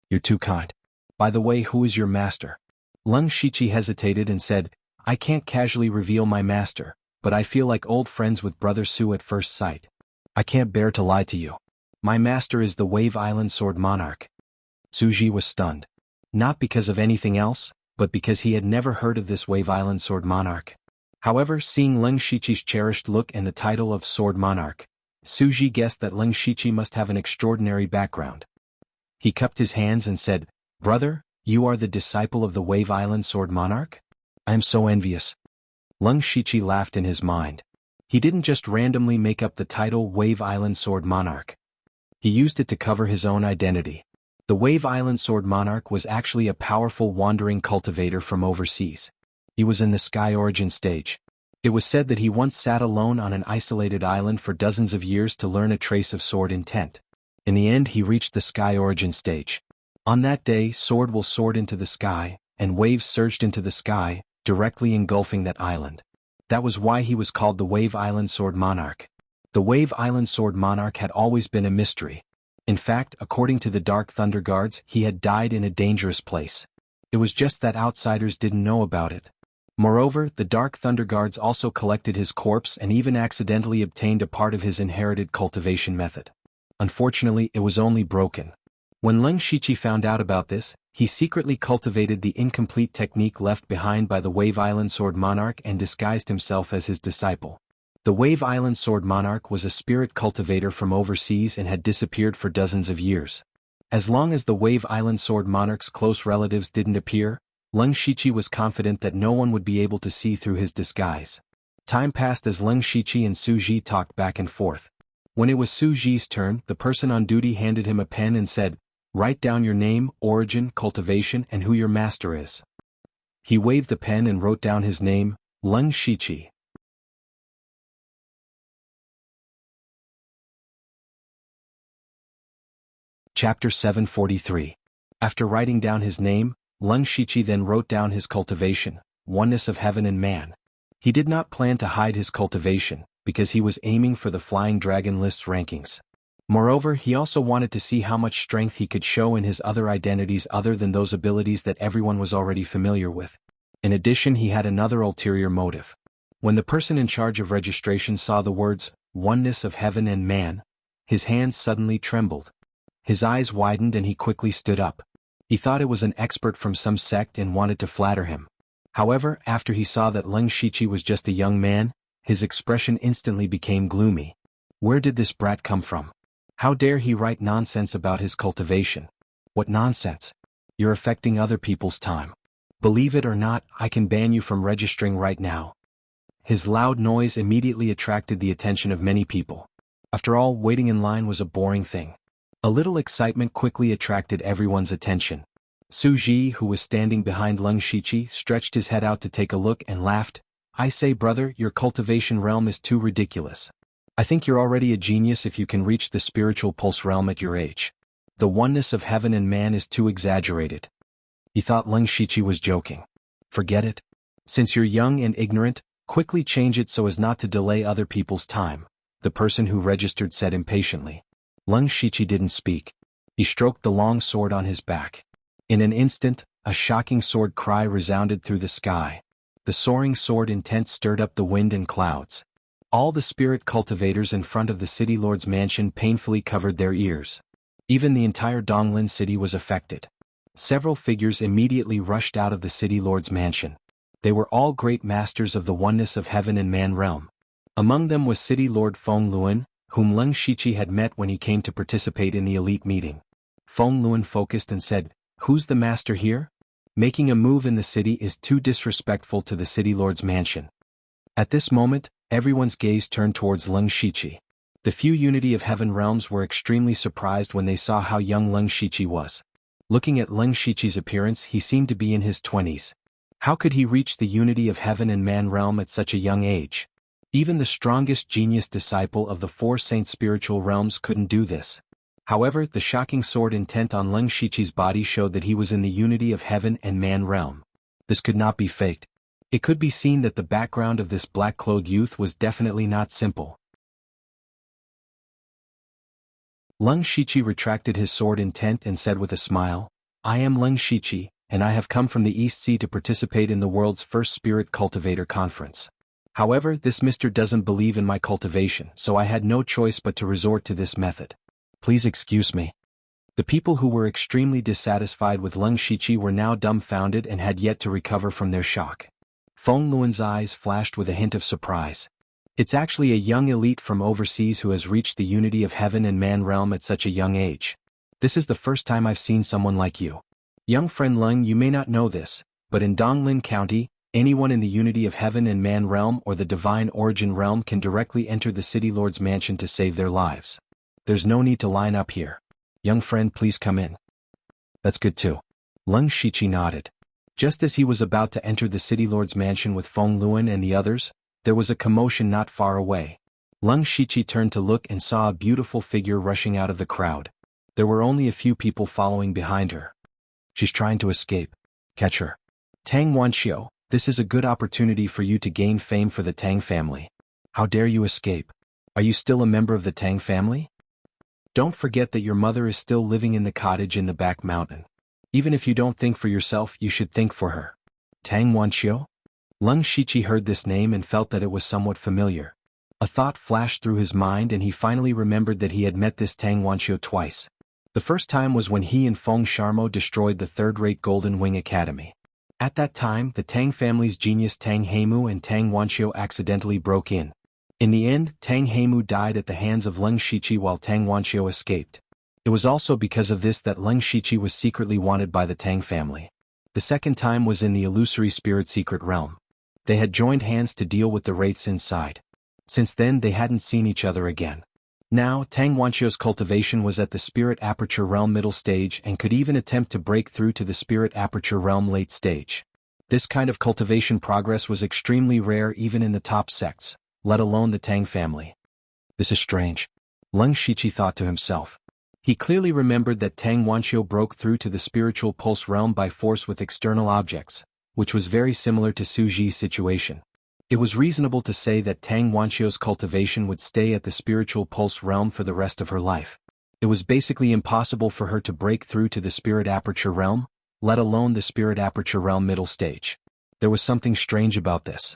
Speaker 1: You're too kind. By the way, who is your master?" Leng Shichi hesitated and said, "I can't casually reveal my master, but I feel like old friends with Brother Su at first sight. I can't bear to lie to you. My master is the Wave Island Sword Monarch." Suji was stunned. Not because of anything else, but because he had never heard of this Wave Island Sword Monarch. However, seeing Leng Shichi's cherished look and the title of Sword Monarch, Suji guessed that Leng Shichi must have an extraordinary background. He cupped his hands and said, "Brother, you are the disciple of the Wave Island Sword Monarch? I am so envious." Leng Shichi laughed in his mind. He didn't just randomly make up the title Wave Island Sword Monarch. He used it to cover his own identity. The Wave Island Sword Monarch was actually a powerful wandering cultivator from overseas. He was in the Sky Origin stage. It was said that he once sat alone on an isolated island for dozens of years to learn a trace of sword intent. In the end he reached the sky origin stage. On that day sword will soared into the sky, and waves surged into the sky, directly engulfing that island. That was why he was called the Wave Island Sword Monarch. The Wave Island Sword Monarch had always been a mystery. In fact, according to the Dark Thunder Guards, he had died in a dangerous place. It was just that outsiders didn't know about it. Moreover, the Dark Thunder Guards also collected his corpse and even accidentally obtained a part of his inherited cultivation method. Unfortunately, it was only broken. When Leng Shiqi found out about this, he secretly cultivated the incomplete technique left behind by the Wave Island Sword Monarch and disguised himself as his disciple. The Wave Island Sword Monarch was a spirit cultivator from overseas and had disappeared for dozens of years. As long as the Wave Island Sword Monarch's close relatives didn't appear, Leng Shiqi was confident that no one would be able to see through his disguise. Time passed as Leng Shiqi and Su Ji talked back and forth. When it was Su Ji's turn, the person on duty handed him a pen and said, "Write down your name, origin, cultivation, and who your master is." He waved the pen and wrote down his name, Leng Shiqi. Chapter 743. After writing down his name, Leng Shiqi then wrote down his cultivation, oneness of heaven and man. He did not plan to hide his cultivation, because he was aiming for the Flying Dragon list's rankings. Moreover, he also wanted to see how much strength he could show in his other identities other than those abilities that everyone was already familiar with. In addition, he had another ulterior motive. When the person in charge of registration saw the words, oneness of heaven and man, his hands suddenly trembled. His eyes widened and he quickly stood up. He thought it was an expert from some sect and wanted to flatter him. However, after he saw that Leng Shiqi was just a young man, his expression instantly became gloomy. Where did this brat come from? How dare he write nonsense about his cultivation? What nonsense? You're affecting other people's time. Believe it or not, I can ban you from registering right now. His loud noise immediately attracted the attention of many people. After all, waiting in line was a boring thing. A little excitement quickly attracted everyone's attention. Su Ji, who was standing behind Leng Shiqi, stretched his head out to take a look and laughed. "I say, brother, your cultivation realm is too ridiculous. I think you're already a genius if you can reach the spiritual pulse realm at your age. The oneness of heaven and man is too exaggerated." He thought Leng Shiqi was joking. "Forget it. Since you're young and ignorant, quickly change it so as not to delay other people's time," the person who registered said impatiently. Leng Shiqi didn't speak. He stroked the long sword on his back. In an instant, a shocking sword cry resounded through the sky. The soaring sword intent stirred up the wind and clouds. All the spirit cultivators in front of the city lord's mansion painfully covered their ears. Even the entire Donglin city was affected. Several figures immediately rushed out of the city lord's mansion. They were all great masters of the oneness of heaven and man realm. Among them was City Lord Feng Luan, whom Leng Shiqi had met when he came to participate in the elite meeting. Feng Luan focused and said, "Who's the master here? Making a move in the city is too disrespectful to the city lord's mansion." At this moment, everyone's gaze turned towards Leng Shiqi. The few Unity of Heaven realms were extremely surprised when they saw how young Leng Shiqi was. Looking at Leng Shiqi's appearance, he seemed to be in his 20s. How could he reach the Unity of Heaven and Man realm at such a young age? Even the strongest genius disciple of the four saint spiritual realms couldn't do this. However, the shocking sword intent on Leng Shiqi's body showed that he was in the Unity of Heaven and Man realm. This could not be faked. It could be seen that the background of this black-clothed youth was definitely not simple. Leng Shiqi retracted his sword intent and said with a smile, "I am Leng Shiqi, and I have come from the East Sea to participate in the world's first Spirit Cultivator Conference. However, this mister doesn't believe in my cultivation, so I had no choice but to resort to this method. Please excuse me." The people who were extremely dissatisfied with Leng Shiqi were now dumbfounded and had yet to recover from their shock. Feng Luan's eyes flashed with a hint of surprise. It's actually a young elite from overseas who has reached the Unity of Heaven and Man realm at such a young age. This is the first time I've seen someone like you. Young friend Leng, you may not know this, but in Donglin County, anyone in the Unity of Heaven and Man realm or the Divine Origin realm can directly enter the City Lord's mansion to save their lives. There's no need to line up here. Young friend, please come in. That's good too. Leng Shiqi nodded. Just as he was about to enter the City Lord's mansion with Feng Luan and the others, There was a commotion not far away. Leng Shiqi turned to look and saw a beautiful figure rushing out of the crowd. There were only a few people following behind her. She's trying to escape. Catch her. Tang Wanxiu, this is a good opportunity for you to gain fame for the Tang family. How dare you escape? Are you still a member of the Tang family? Don't forget that your mother is still living in the cottage in the back mountain. Even if you don't think for yourself, you should think for her. Tang Wanxiu? Leng Shiqi heard this name and felt that it was somewhat familiar. A thought flashed through his mind and he finally remembered that he had met this Tang Wanxiu twice. The first time was when he and Feng Sharmo destroyed the third-rate Golden Wing Academy. At that time, the Tang family's genius Tang Heimu and Tang Wanxiu accidentally broke in. In the end, Tang Heimu died at the hands of Leng Shiqi while Tang Wanxiu escaped. It was also because of this that Leng Shiqi was secretly wanted by the Tang family. The second time was in the illusory spirit secret realm. They had joined hands to deal with the wraiths inside. Since then they hadn't seen each other again. Now, Tang Wanxiu's cultivation was at the Spirit Aperture Realm middle stage and could even attempt to break through to the Spirit Aperture Realm late stage. This kind of cultivation progress was extremely rare even in the top sects, let alone the Tang family. This is strange. Leng Shiqi thought to himself. He clearly remembered that Tang Wanxiu broke through to the spiritual pulse realm by force with external objects, which was very similar to Su Ji's situation. It was reasonable to say that Tang Wanxiu's cultivation would stay at the spiritual pulse realm for the rest of her life. It was basically impossible for her to break through to the spirit aperture realm, let alone the spirit aperture realm middle stage. There was something strange about this.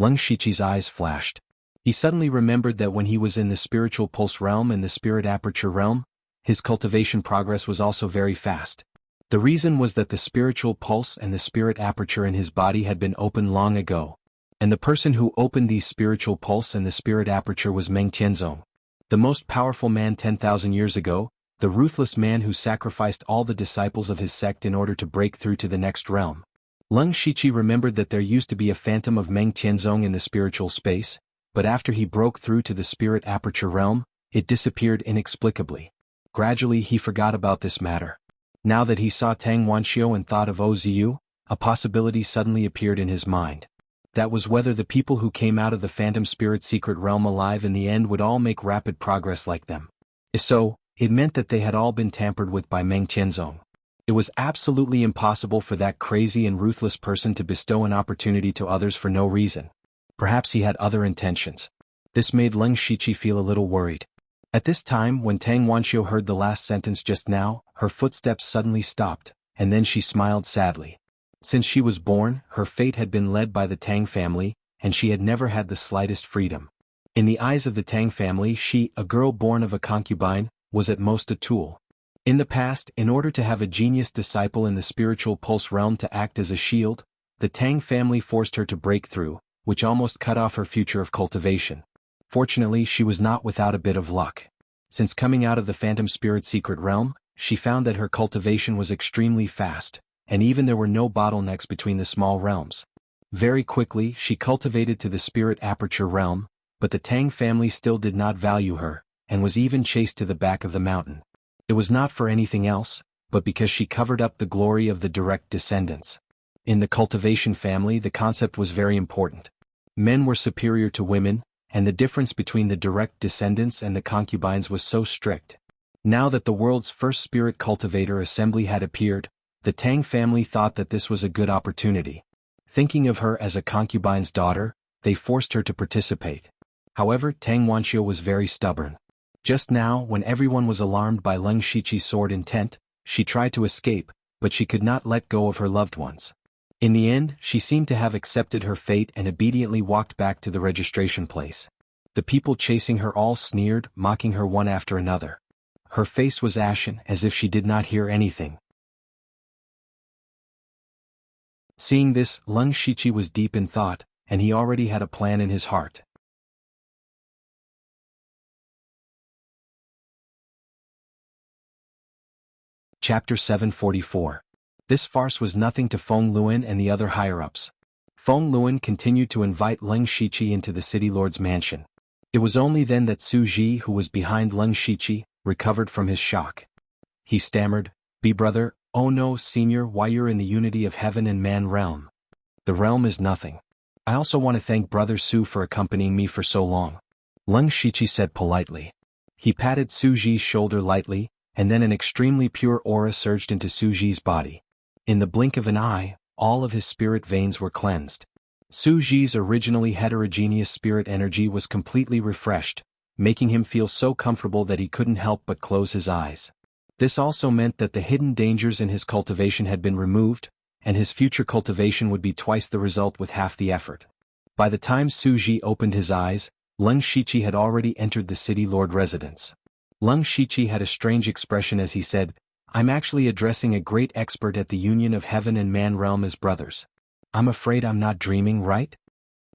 Speaker 1: Leng Shiqi's eyes flashed. He suddenly remembered that when he was in the spiritual pulse realm and the spirit aperture realm, his cultivation progress was also very fast. The reason was that the spiritual pulse and the spirit aperture in his body had been opened long ago, and the person who opened these spiritual pulse and the spirit aperture was Meng Tianzong, the most powerful man 10,000 years ago, the ruthless man who sacrificed all the disciples of his sect in order to break through to the next realm. Leng Shiqi remembered that there used to be a phantom of Meng Tianzong in the spiritual space, but after he broke through to the spirit aperture realm, it disappeared inexplicably. Gradually he forgot about this matter. Now that he saw Tang Wanxiu and thought of Oziu, a possibility suddenly appeared in his mind. That was whether the people who came out of the phantom spirit secret realm alive in the end would all make rapid progress like them. If so, it meant that they had all been tampered with by Meng Tianzong. It was absolutely impossible for that crazy and ruthless person to bestow an opportunity to others for no reason. Perhaps he had other intentions. This made Leng Shiqi feel a little worried. At this time, when Tang Wanxiu heard the last sentence just now, her footsteps suddenly stopped, and then she smiled sadly. Since she was born, her fate had been led by the Tang family, and she had never had the slightest freedom. In the eyes of the Tang family, she, a girl born of a concubine, was at most a tool. In the past, in order to have a genius disciple in the spiritual pulse realm to act as a shield, the Tang family forced her to break through, which almost cut off her future of cultivation. Fortunately, she was not without a bit of luck. Since coming out of the phantom spirit secret realm, she found that her cultivation was extremely fast, and even there were no bottlenecks between the small realms. Very quickly, she cultivated to the spirit aperture realm, but the Tang family still did not value her, and was even chased to the back of the mountain. It was not for anything else, but because she covered up the glory of the direct descendants. In the cultivation family, the concept was very important. Men were superior to women, and the difference between the direct descendants and the concubines was so strict. Now that the world's first spirit cultivator assembly had appeared, the Tang family thought that this was a good opportunity. Thinking of her as a concubine's daughter, they forced her to participate. However, Tang Wanxiu was very stubborn. Just now, when everyone was alarmed by Leng Shiqi's sword intent, she tried to escape, but she could not let go of her loved ones. In the end, she seemed to have accepted her fate and obediently walked back to the registration place. The people chasing her all sneered, mocking her one after another. Her face was ashen, as if she did not hear anything. Seeing this, Leng Shiqi was deep in thought, and he already had a plan in his heart. Chapter 744. This farce was nothing to Feng Luan and the other higher-ups. Feng Luan continued to invite Leng Shiqi into the city lord's mansion. It was only then that Su Ji, who was behind Leng Shiqi, recovered from his shock. He stammered, "Be brother, oh no, senior, why you're in the unity of heaven and man realm." The realm is nothing. I also want to thank Brother Su for accompanying me for so long. Leng Shiqi said politely. He patted Su Ji's shoulder lightly, and then an extremely pure aura surged into Su Ji's body. In the blink of an eye, all of his spirit veins were cleansed. Su Ji's originally heterogeneous spirit energy was completely refreshed, making him feel so comfortable that he couldn't help but close his eyes. This also meant that the hidden dangers in his cultivation had been removed, and his future cultivation would be twice the result with half the effort. By the time Su Ji opened his eyes, Leng Shiqi had already entered the city lord residence. Leng Shiqi had a strange expression as he said, "I'm actually addressing a great expert at the union of heaven and man realm as brothers. I'm afraid I'm not dreaming, right?"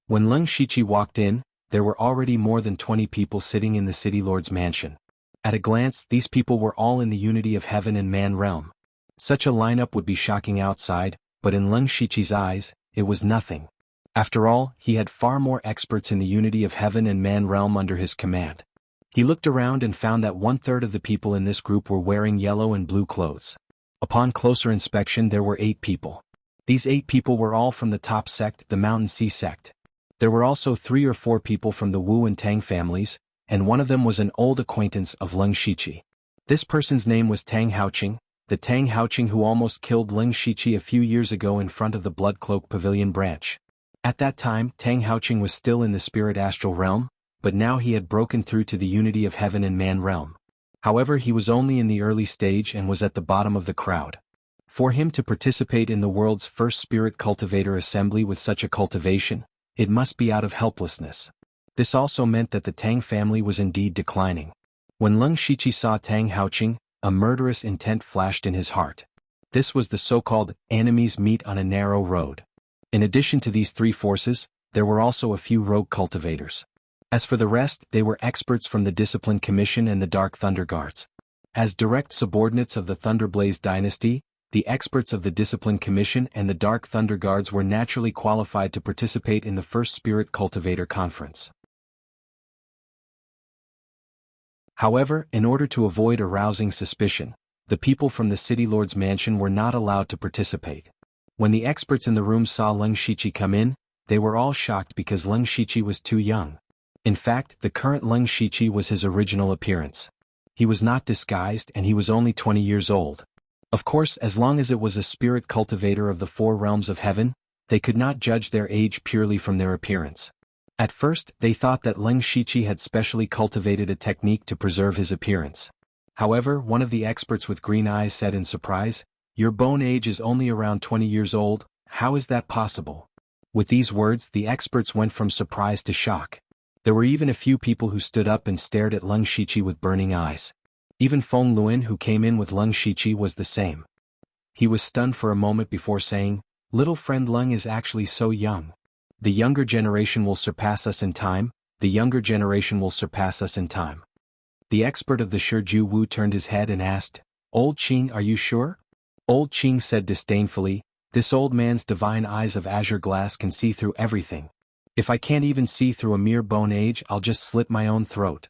Speaker 1: When Leng Shiqi walked in, there were already more than 20 people sitting in the city lord's mansion. At a glance, these people were all in the unity of heaven and man realm. Such a lineup would be shocking outside, but in Leng Shiqi's eyes, it was nothing. After all, he had far more experts in the unity of heaven and man realm under his command. He looked around and found that 1/3 of the people in this group were wearing yellow and blue clothes. Upon closer inspection there were 8 people. These 8 people were all from the top sect, the Mountain Sea sect. There were also 3 or 4 people from the Wu and Tang families, and one of them was an old acquaintance of Leng Shiqi. This person's name was Tang Haoqing, the Tang Haoqing who almost killed Leng Shiqi a few years ago in front of the Blood Cloak Pavilion branch. At that time, Tang Haoqing was still in the spirit astral realm, but now he had broken through to the unity of heaven and man realm. However, he was only in the early stage and was at the bottom of the crowd. For him to participate in the world's first spirit cultivator assembly with such a cultivation, it must be out of helplessness. This also meant that the Tang family was indeed declining. When Leng Shiqi saw Tang Haoqing, a murderous intent flashed in his heart. This was the so-called enemies meet on a narrow road. In addition to these 3 forces, there were also a few rogue cultivators. As for the rest, they were experts from the Discipline Commission and the Dark Thunder Guards. As direct subordinates of the Thunderblaze dynasty, the experts of the Discipline Commission and the Dark Thunder Guards were naturally qualified to participate in the first Spirit Cultivator Conference. However, in order to avoid arousing suspicion, the people from the City Lord's mansion were not allowed to participate. When the experts in the room saw Leng Shiqi come in, they were all shocked because Leng Shiqi was too young. In fact, the current Leng Shiqi was his original appearance. He was not disguised and he was only 20 years old. Of course, as long as it was a spirit cultivator of the 4 realms of heaven, they could not judge their age purely from their appearance. At first, they thought that Leng Shiqi had specially cultivated a technique to preserve his appearance. However, one of the experts with green eyes said in surprise, "Your bone age is only around 20 years old, how is that possible?" With these words, the experts went from surprise to shock. There were even a few people who stood up and stared at Leng Shiqi with burning eyes. Even Feng Luan who came in with Leng Shiqi was the same. He was stunned for a moment before saying, "Little friend Leng is actually so young. The younger generation will surpass us in time, the younger generation will surpass us in time." The expert of the Shiju Wu turned his head and asked, "Old Qing, are you sure?" Old Qing said disdainfully, "This old man's divine eyes of azure glass can see through everything. If I can't even see through a mere bone age, I'll just slit my own throat."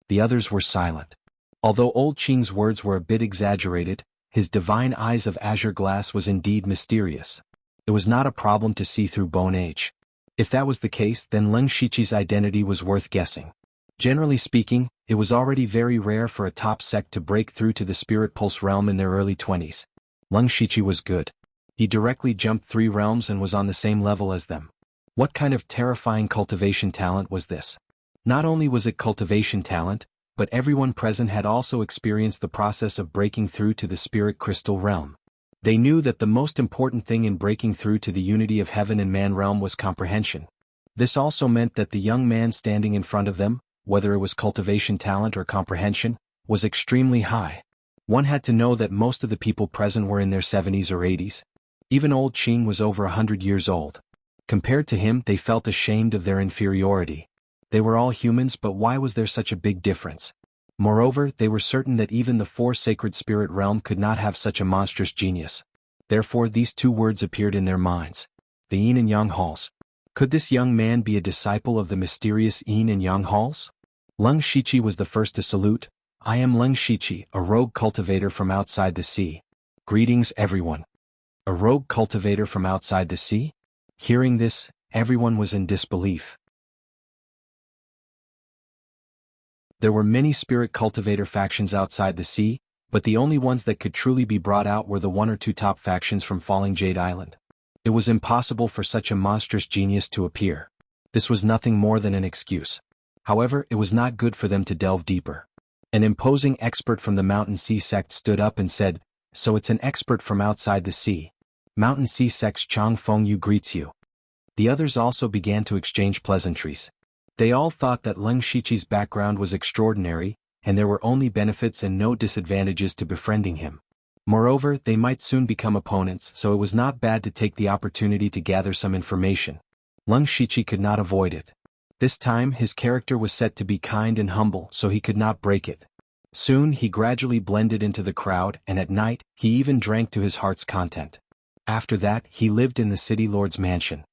Speaker 1: The others were silent. Although Old Qing's words were a bit exaggerated, his divine eyes of azure glass was indeed mysterious. It was not a problem to see through bone age. If that was the case, then Leng Shiqi's identity was worth guessing. Generally speaking, it was already very rare for a top sect to break through to the spirit pulse realm in their early 20s. Leng Shiqi was good. He directly jumped 3 realms and was on the same level as them. What kind of terrifying cultivation talent was this? Not only was it cultivation talent, but everyone present had also experienced the process of breaking through to the spirit crystal realm. They knew that the most important thing in breaking through to the unity of heaven and man realm was comprehension. This also meant that the young man standing in front of them, whether it was cultivation talent or comprehension, was extremely high. One had to know that most of the people present were in their 70s or 80s. Even Old Qing was over 100 years old. Compared to him, they felt ashamed of their inferiority. They were all humans, but why was there such a big difference? Moreover, they were certain that even the 4 sacred spirit realm could not have such a monstrous genius. Therefore these 2 words appeared in their minds. The Yin and Yang Halls. Could this young man be a disciple of the mysterious Yin and Yang Halls? Leng Shiqi was the first to salute. "I am Leng Shiqi, a rogue cultivator from outside the sea. Greetings everyone." A rogue cultivator from outside the sea? Hearing this, everyone was in disbelief. There were many spirit cultivator factions outside the sea, but the only ones that could truly be brought out were the one or two top factions from Falling Jade Island. It was impossible for such a monstrous genius to appear. This was nothing more than an excuse. However, it was not good for them to delve deeper. An imposing expert from the Mountain Sea sect stood up and said, "So it's an expert from outside the sea. Mountain Sea sect's Chang Feng Yu greets you." The others also began to exchange pleasantries. They all thought that Leng Shiqi's background was extraordinary, and there were only benefits and no disadvantages to befriending him. Moreover, they might soon become opponents, so it was not bad to take the opportunity to gather some information. Leng Shiqi could not avoid it. This time his character was set to be kind and humble, so he could not break it. Soon he gradually blended into the crowd, and at night, he even drank to his heart's content. After that, he lived in the city lord's mansion.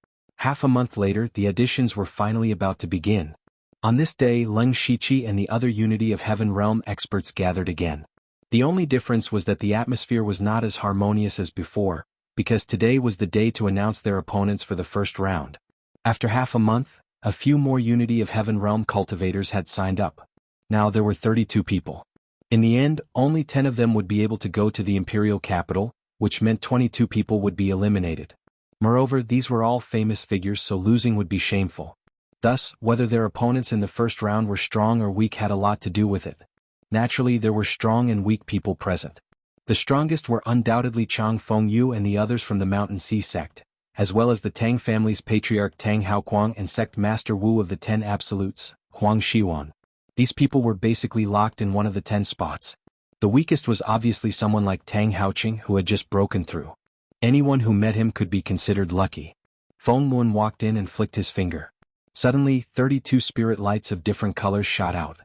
Speaker 1: Half a month later, the auditions were finally about to begin. On this day, Leng Shiqi and the other Unity of Heaven Realm experts gathered again. The only difference was that the atmosphere was not as harmonious as before, because today was the day to announce their opponents for the first round. After half a month, a few more Unity of Heaven Realm cultivators had signed up. Now there were 32 people. In the end, only 10 of them would be able to go to the imperial capital, which meant 22 people would be eliminated. Moreover, these were all famous figures, so losing would be shameful. Thus, whether their opponents in the first round were strong or weak had a lot to do with it. Naturally, there were strong and weak people present. The strongest were undoubtedly Chang Feng Yu and the others from the Mountain Sea sect, as well as the Tang family's patriarch Tang Haoquang and sect master Wu of the 10 Absolutes, Huang Shiwan. These people were basically locked in one of the 10 spots. The weakest was obviously someone like Tang Haoqing, who had just broken through. Anyone who met him could be considered lucky. Feng Luan walked in and flicked his finger. Suddenly, 32 spirit lights of different colors shot out.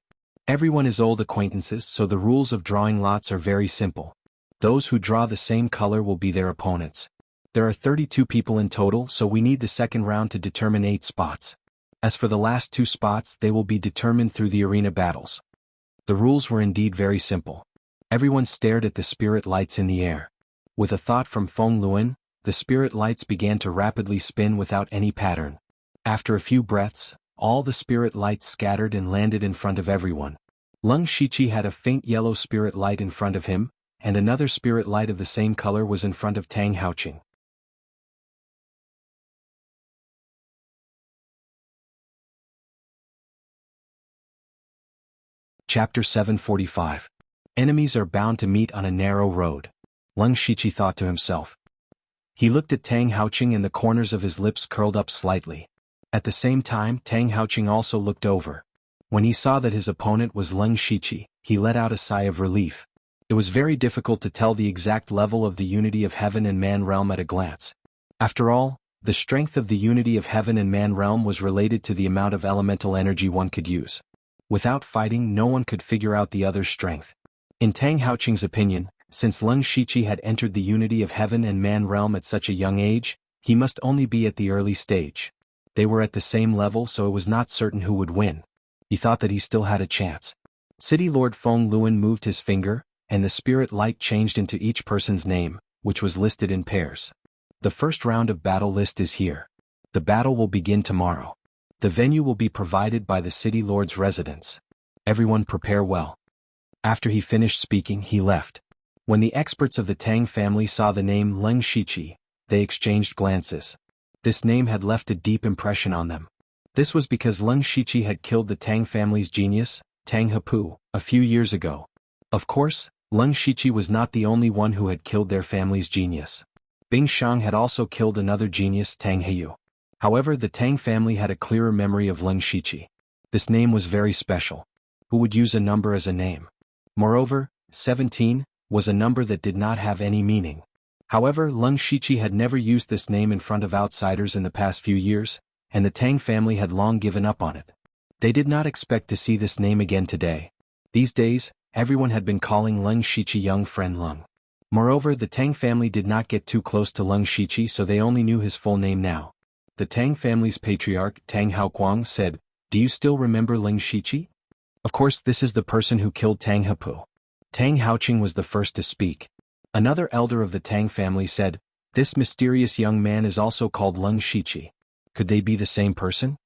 Speaker 1: Everyone is old acquaintances, so the rules of drawing lots are very simple. Those who draw the same color will be their opponents. There are 32 people in total, so we need the second round to determine 8 spots. As for the last 2 spots, they will be determined through the arena battles. The rules were indeed very simple. Everyone stared at the spirit lights in the air. With a thought from Feng Luan, the spirit lights began to rapidly spin without any pattern. After a few breaths, all the spirit lights scattered and landed in front of everyone. Leng Shiqi had a faint yellow spirit light in front of him, and another spirit light of the same color was in front of Tang Haoqing. Chapter 745. Enemies are bound to meet on a narrow road. Leng Shiqi thought to himself. He looked at Tang Haoqing and the corners of his lips curled up slightly. At the same time, Tang Haoqing also looked over. When he saw that his opponent was Leng Shiqi, he let out a sigh of relief. It was very difficult to tell the exact level of the Unity of Heaven and Man realm at a glance. After all, the strength of the Unity of Heaven and Man realm was related to the amount of elemental energy one could use. Without fighting, no one could figure out the other's strength. In Tang Haoqing's opinion, since Leng Shiqi had entered the Unity of Heaven and Man realm at such a young age, he must only be at the early stage. They were at the same level, so it was not certain who would win. He thought that he still had a chance. City Lord Feng Luan moved his finger, and the spirit light changed into each person's name, which was listed in pairs. The first round of battle list is here. The battle will begin tomorrow. The venue will be provided by the City Lord's residence. Everyone prepare well. After he finished speaking, he left. When the experts of the Tang family saw the name Leng Shiqi, they exchanged glances. This name had left a deep impression on them. This was because Leng Shiqi had killed the Tang family's genius, Tang Hepu, a few years ago. Of course, Leng Shiqi was not the only one who had killed their family's genius. Bing Shang had also killed another genius, Tang Heyu. However, the Tang family had a clearer memory of Leng Shiqi. This name was very special. Who would use a number as a name? Moreover, 17 was a number that did not have any meaning. However, Leng Shiqi had never used this name in front of outsiders in the past few years, and the Tang family had long given up on it. They did not expect to see this name again today. These days, everyone had been calling Leng Shiqi young friend Leng. Moreover, the Tang family did not get too close to Leng Shiqi, so they only knew his full name now. The Tang family's patriarch, Tang Haoquang, said, "Do you still remember Leng Shiqi? Of course, this is the person who killed Tang Hepu." Tang Haoqing was the first to speak. Another elder of the Tang family said, This mysterious young man is also called Lung Shiqi. Could they be the same person?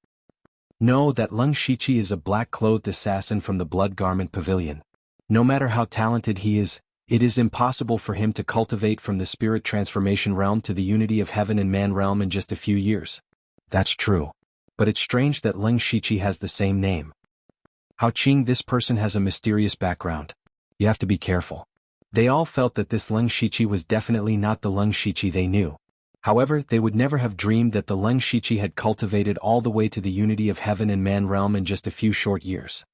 Speaker 1: No, that Lung Shiqi is a black-clothed assassin from the Blood Garment Pavilion. No matter how talented he is, it is impossible for him to cultivate from the spirit transformation realm to the unity of heaven and man realm in just a few years. That's true. But it's strange that Lung Shiqi has the same name. How Qing, this person has a mysterious background. You have to be careful. They all felt that this Lung Shiqi was definitely not the Lung Shiqi they knew. However, they would never have dreamed that the Lung Shiqi had cultivated all the way to the unity of heaven and man realm in just a few short years.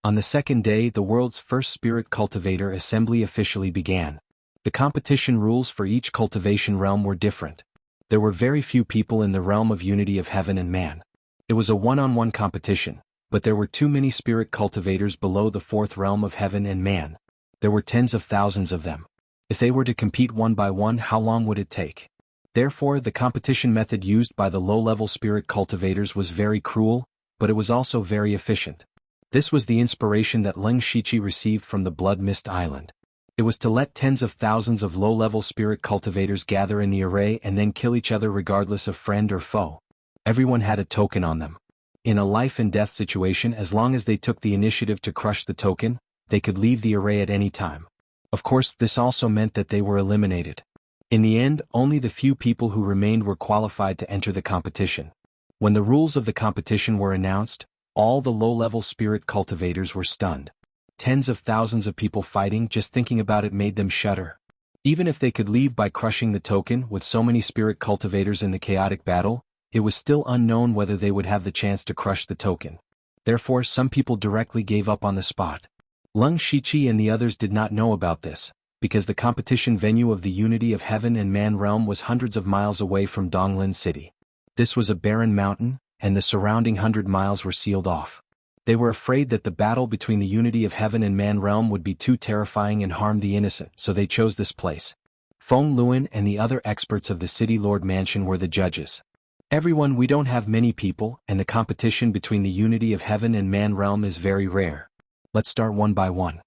Speaker 1: On the second day, the world's first spirit cultivator assembly officially began. The competition rules for each cultivation realm were different. There were very few people in the realm of unity of heaven and man. It was a one-on-one competition, but there were too many spirit cultivators below the fourth realm of heaven and man. There were tens of thousands of them. If they were to compete one by one, how long would it take? Therefore, the competition method used by the low-level spirit cultivators was very cruel, but it was also very efficient. This was the inspiration that Lung Shiqi received from the Blood Mist Island. It was to let tens of thousands of low-level spirit cultivators gather in the array and then kill each other regardless of friend or foe. Everyone had a token on them. In a life-and-death situation, as long as they took the initiative to crush the token, they could leave the array at any time. Of course, this also meant that they were eliminated. In the end, only the few people who remained were qualified to enter the competition. When the rules of the competition were announced, all the low-level spirit cultivators were stunned. Tens of thousands of people fighting, just thinking about it made them shudder. Even if they could leave by crushing the token, with so many spirit cultivators in the chaotic battle, it was still unknown whether they would have the chance to crush the token. Therefore, some people directly gave up on the spot. Lung Shiqi and the others did not know about this, because the competition venue of the unity of heaven and man realm was hundreds of miles away from Donglin City. This was a barren mountain, and the surrounding 100 miles were sealed off. They were afraid that the battle between the unity of heaven and man realm would be too terrifying and harm the innocent, so they chose this place. Feng Luan and the other experts of the City Lord Mansion were the judges. Everyone, we don't have many people, and the competition between the unity of heaven and man realm is very rare. Let's start one by one.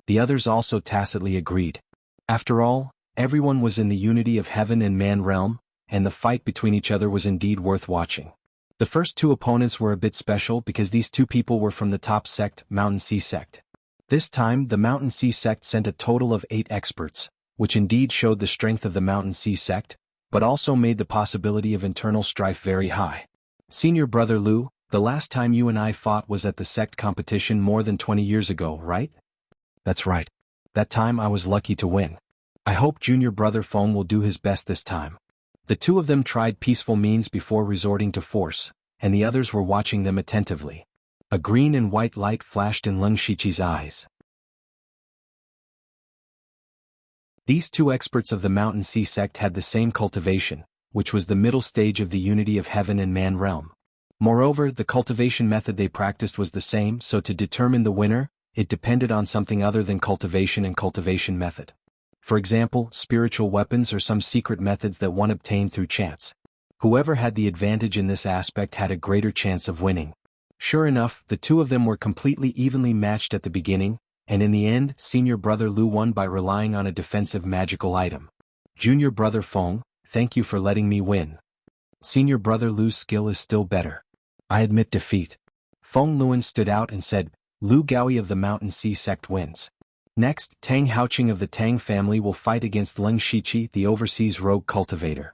Speaker 1: The others also tacitly agreed. After all, everyone was in the unity of heaven and man realm, and the fight between each other was indeed worth watching. The first two opponents were a bit special because these two people were from the top sect, Mountain Sea Sect. This time, the Mountain Sea Sect sent a total of 8 experts, which indeed showed the strength of the Mountain Sea Sect, but also made the possibility of internal strife very high. Senior Brother Lu, the last time you and I fought was at the sect competition more than 20 years ago, right? That's right. That time I was lucky to win. I hope Junior Brother Feng will do his best this time. The two of them tried peaceful means before resorting to force, and the others were watching them attentively. A green and white light flashed in Lung Shiqi's eyes. These two experts of the Mountain Sea Sect had the same cultivation, which was the middle stage of the unity of heaven and man realm. Moreover, the cultivation method they practiced was the same, so to determine the winner, it depended on something other than cultivation and cultivation method. For example, spiritual weapons or some secret methods that one obtained through chance. Whoever had the advantage in this aspect had a greater chance of winning. Sure enough, the two of them were completely evenly matched at the beginning, and in the end, Senior Brother Lu won by relying on a defensive magical item. Junior Brother Feng, thank you for letting me win. Senior Brother Lu's skill is still better. I admit defeat. Feng Luan stood out and said, Lu Gaoi of the Mountain Sea Sect wins. Next, Tang Haoqing of the Tang family will fight against Lung Shiqi, the overseas rogue cultivator.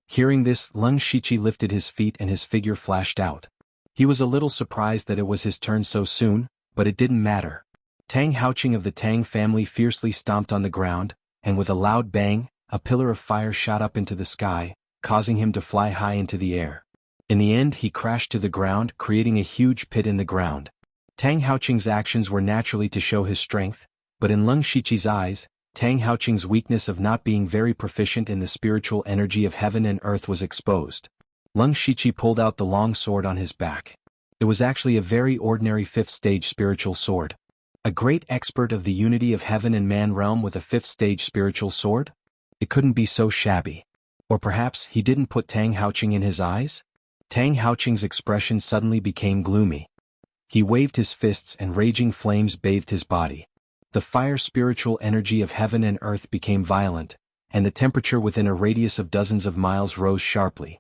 Speaker 1: Hearing this, Lung Shiqi lifted his feet and his figure flashed out. He was a little surprised that it was his turn so soon, but it didn't matter. Tang Haoqing of the Tang family fiercely stomped on the ground, and with a loud bang, a pillar of fire shot up into the sky, causing him to fly high into the air. In the end, he crashed to the ground, creating a huge pit in the ground. Tang Haoqing's actions were naturally to show his strength, but in Lung Shiqi's eyes, Tang Haoqing's weakness of not being very proficient in the spiritual energy of heaven and earth was exposed. Lung Shiqi pulled out the long sword on his back. It was actually a very ordinary 5th stage spiritual sword. A great expert of the unity of heaven and man realm with a 5th stage spiritual sword? It couldn't be so shabby. Or perhaps he didn't put Tang Haoqing in his eyes? Tang Haoqing's expression suddenly became gloomy. He waved his fists and raging flames bathed his body. The fire spiritual energy of heaven and earth became violent, and the temperature within a radius of dozens of miles rose sharply.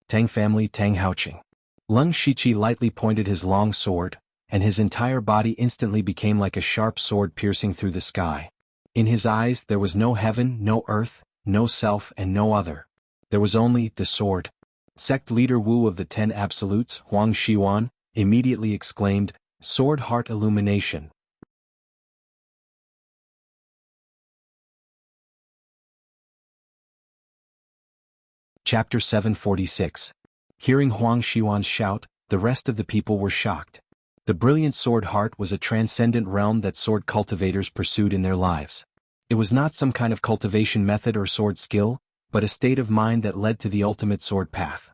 Speaker 1: Tang family Tang Haoqing. Leng Shiqi lightly pointed his long sword, and his entire body instantly became like a sharp sword piercing through the sky. In his eyes there was no heaven, no earth, no self and no other. There was only the sword. Sect leader Wu of the 10 Absolutes, Huang Xiwan, immediately exclaimed, "Sword Heart Illumination." Chapter 746. Hearing Huang Xiwan's shout, the rest of the people were shocked. The brilliant sword heart was a transcendent realm that sword cultivators pursued in their lives. It was not some kind of cultivation method or sword skill, but a state of mind that led to the ultimate sword path.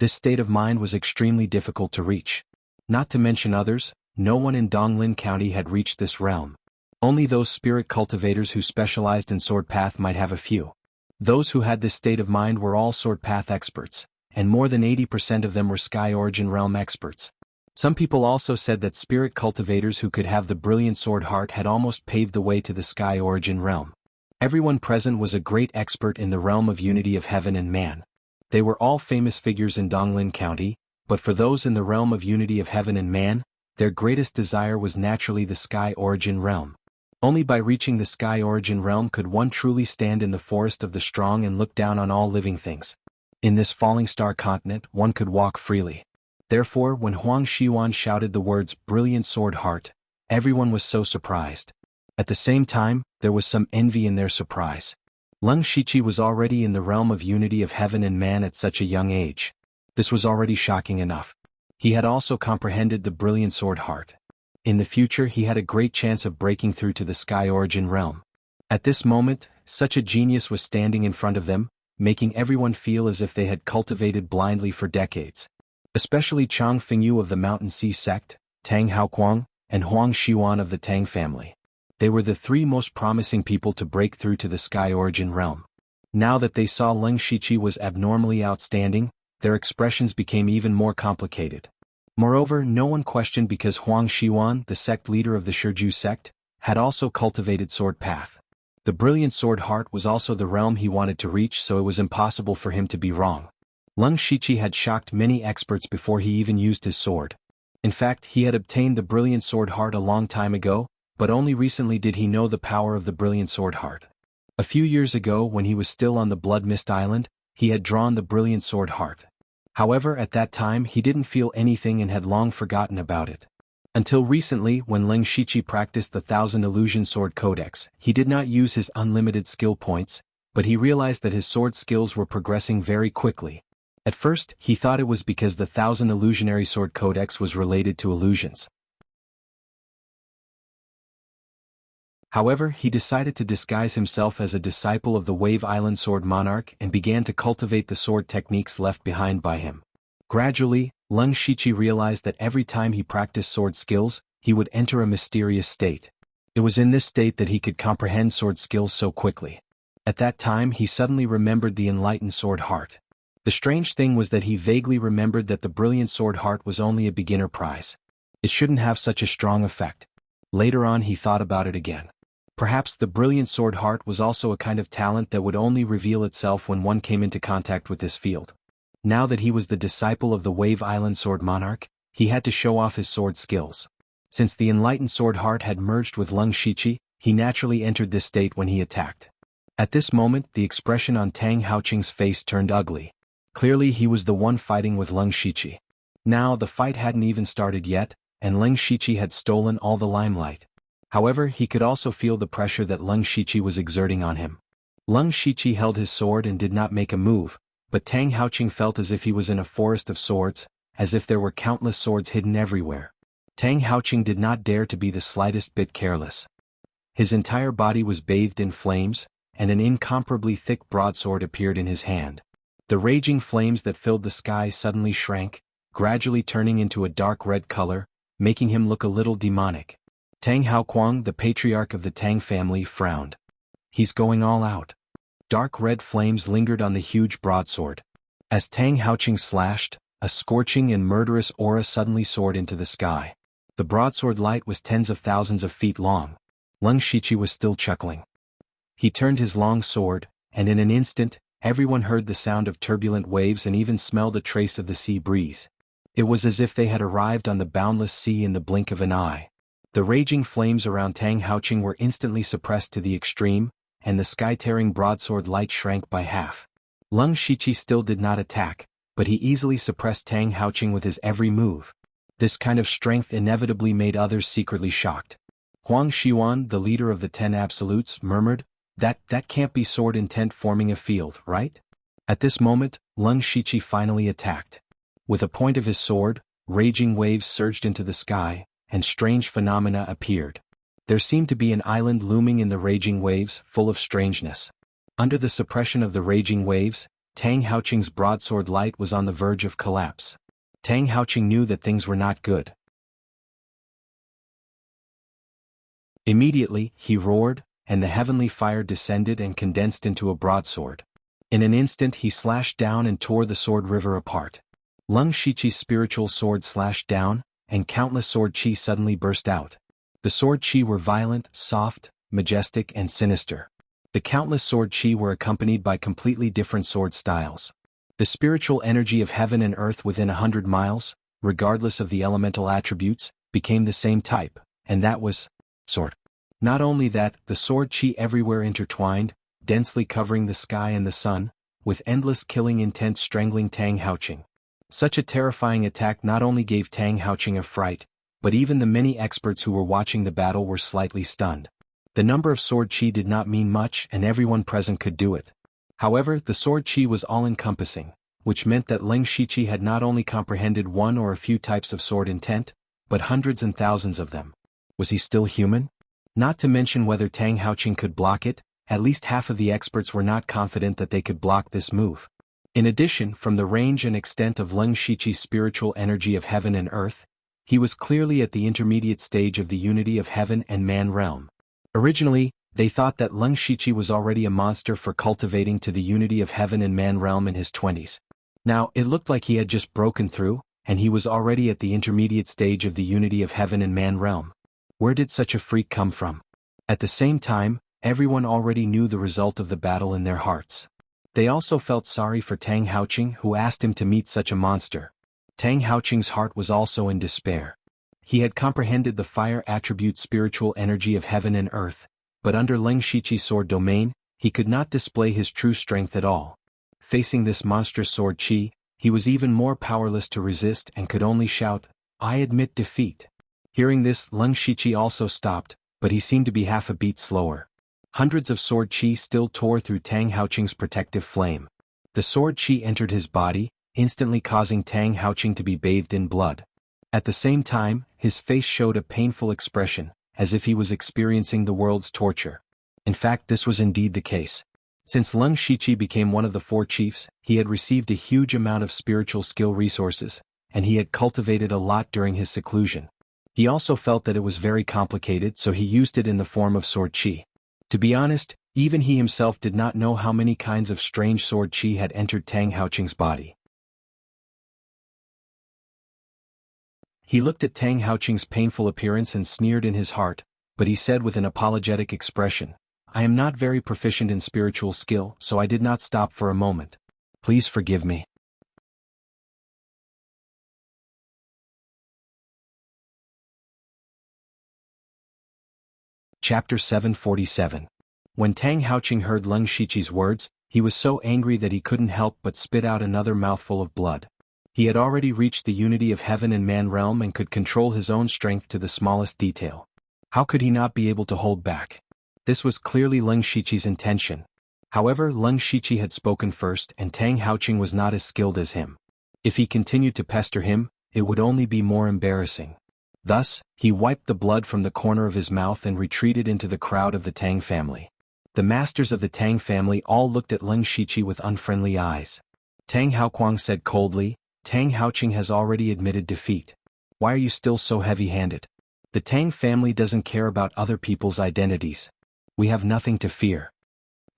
Speaker 1: This state of mind was extremely difficult to reach. Not to mention others, no one in Donglin County had reached this realm. Only those spirit cultivators who specialized in sword path might have a few. Those who had this state of mind were all sword path experts, and more than 80% of them were Sky Origin Realm experts. Some people also said that spirit cultivators who could have the brilliant sword heart had almost paved the way to the Sky Origin Realm. Everyone present was a great expert in the realm of unity of heaven and man. They were all famous figures in Donglin County, but for those in the realm of unity of heaven and man, their greatest desire was naturally the Sky Origin Realm. Only by reaching the Sky Origin Realm could one truly stand in the forest of the strong and look down on all living things. In this falling star continent one could walk freely. Therefore when Huang Xiwan shouted the words "Brilliant Sword Heart," everyone was so surprised. At the same time, there was some envy in their surprise. Leng Shiqi was already in the realm of unity of heaven and man at such a young age. This was already shocking enough. He had also comprehended the brilliant sword heart. In the future he had a great chance of breaking through to the Sky Origin Realm. At this moment, such a genius was standing in front of them, making everyone feel as if they had cultivated blindly for decades. Especially Chang Fengyu of the Mountain Sea sect, Tang Haoquang, and Huang Xiwan of the Tang family. They were the 3 most promising people to break through to the Sky Origin Realm. Now that they saw Leng Shiqi was abnormally outstanding, their expressions became even more complicated. Moreover, no one questioned because Huang Xiwan, the sect leader of the Shiju sect, had also cultivated sword path. The brilliant sword heart was also the realm he wanted to reach, so it was impossible for him to be wrong. Leng Shiqi had shocked many experts before he even used his sword. In fact, he had obtained the brilliant sword heart a long time ago, but only recently did he know the power of the brilliant sword heart. A few years ago when he was still on the Blood Mist Island, he had drawn the brilliant sword heart. However, at that time he didn't feel anything and had long forgotten about it. Until recently, when Leng Shiqi practiced the 1000 Illusion Sword Codex, he did not use his unlimited skill points, but he realized that his sword skills were progressing very quickly. At first, he thought it was because the 1000 Illusionary Sword Codex was related to illusions. However, he decided to disguise himself as a disciple of the Wave Island Sword Monarch and began to cultivate the sword techniques left behind by him. Gradually, Leng Shiqi realized that every time he practiced sword skills, he would enter a mysterious state. It was in this state that he could comprehend sword skills so quickly. At that time he suddenly remembered the enlightened sword heart. The strange thing was that he vaguely remembered that the brilliant sword heart was only a beginner prize. It shouldn't have such a strong effect. Later on he thought about it again. Perhaps the brilliant sword heart was also a kind of talent that would only reveal itself when one came into contact with this field. Now that he was the disciple of the Wave Island Sword Monarch, he had to show off his sword skills. Since the enlightened sword heart had merged with Leng Shiqi, he naturally entered this state when he attacked. At this moment the expression on Tang Haoqing's face turned ugly. Clearly he was the one fighting with Leng Shiqi. Now the fight hadn't even started yet, and Leng Shiqi had stolen all the limelight. However, he could also feel the pressure that Leng Shiqi was exerting on him. Leng Shiqi held his sword and did not make a move, but Tang Haoqing felt as if he was in a forest of swords, as if there were countless swords hidden everywhere. Tang Haoqing did not dare to be the slightest bit careless. His entire body was bathed in flames, and an incomparably thick broadsword appeared in his hand. The raging flames that filled the sky suddenly shrank, gradually turning into a dark red color, making him look a little demonic. Tang Haoquang, the patriarch of the Tang family, frowned. He's going all out. Dark red flames lingered on the huge broadsword. As Tang Haoqing slashed, a scorching and murderous aura suddenly soared into the sky. The broadsword light was tens of thousands of feet long. Leng Shiqi was still chuckling. He turned his long sword, and in an instant, everyone heard the sound of turbulent waves and even smelled a trace of the sea breeze. It was as if they had arrived on the boundless sea in the blink of an eye. The raging flames around Tang Haoqing were instantly suppressed to the extreme, and the sky-tearing broadsword light shrank by half. Leng Shiqi still did not attack, but he easily suppressed Tang Haoqing with his every move. This kind of strength inevitably made others secretly shocked. Huang Xiuan, the leader of the 10 Absolutes, murmured, That can't be sword intent forming a field, right? At this moment, Leng Shiqi finally attacked. With a point of his sword, raging waves surged into the sky, and strange phenomena appeared. There seemed to be an island looming in the raging waves, full of strangeness. Under the suppression of the raging waves, Tang Haoqing's broadsword light was on the verge of collapse. Tang Haoqing knew that things were not good. Immediately, he roared, and the heavenly fire descended and condensed into a broadsword. In an instant he slashed down and tore the sword river apart. Leng Shiqi's spiritual sword slashed down, and countless sword chi suddenly burst out. The sword chi were violent, soft, majestic and sinister. The countless sword chi were accompanied by completely different sword styles. The spiritual energy of heaven and earth within 100 miles, regardless of the elemental attributes, became the same type, and that was sword. Not only that, the sword chi everywhere intertwined, densely covering the sky and the sun, with endless killing intent strangling Tang Haoqing. Such a terrifying attack not only gave Tang Haoqing a fright, but even the many experts who were watching the battle were slightly stunned. The number of sword chi did not mean much and everyone present could do it. However, the sword chi was all-encompassing, which meant that Leng Shiqi had not only comprehended one or a few types of sword intent, but hundreds and thousands of them. Was he still human? Not to mention whether Tang Haoqing could block it, at least half of the experts were not confident that they could block this move. In addition, from the range and extent of Leng Shiqi's spiritual energy of heaven and earth, he was clearly at the intermediate stage of the unity of heaven and man realm. Originally, they thought that Leng Shiqi was already a monster for cultivating to the unity of heaven and man realm in his 20s. Now, it looked like he had just broken through, and he was already at the intermediate stage of the unity of heaven and man realm. Where did such a freak come from? At the same time, everyone already knew the result of the battle in their hearts. They also felt sorry for Tang Haoqing, who asked him to meet such a monster. Tang Haoqing's heart was also in despair. He had comprehended the fire attribute spiritual energy of heaven and earth, but under Leng Shiqi's sword domain, he could not display his true strength at all. Facing this monstrous sword chi, he was even more powerless to resist and could only shout, I admit defeat. Hearing this, Leng Shiqi also stopped, but he seemed to be half a beat slower. Hundreds of sword chi still tore through Tang Haoqing's protective flame. The sword chi entered his body, instantly causing Tang Haoqing to be bathed in blood. At the same time, his face showed a painful expression, as if he was experiencing the world's torture. In fact, this was indeed the case. Since Leng Shiqi became one of the 4 chiefs, he had received a huge amount of spiritual skill resources, and he had cultivated a lot during his seclusion. He also felt that it was very complicated, so he used it in the form of sword chi. To be honest, even he himself did not know how many kinds of strange sword chi had entered Tang Haoqing's body. He looked at Tang Haoqing's painful appearance and sneered in his heart, but he said with an apologetic expression, I am not very proficient in spiritual skill, so I did not stop for a moment. Please forgive me. Chapter 747. When Tang Haoqing heard Leng Shiqi's words, he was so angry that he couldn't help but spit out another mouthful of blood. He had already reached the unity of heaven and man realm and could control his own strength to the smallest detail. How could he not be able to hold back? This was clearly Leng Shiqi's intention. However, Leng Shiqi had spoken first and Tang Haoqing was not as skilled as him. If he continued to pester him, it would only be more embarrassing. Thus, he wiped the blood from the corner of his mouth and retreated into the crowd of the Tang family. The masters of the Tang family all looked at Leng Shiqi with unfriendly eyes. Tang Haoquang said coldly, Tang Haoqing has already admitted defeat. Why are you still so heavy-handed? The Tang family doesn't care about other people's identities. We have nothing to fear.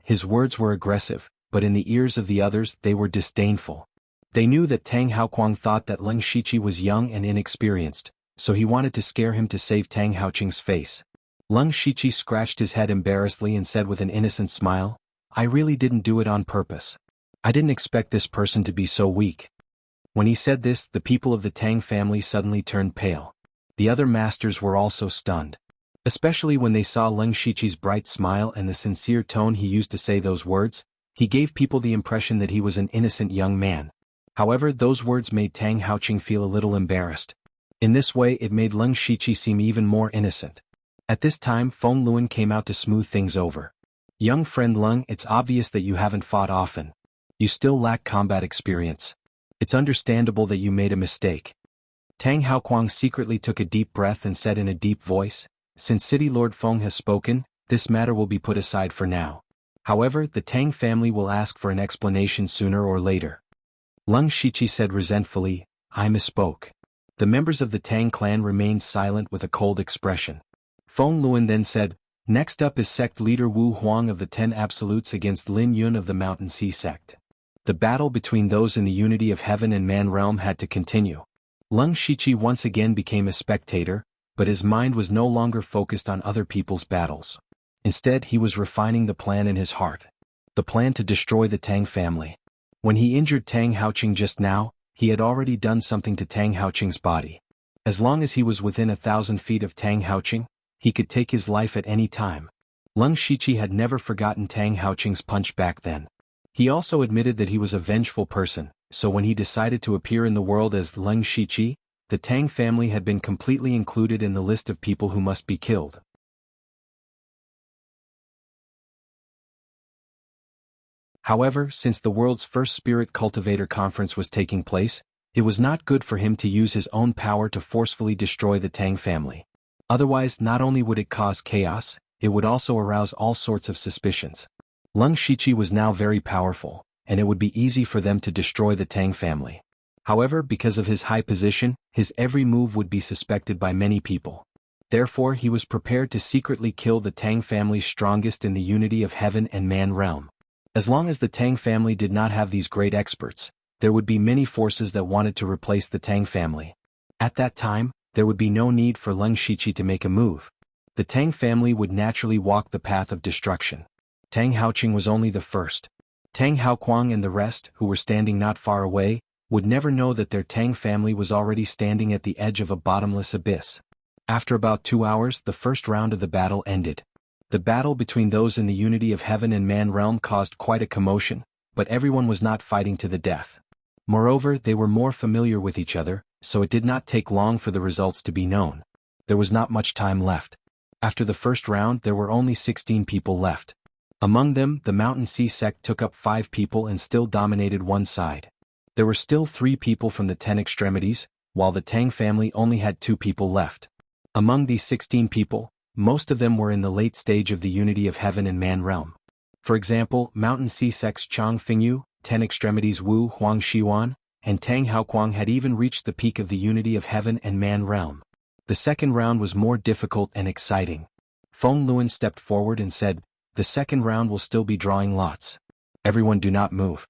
Speaker 1: His words were aggressive, but in the ears of the others they were disdainful. They knew that Tang Haoquang thought that Leng Shiqi was young and inexperienced, so he wanted to scare him to save Tang Haoqing's face. Leng Shiqi scratched his head embarrassedly and said with an innocent smile, I really didn't do it on purpose. I didn't expect this person to be so weak. When he said this, the people of the Tang family suddenly turned pale. The other masters were also stunned. Especially when they saw Leng Shiqi's bright smile and the sincere tone he used to say those words. He gave people the impression that he was an innocent young man. However, those words made Tang Haoqing feel a little embarrassed. In this way it made Leng Shiqi seem even more innocent. At this time Feng Luan came out to smooth things over. Young friend Leng, it's obvious that you haven't fought often. You still lack combat experience. It's understandable that you made a mistake. Tang Haoqing secretly took a deep breath and said in a deep voice, Since City Lord Feng has spoken, this matter will be put aside for now. However, the Tang family will ask for an explanation sooner or later. Leng Shiqi said resentfully, I misspoke. The members of the Tang clan remained silent with a cold expression. Feng Luan then said, Next up is sect leader Wu Huang of the 10 Absolutes against Lin Yun of the Mountain Sea sect. The battle between those in the unity of heaven and man realm had to continue. Leng Shiqi once again became a spectator, but his mind was no longer focused on other people's battles. Instead, he was refining the plan in his heart. The plan to destroy the Tang family. When he injured Tang Haoqing just now, he had already done something to Tang Haoqing's body. As long as he was within 1,000 feet of Tang Haoqing, he could take his life at any time. Leng Shiqi had never forgotten Tang Haoqing's punch back then. He also admitted that he was a vengeful person, so when he decided to appear in the world as Leng Shiqi, the Tang family had been completely included in the list of people who must be killed. However, since the world's first spirit cultivator conference was taking place, it was not good for him to use his own power to forcefully destroy the Tang family. Otherwise, not only would it cause chaos, it would also arouse all sorts of suspicions. Leng Shiqi was now very powerful, and it would be easy for them to destroy the Tang family. However, because of his high position, his every move would be suspected by many people. Therefore, he was prepared to secretly kill the Tang family's strongest in the unity of heaven and man realm. As long as the Tang family did not have these great experts, there would be many forces that wanted to replace the Tang family. At that time, there would be no need for Leng Shiqi to make a move. The Tang family would naturally walk the path of destruction. Tang Haoqing was only the first. Tang Haoqing and the rest, who were standing not far away, would never know that their Tang family was already standing at the edge of a bottomless abyss. After about 2 hours, the first round of the battle ended. The battle between those in the unity of heaven and man realm caused quite a commotion, but everyone was not fighting to the death. Moreover, they were more familiar with each other, so it did not take long for the results to be known. There was not much time left. After the first round, there were only 16 people left. Among them, the Mountain Sea sect took up 5 people and still dominated one side. There were still 3 people from the 10 extremities, while the Tang family only had 2 people left. Among these 16 people, most of them were in the late stage of the unity of heaven and man realm. For example, Mountain Sea sects Chang Fingyu, 10 extremities Wu Huang Xiwan, and Tang Haoqing had even reached the peak of the unity of heaven and man realm. The second round was more difficult and exciting. Feng Luan stepped forward and said, The second round will still be drawing lots. Everyone do not move.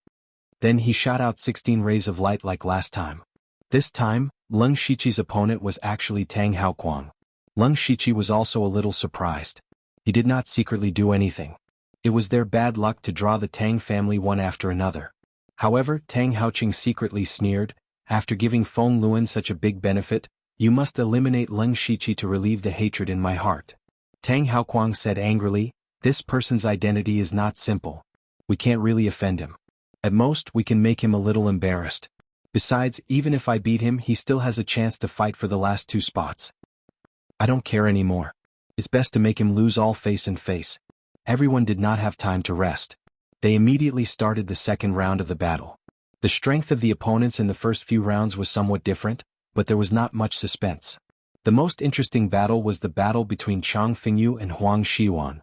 Speaker 1: Then he shot out 16 rays of light like last time. This time, Leng Shiqi's opponent was actually Tang Haoqing. Leng Shiqi was also a little surprised. He did not secretly do anything. It was their bad luck to draw the Tang family one after another. However, Tang Haoqing secretly sneered, after giving Feng Luan such a big benefit, you must eliminate Leng Shiqi to relieve the hatred in my heart. Tang Haoqing said angrily, this person's identity is not simple. We can't really offend him. At most, we can make him a little embarrassed. Besides, even if I beat him, he still has a chance to fight for the last 2 spots. I don't care anymore. It's best to make him lose all face and face. Everyone did not have time to rest. They immediately started the second round of the battle. The strength of the opponents in the first few rounds was somewhat different, but there was not much suspense. The most interesting battle was the battle between Chang Fingyu and Huang Xiwan.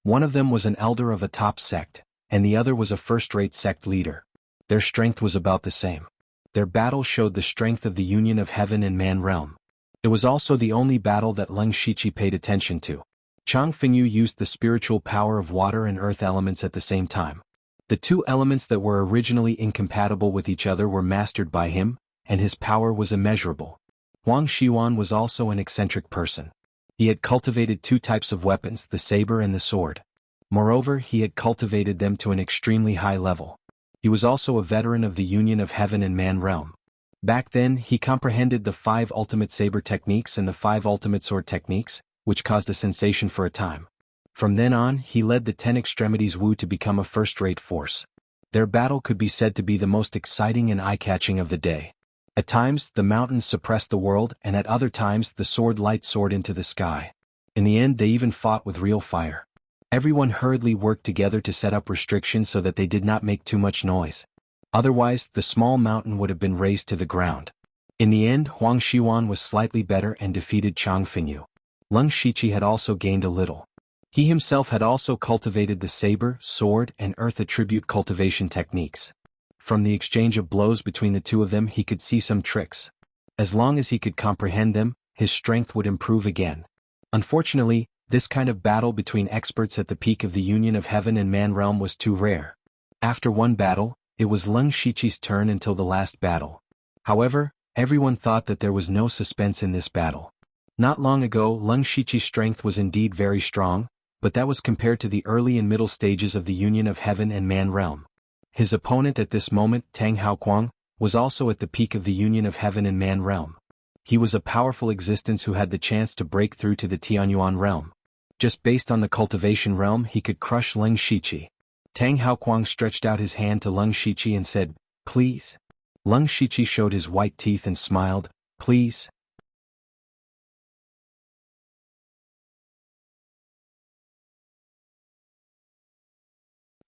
Speaker 1: One of them was an elder of a top sect, and the other was a first-rate sect leader. Their strength was about the same. Their battle showed the strength of the union of heaven and man realm. It was also the only battle that Leng Shiqi paid attention to. Chang Fingyu used the spiritual power of water and earth elements at the same time. The 2 elements that were originally incompatible with each other were mastered by him, and his power was immeasurable. Huang Xiuan was also an eccentric person. He had cultivated two types of weapons, the saber and the sword. Moreover, he had cultivated them to an extremely high level. He was also a veteran of the union of heaven and man realm. Back then, he comprehended the 5 ultimate saber techniques and the 5 ultimate sword techniques, which caused a sensation for a time. From then on, he led the 10 extremities Wu to become a first-rate force. Their battle could be said to be the most exciting and eye-catching of the day. At times, the mountains suppressed the world, and at other times the sword light soared into the sky. In the end, they even fought with real fire. Everyone hurriedly worked together to set up restrictions so that they did not make too much noise. Otherwise, the small mountain would have been razed to the ground. In the end, Huang Xiuan was slightly better and defeated Chang Fengyu. Leng Shiqi had also gained a little. He himself had also cultivated the saber, sword, and earth attribute cultivation techniques. From the exchange of blows between the two of them, he could see some tricks. As long as he could comprehend them, his strength would improve again. Unfortunately, this kind of battle between experts at the peak of the union of heaven and man realm was too rare. After one battle, it was Leng Shiqi's turn until the last battle. However, everyone thought that there was no suspense in this battle. Not long ago, Leng Shiqi's strength was indeed very strong, but that was compared to the early and middle stages of the union of heaven and man realm. His opponent at this moment, Tang Haoquang, was also at the peak of the union of heaven and man realm. He was a powerful existence who had the chance to break through to the Tianyuan realm. Just based on the cultivation realm, he could crush Leng Shiqi. Tang Haoquang stretched out his hand to Leng Shiqi and said, "Please." Leng Shiqi showed his white teeth and smiled, "Please."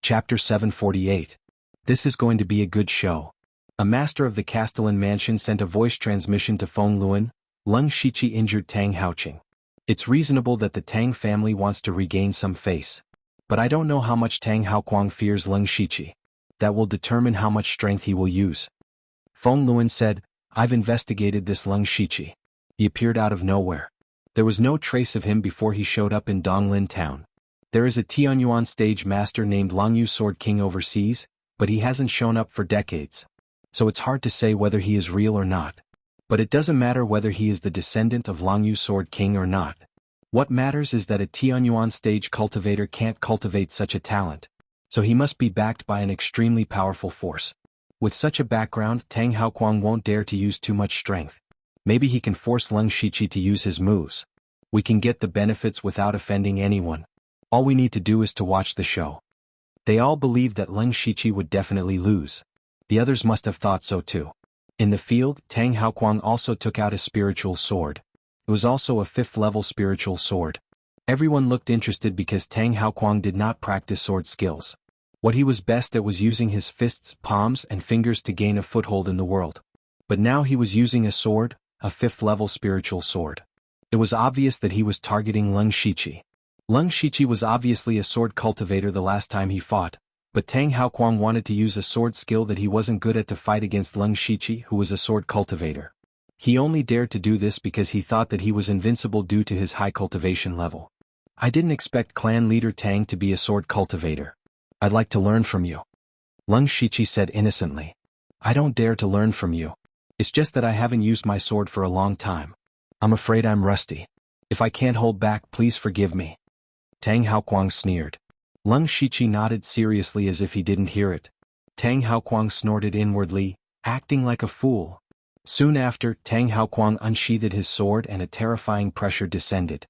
Speaker 1: Chapter 748. This is going to be a good show. A master of the Castellan mansion sent a voice transmission to Feng Luan. Leng Shiqi injured Tang Haoqing. It's reasonable that the Tang family wants to regain some face. But I don't know how much Tang Haoquang fears Leng Shiqi. That will determine how much strength he will use. Feng Luan said, "I've investigated this Leng Shiqi. He appeared out of nowhere. There was no trace of him before he showed up in Donglin town. There is a Tianyuan stage master named Longyu Sword King overseas, but he hasn't shown up for decades. So it's hard to say whether he is real or not. But it doesn't matter whether he is the descendant of Longyu Sword King or not. What matters is that a Tianyuan stage cultivator can't cultivate such a talent. So he must be backed by an extremely powerful force. With such a background, Tang Haoquang won't dare to use too much strength. Maybe he can force Leng Shiqi to use his moves. We can get the benefits without offending anyone. All we need to do is to watch the show." They all believed that Leng Shiqi would definitely lose. The others must have thought so too. In the field, Tang Haoquang also took out a spiritual sword. It was also a 5th-level spiritual sword. Everyone looked interested because Tang Haoquang did not practice sword skills. What he was best at was using his fists, palms, and fingers to gain a foothold in the world. But now he was using a sword, a 5th-level spiritual sword. It was obvious that he was targeting Leng Shiqi. Leng Shiqi was obviously a sword cultivator the last time he fought, but Tang Haoquang wanted to use a sword skill that he wasn't good at to fight against Leng Shiqi, who was a sword cultivator. He only dared to do this because he thought that he was invincible due to his high cultivation level. "I didn't expect clan leader Tang to be a sword cultivator. I'd like to learn from you," Leng Shiqi said innocently. "I don't dare to learn from you. It's just that I haven't used my sword for a long time. I'm afraid I'm rusty. If I can't hold back, please forgive me." Tang Haoquang sneered. Leng Shiqi nodded seriously as if he didn't hear it. Tang Haoquang snorted inwardly, acting like a fool. Soon after, Tang Haoquang unsheathed his sword and a terrifying pressure descended.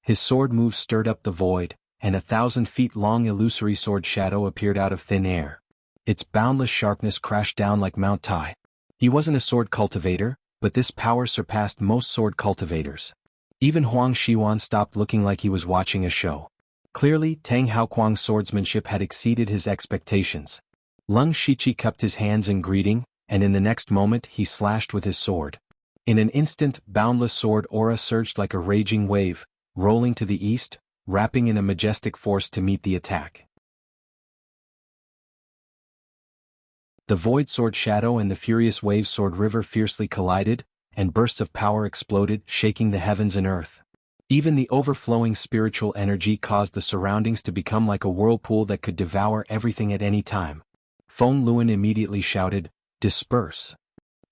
Speaker 1: His sword move stirred up the void, and a 1,000-feet-long illusory sword shadow appeared out of thin air. Its boundless sharpness crashed down like Mount Tai. He wasn't a sword cultivator, but this power surpassed most sword cultivators. Even Huang Xiuan stopped looking like he was watching a show. Clearly, Tang Haoquang's swordsmanship had exceeded his expectations. Leng Shiqi cupped his hands in greeting, and in the next moment he slashed with his sword. In an instant, boundless sword aura surged like a raging wave, rolling to the east, wrapping in a majestic force to meet the attack. The void sword shadow and the furious wave sword river fiercely collided, and bursts of power exploded, shaking the heavens and earth. Even the overflowing spiritual energy caused the surroundings to become like a whirlpool that could devour everything at any time. Feng Luan immediately shouted, "Disperse!"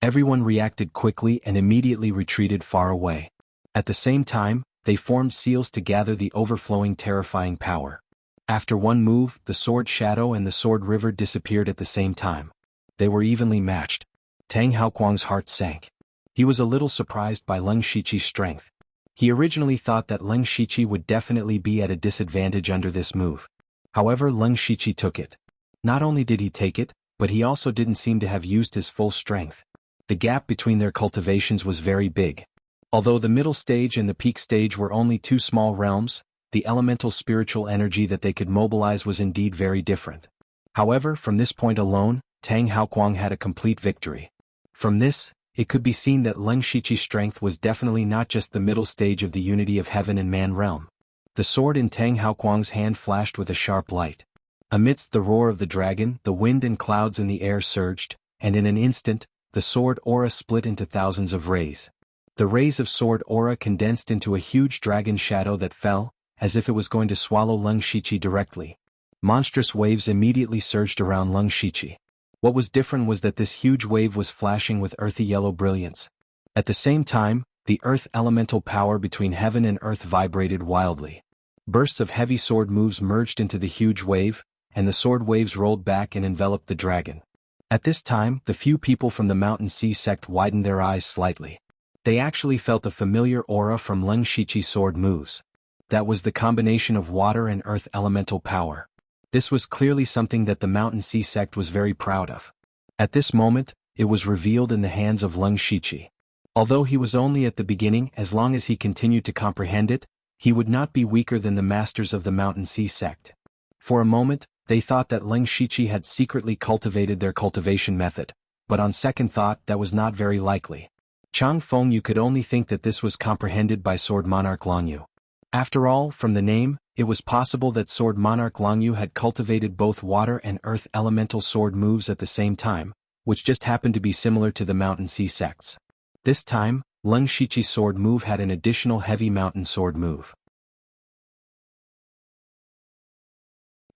Speaker 1: Everyone reacted quickly and immediately retreated far away. At the same time, they formed seals to gather the overflowing terrifying power. After one move, the sword shadow and the sword river disappeared at the same time. They were evenly matched. Tang Haoquang's heart sank. He was a little surprised by Leng Shiqi's strength. He originally thought that Leng Shiqi would definitely be at a disadvantage under this move. However, Leng Shiqi took it. Not only did he take it, but he also didn't seem to have used his full strength. The gap between their cultivations was very big. Although the middle stage and the peak stage were only two small realms, the elemental spiritual energy that they could mobilize was indeed very different. However, from this point alone, Tang Haoquang had a complete victory. From this, it could be seen that Leng Shiqi's strength was definitely not just the middle stage of the unity of heaven and man realm. The sword in Tang Haoquang's hand flashed with a sharp light. Amidst the roar of the dragon, the wind and clouds in the air surged, and in an instant, the sword aura split into thousands of rays. The rays of sword aura condensed into a huge dragon shadow that fell, as if it was going to swallow Leng Shiqi directly. Monstrous waves immediately surged around Leng Shiqi. What was different was that this huge wave was flashing with earthy yellow brilliance. At the same time, the earth elemental power between heaven and earth vibrated wildly. Bursts of heavy sword moves merged into the huge wave, and the sword waves rolled back and enveloped the dragon. At this time, the few people from the Mountain Sea sect widened their eyes slightly. They actually felt a familiar aura from Leng Shiqi's sword moves. That was the combination of water and earth elemental power. This was clearly something that the Mountain Sea sect was very proud of. At this moment, it was revealed in the hands of Leng Shiqi. Although he was only at the beginning, as long as he continued to comprehend it, he would not be weaker than the masters of the Mountain Sea sect. For a moment, they thought that Leng Shiqi had secretly cultivated their cultivation method, but on second thought that was not very likely. Chang Fengyu could only think that this was comprehended by Sword Monarch Longyu. After all, from the name, it was possible that Sword Monarch Longyu had cultivated both water and earth elemental sword moves at the same time, which just happened to be similar to the Mountain Sea sects. This time, Leng Shiqi's sword move had an additional heavy mountain sword move.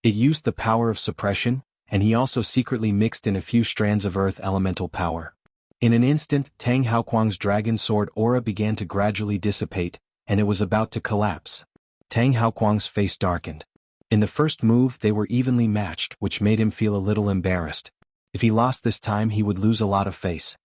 Speaker 1: It used the power of suppression, and he also secretly mixed in a few strands of earth elemental power. In an instant, Tang Haoquang's dragon sword aura began to gradually dissipate, and it was about to collapse. Tang Haoquang's face darkened. In the first move they were evenly matched, which made him feel a little embarrassed. If he lost this time he would lose a lot of face.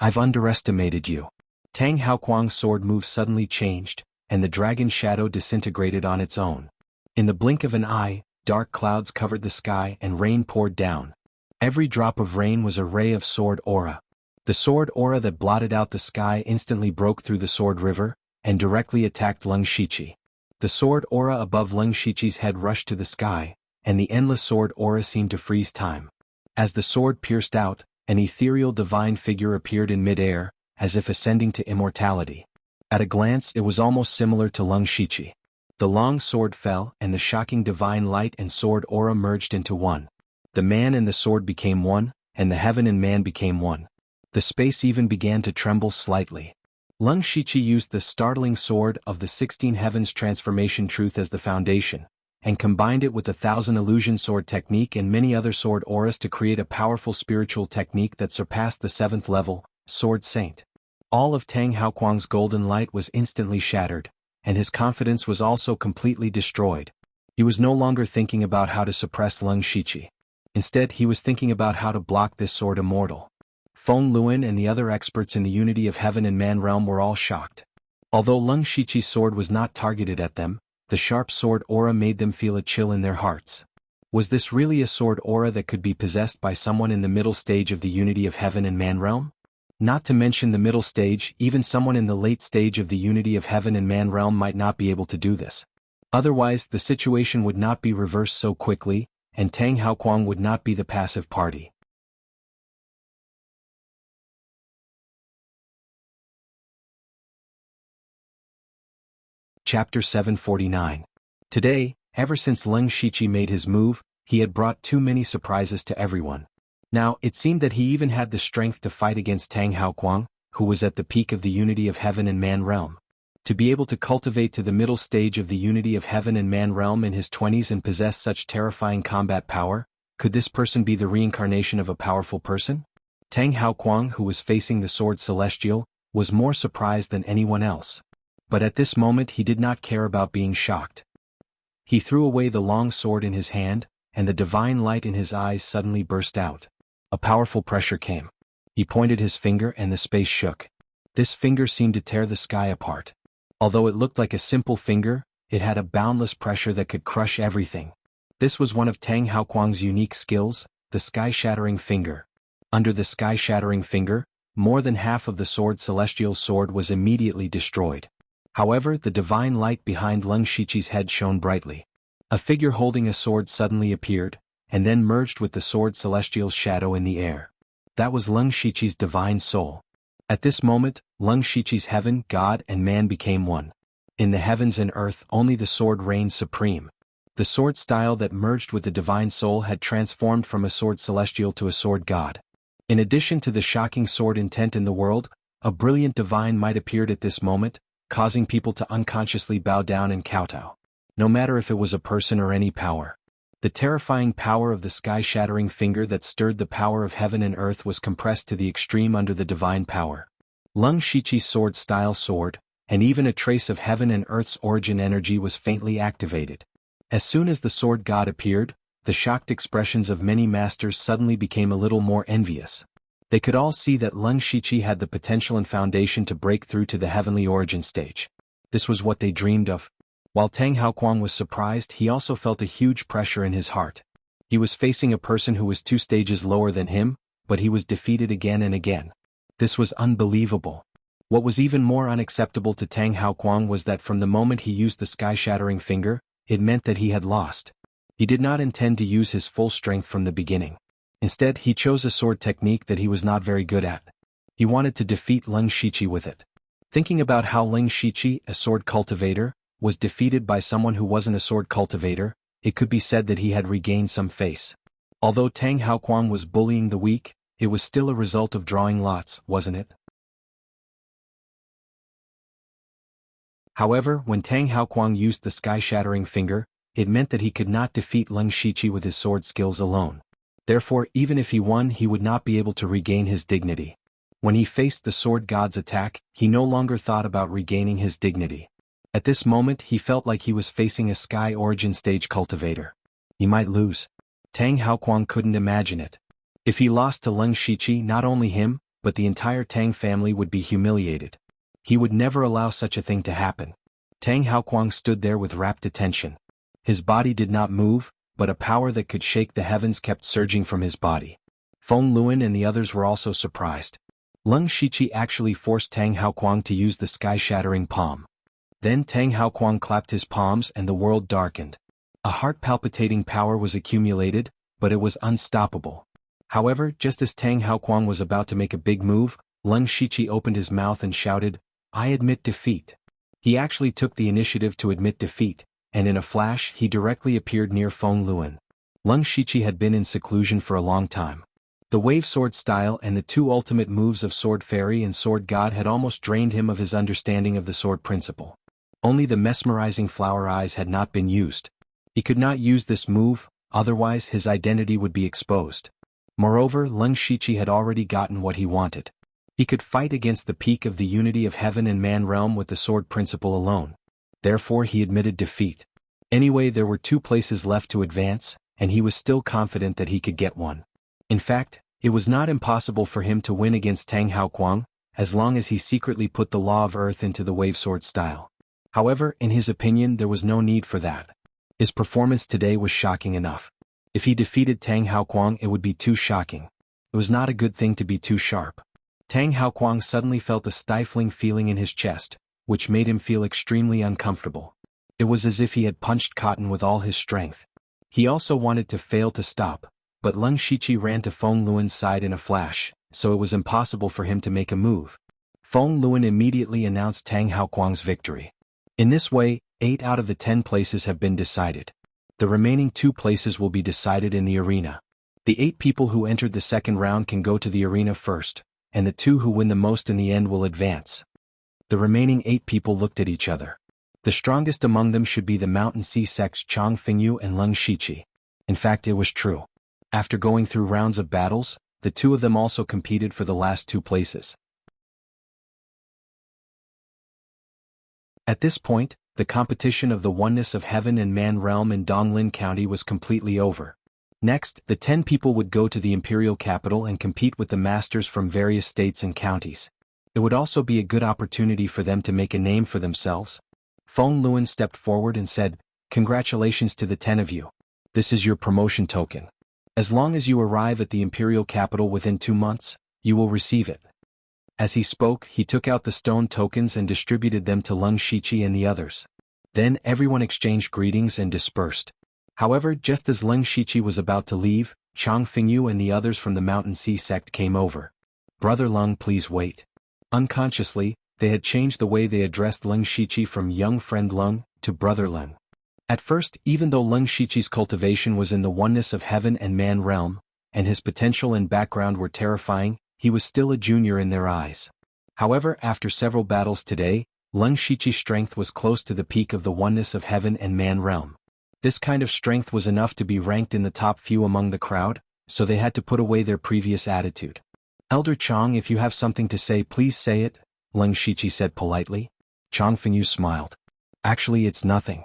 Speaker 1: "I've underestimated you." Tang Haoquang's sword move suddenly changed, and the dragon shadow disintegrated on its own. In the blink of an eye, dark clouds covered the sky and rain poured down. Every drop of rain was a ray of sword aura. The sword aura that blotted out the sky instantly broke through the sword river, and directly attacked Leng Shiqi. The sword aura above Leng Shiqi's head rushed to the sky, and the endless sword aura seemed to freeze time. As the sword pierced out, an ethereal divine figure appeared in mid-air, as if ascending to immortality. At a glance it was almost similar to Leng Shiqi. The long sword fell, and the shocking divine light and sword aura merged into one. The man and the sword became one, and the heaven and man became one. The space even began to tremble slightly. Leng Shiqi used the startling sword of the 16 heavens transformation truth as the foundation, and combined it with the 1000 illusion sword technique and many other sword auras to create a powerful spiritual technique that surpassed the 7th level, Sword Saint. All of Tang Haoquang's golden light was instantly shattered, and his confidence was also completely destroyed. He was no longer thinking about how to suppress Leng Shiqi. Instead he was thinking about how to block this sword immortal. Feng Luan and the other experts in the unity of heaven and man realm were all shocked. Although Leng Shiqi's sword was not targeted at them, the sharp sword aura made them feel a chill in their hearts. Was this really a sword aura that could be possessed by someone in the middle stage of the unity of heaven and man realm? Not to mention the middle stage, even someone in the late stage of the unity of heaven and man realm might not be able to do this. Otherwise, the situation would not be reversed so quickly, and Tang Haoquang would not be the passive party. Chapter 749. Today, ever since Leng Shiqi made his move, he had brought too many surprises to everyone. Now, it seemed that he even had the strength to fight against Tang Haoquang, who was at the peak of the unity of heaven and man realm. To be able to cultivate to the middle stage of the unity of heaven and man realm in his 20s and possess such terrifying combat power, could this person be the reincarnation of a powerful person? Tang Haoquang, who was facing the sword celestial, was more surprised than anyone else. But at this moment he did not care about being shocked. He threw away the long sword in his hand, and the divine light in his eyes suddenly burst out. A powerful pressure came. He pointed his finger and the space shook. This finger seemed to tear the sky apart. Although it looked like a simple finger, it had a boundless pressure that could crush everything. This was one of Tang Haoquang's unique skills, the sky-shattering finger. Under the sky-shattering finger, more than half of the sword celestial's sword was immediately destroyed. However, the divine light behind Leng Shiqi's head shone brightly. A figure holding a sword suddenly appeared, and then merged with the sword celestial's shadow in the air. That was Leng Shiqi's divine soul. At this moment, Leng Shiqi's heaven, God and man became one. In the heavens and earth only the sword reigned supreme. The sword style that merged with the divine soul had transformed from a sword celestial to a sword god. In addition to the shocking sword intent in the world, a brilliant divine might appeared at this moment, causing people to unconsciously bow down and kowtow. No matter if it was a person or any power. The terrifying power of the sky-shattering finger that stirred the power of heaven and earth was compressed to the extreme under the divine power. Leng Shiqi's sword-style sword, and even a trace of heaven and earth's origin energy was faintly activated. As soon as the sword god appeared, the shocked expressions of many masters suddenly became a little more envious. They could all see that Leng Shiqi had the potential and foundation to break through to the heavenly origin stage. This was what they dreamed of. While Tang Haoquang was surprised, he also felt a huge pressure in his heart. He was facing a person who was 2 stages lower than him, but he was defeated again and again. This was unbelievable. What was even more unacceptable to Tang Haoquang was that from the moment he used the sky-shattering finger, it meant that he had lost. He did not intend to use his full strength from the beginning. Instead, he chose a sword technique that he was not very good at. He wanted to defeat Leng Shiqi with it. Thinking about how Leng Shiqi, a sword cultivator, was defeated by someone who wasn't a sword cultivator, it could be said that he had regained some face. Although Tang Haoquang was bullying the weak, it was still a result of drawing lots, wasn't it? However, when Tang Haoquang used the sky-shattering finger, it meant that he could not defeat Leng Shiqi with his sword skills alone. Therefore, even if he won, he would not be able to regain his dignity. When he faced the sword god's attack, he no longer thought about regaining his dignity. At this moment he felt like he was facing a sky origin stage cultivator. He might lose. Tang Haoquang couldn't imagine it. If he lost to Leng Shiqi, not only him, but the entire Tang family would be humiliated. He would never allow such a thing to happen. Tang Haoquang stood there with rapt attention. His body did not move, but a power that could shake the heavens kept surging from his body. Feng Luan and the others were also surprised. Leng Shiqi actually forced Tang Haoquang to use the sky-shattering palm. Then Tang Haoquang clapped his palms and the world darkened. A heart-palpitating power was accumulated, but it was unstoppable. However, just as Tang Haoquang was about to make a big move, Leng Shiqi opened his mouth and shouted, "I admit defeat." He actually took the initiative to admit defeat, and in a flash he directly appeared near Feng Luan. Leng Shiqi had been in seclusion for a long time. The wave sword style and the 2 ultimate moves of Sword Fairy and Sword God had almost drained him of his understanding of the sword principle. Only the mesmerizing flower eyes had not been used. He could not use this move, otherwise his identity would be exposed. Moreover, Leng Shiqi had already gotten what he wanted. He could fight against the peak of the unity of heaven and man realm with the sword principle alone. Therefore he admitted defeat. Anyway, there were 2 places left to advance, and he was still confident that he could get one. In fact, it was not impossible for him to win against Tang Haoquang, as long as he secretly put the law of earth into the wave sword style. However, in his opinion there was no need for that. His performance today was shocking enough. If he defeated Tang Haoquang it would be too shocking. It was not a good thing to be too sharp. Tang Haoquang suddenly felt a stifling feeling in his chest, which made him feel extremely uncomfortable. It was as if he had punched cotton with all his strength. He also wanted to fail to stop, but Leng Shiqi ran to Feng Luan's side in a flash, so it was impossible for him to make a move. Feng Luan immediately announced Tang Haoquang's victory. In this way, 8 out of the 10 places have been decided. The remaining 2 places will be decided in the arena. The 8 people who entered the second round can go to the arena first, and the 2 who win the most in the end will advance. The remaining 8 people looked at each other. The strongest among them should be the Mountain Sea sects Chang Fengyu and Leng Shiqi. In fact, it was true. After going through rounds of battles, the two of them also competed for the last two places. At this point, the competition of the oneness of heaven and man realm in Donglin County was completely over. Next, the 10 people would go to the imperial capital and compete with the masters from various states and counties. It would also be a good opportunity for them to make a name for themselves. Feng Luan stepped forward and said, "Congratulations to the 10 of you. This is your promotion token. As long as you arrive at the imperial capital within 2 months, you will receive it." As he spoke, he took out the stone tokens and distributed them to Leng Shiqi and the others. Then everyone exchanged greetings and dispersed. However, just as Leng Shiqi was about to leave, Chang Fengyu and the others from the Mountain Sea sect came over. "Brother Leng, please wait." Unconsciously, they had changed the way they addressed Leng Shiqi from young friend Leng to brother Leng. At first, even though Leng Shiqi's cultivation was in the oneness of heaven and man realm, and his potential and background were terrifying, he was still a junior in their eyes. However, after several battles today, Leng Shiqi's strength was close to the peak of the oneness of heaven and man realm. This kind of strength was enough to be ranked in the top few among the crowd, so they had to put away their previous attitude. "Elder Chang, if you have something to say, please say it," Leng Shiqi said politely. Chang Fengyu smiled. "Actually, it's nothing.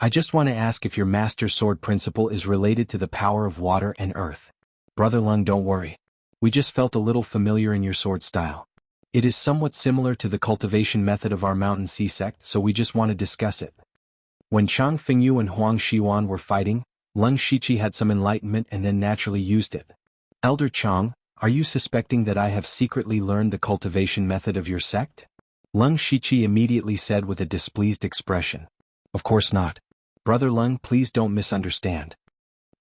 Speaker 1: I just want to ask if your master sword principle is related to the power of water and earth." "Brother Leng, don't worry. We just felt a little familiar in your sword style. It is somewhat similar to the cultivation method of our Mountain Sea sect, so we just want to discuss it." When Chang Fengyu and Huang Xiwan were fighting, Leng Shiqi had some enlightenment and then naturally used it. "Elder Chang, are you suspecting that I have secretly learned the cultivation method of your sect?" Leng Shiqi immediately said with a displeased expression. "Of course not. Brother Leng, please don't misunderstand."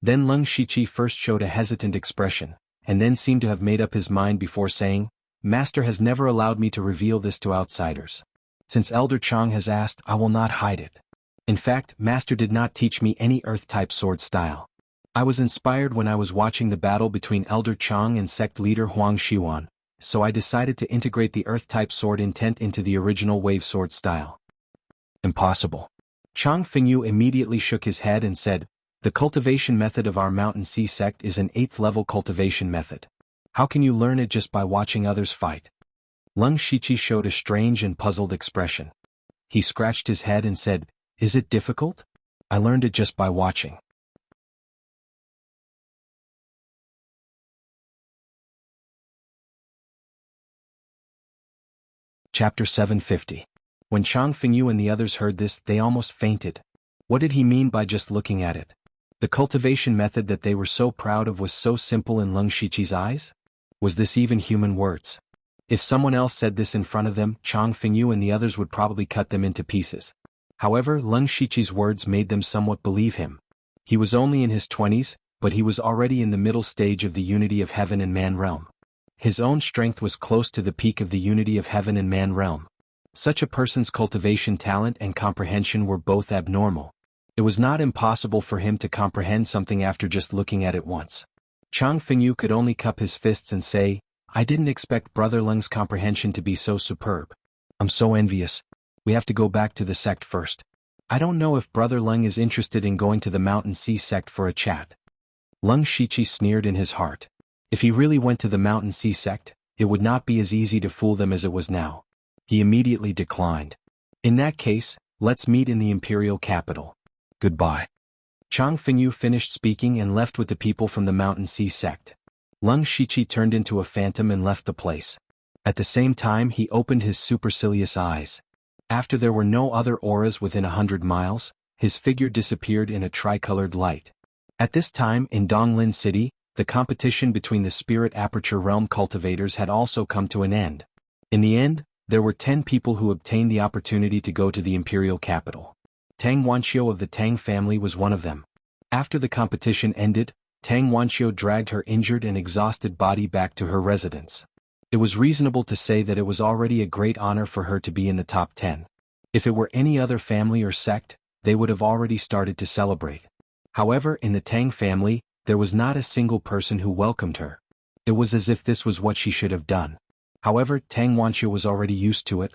Speaker 1: Then Leng Shiqi first showed a hesitant expression, and then seemed to have made up his mind before saying, "Master has never allowed me to reveal this to outsiders. Since Elder Chang has asked, I will not hide it. In fact, Master did not teach me any earth-type sword style. I was inspired when I was watching the battle between Elder Chang and sect leader Huang Xiwan, so I decided to integrate the earth-type sword intent into the original wave sword style." "Impossible." Chang Fengyu immediately shook his head and said, "The cultivation method of our Mountain Sea sect is an 8th level cultivation method. How can you learn it just by watching others fight?" Leng Shiqi showed a strange and puzzled expression. He scratched his head and said, "Is it difficult? I learned it just by watching." Chapter 750. When Chang Fengyu and the others heard this, they almost fainted. What did he mean by just looking at it? The cultivation method that they were so proud of was so simple in Leng Shiqi's eyes? Was this even human words? If someone else said this in front of them, Chang Fengyu and the others would probably cut them into pieces. However, Leng Shiqi's words made them somewhat believe him. He was only in his 20s, but he was already in the middle stage of the unity of heaven and man realm. His own strength was close to the peak of the unity of heaven and man realm. Such a person's cultivation talent and comprehension were both abnormal. It was not impossible for him to comprehend something after just looking at it once. Chang Fengyu could only cup his fists and say, "I didn't expect Brother Leng's comprehension to be so superb. I'm so envious. We have to go back to the sect first. I don't know if Brother Leng is interested in going to the Mountain Sea sect for a chat." Leng Shiqi sneered in his heart. If he really went to the Mountain Sea sect, it would not be as easy to fool them as it was now. He immediately declined. "In that case, let's meet in the imperial capital. Goodbye." Chang Fengyu finished speaking and left with the people from the Mountain Sea sect. Leng Shiqi turned into a phantom and left the place. At the same time, he opened his supercilious eyes. After there were no other auras within 100 miles, his figure disappeared in a tricolored light. At this time, in Donglin City, the competition between the Spirit Aperture Realm cultivators had also come to an end. In the end, there were 10 people who obtained the opportunity to go to the imperial capital. Tang Wanqiu of the Tang family was one of them. After the competition ended, Tang Wanqiu dragged her injured and exhausted body back to her residence. It was reasonable to say that it was already a great honor for her to be in the top 10. If it were any other family or sect, they would have already started to celebrate. However, in the Tang family, there was not a single person who welcomed her. It was as if this was what she should have done. However, Tang Wanqiu was already used to it.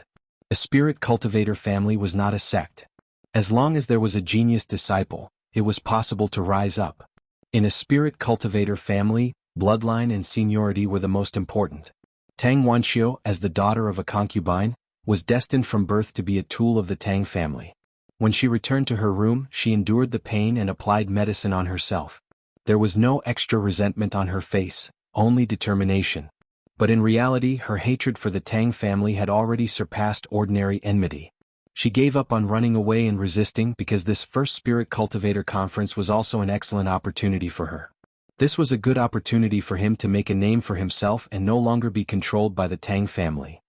Speaker 1: A spirit cultivator family was not a sect. As long as there was a genius disciple, it was possible to rise up. In a spirit cultivator family, Bloodline and seniority were the most important. Tang Wanxiu, as the daughter of a concubine, was destined from birth to be a tool of the Tang family. When she returned to her room, she endured the pain and applied medicine on herself. There was no extra resentment on her face, only determination. But in reality, her hatred for the Tang family had already surpassed ordinary enmity. She gave up on running away and resisting because this first Spirit Cultivator Conference was also an excellent opportunity for her. This was a good opportunity for him to make a name for himself and no longer be controlled by the Tang family.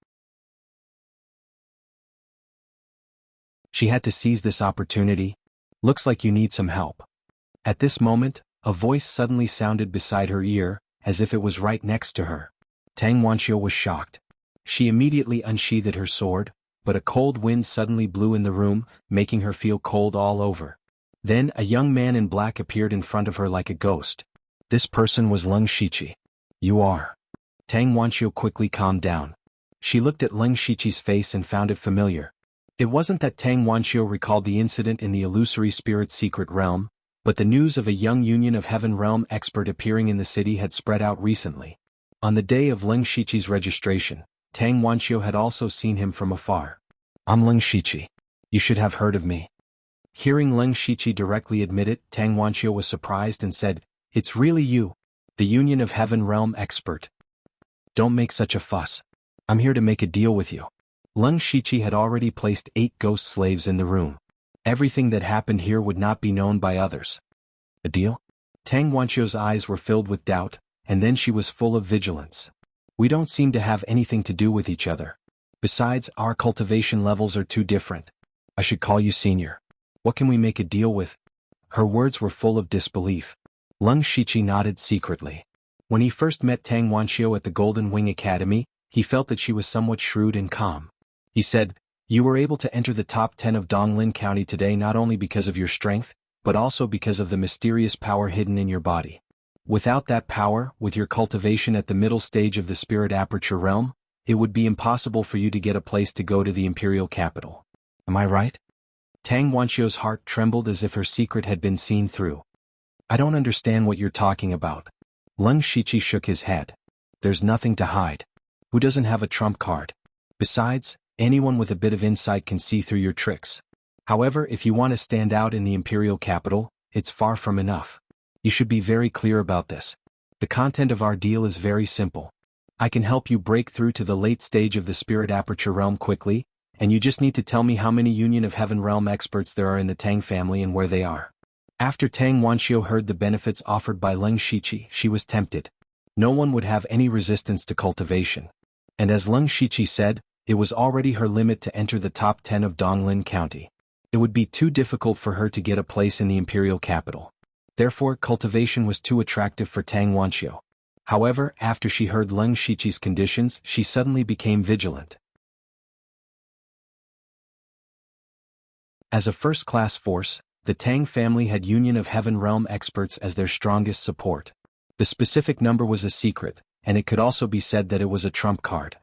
Speaker 1: She had to seize this opportunity. Looks like you need some help. At this moment, a voice suddenly sounded beside her ear, as if it was right next to her. Tang Wanxiu was shocked. She immediately unsheathed her sword, but a cold wind suddenly blew in the room, making her feel cold all over. Then a young man in black appeared in front of her like a ghost. This person was Leng Shiqi. You are. Tang Wanxiu quickly calmed down. She looked at Leng Shiqi's face and found it familiar. It wasn't that Tang Wanxiu recalled the incident in the illusory spirit's secret realm, but the news of a young Union of Heaven realm expert appearing in the city had spread out recently. On the day of Leng Shiqi's registration, Tang Wanxiu had also seen him from afar. I'm Leng Shiqi. You should have heard of me. Hearing Leng Shiqi directly admit it, Tang Wanxiu was surprised and said, It's really you, the Union of Heaven realm expert. Don't make such a fuss. I'm here to make a deal with you. Leng Shiqi had already placed 8 ghost slaves in the room. Everything that happened here would not be known by others. A deal? Tang Wanxiu's eyes were filled with doubt, and then she was full of vigilance. We don't seem to have anything to do with each other. Besides, our cultivation levels are too different. I should call you senior. What can we make a deal with? Her words were full of disbelief. Leng Shiqi nodded secretly. When he first met Tang Wanxiu at the Golden Wing Academy, he felt that she was somewhat shrewd and calm. He said, You were able to enter the top 10 of Donglin County today not only because of your strength, but also because of the mysterious power hidden in your body. Without that power, with your cultivation at the middle stage of the Spirit Aperture realm, it would be impossible for you to get a place to go to the imperial capital. Am I right? Tang Wanxiu's heart trembled as if her secret had been seen through. I don't understand what you're talking about. Leng Shiqi shook his head. There's nothing to hide. Who doesn't have a trump card? Besides, anyone with a bit of insight can see through your tricks. However, if you want to stand out in the imperial capital, it's far from enough. You should be very clear about this. The content of our deal is very simple. I can help you break through to the late stage of the Spirit Aperture realm quickly, and you just need to tell me how many Union of Heaven realm experts there are in the Tang family and where they are. After Tang Wanxiu heard the benefits offered by Leng Shiqi, she was tempted. No one would have any resistance to cultivation. And as Leng Shiqi said, it was already her limit to enter the top 10 of Donglin County. It would be too difficult for her to get a place in the imperial capital. Therefore, cultivation was too attractive for Tang Wanxiu. However, after she heard Leng Shiqi's conditions, she suddenly became vigilant. As a first-class force, the Tang family had Union of Heaven realm experts as their strongest support. The specific number was a secret, and it could also be said that it was a trump card.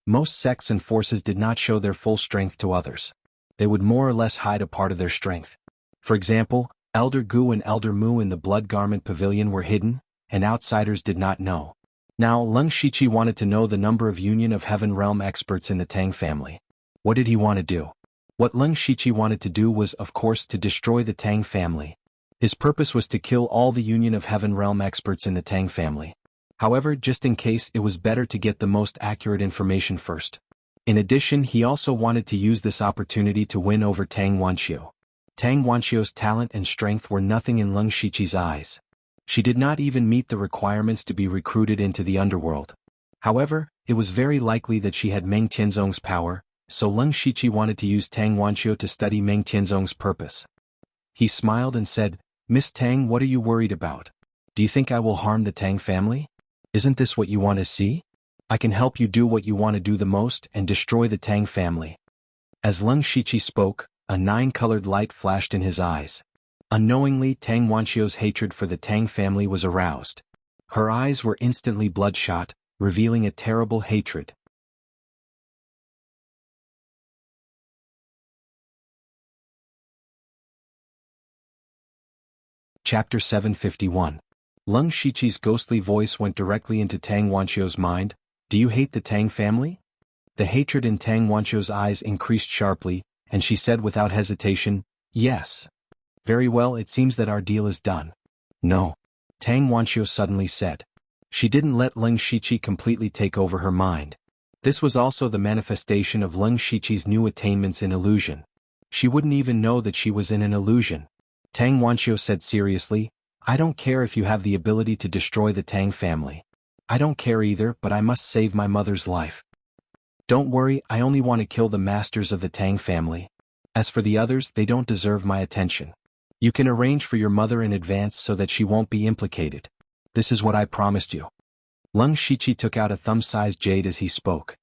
Speaker 1: Most sects and forces did not show their full strength to others. They would more or less hide a part of their strength. For example, Elder Gu and Elder Mu in the Blood Garment Pavilion were hidden, and outsiders did not know. Now, Leng Shiqi wanted to know the number of Union of Heaven realm experts in the Tang family. What did he want to do? What Leng Shiqi wanted to do was, of course, to destroy the Tang family. His purpose was to kill all the Union of Heaven realm experts in the Tang family. However, just in case, it was better to get the most accurate information first. In addition, he also wanted to use this opportunity to win over Tang Wanxiu. Tang Wanxiu's talent and strength were nothing in Leng Shiqi's eyes. She did not even meet the requirements to be recruited into the underworld. However, it was very likely that she had Meng Tianzong's power, so Leng Shiqi wanted to use Tang Wanxiu to study Meng Tianzong's purpose. He smiled and said, Miss Tang, what are you worried about? Do you think I will harm the Tang family? Isn't this what you want to see? I can help you do what you want to do the most and destroy the Tang family. As Leng Shiqi spoke, a 9-colored light flashed in his eyes. Unknowingly, Tang Wanxiu's hatred for the Tang family was aroused. Her eyes were instantly bloodshot, revealing a terrible hatred. Chapter 751. Leng Shiqi's ghostly voice went directly into Tang Wanqiu's mind. Do you hate the Tang family? The hatred in Tang Wanqiu's eyes increased sharply, and she said without hesitation, yes. Very well, it seems that our deal is done. No. Tang Wanqiu suddenly said. She didn't let Leng Shiqi completely take over her mind. This was also the manifestation of Leng Shiqi's new attainments in illusion. She wouldn't even know that she was in an illusion. Tang Wanqiu said seriously, I don't care if you have the ability to destroy the Tang family. I don't care either, but I must save my mother's life. Don't worry, I only want to kill the masters of the Tang family. As for the others, they don't deserve my attention. You can arrange for your mother in advance so that she won't be implicated. This is what I promised you. Leng Shiqi took out a thumb-sized jade as he spoke.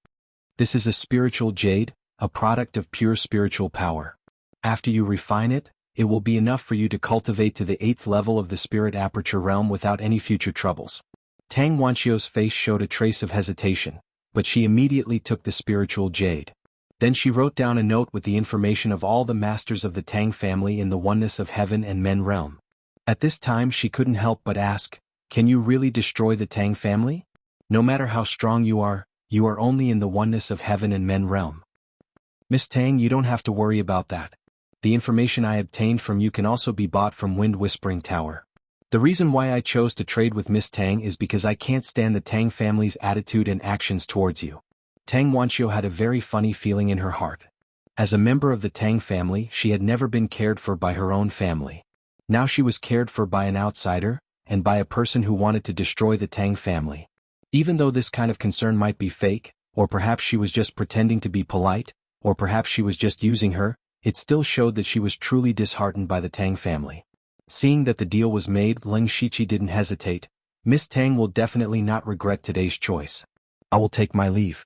Speaker 1: This is a spiritual jade, a product of pure spiritual power. After you refine it, it will be enough for you to cultivate to the 8th level of the spirit aperture realm without any future troubles. Tang Wanqiu's face showed a trace of hesitation, but she immediately took the spiritual jade. Then she wrote down a note with the information of all the masters of the Tang family in the oneness of heaven and men realm. At this time she couldn't help but ask, can you really destroy the Tang family? No matter how strong you are only in the oneness of heaven and men realm. Miss Tang, you don't have to worry about that. The information I obtained from you can also be bought from Wind Whispering Tower. The reason why I chose to trade with Miss Tang is because I can't stand the Tang family's attitude and actions towards you. Tang Wanqiu had a very funny feeling in her heart. As a member of the Tang family, she had never been cared for by her own family. Now she was cared for by an outsider, and by a person who wanted to destroy the Tang family. Even though this kind of concern might be fake, or perhaps she was just pretending to be polite, or perhaps she was just using her, it still showed that she was truly disheartened by the Tang family. Seeing that the deal was made, Leng Shiqi didn't hesitate. Miss Tang will definitely not regret today's choice. I will take my leave.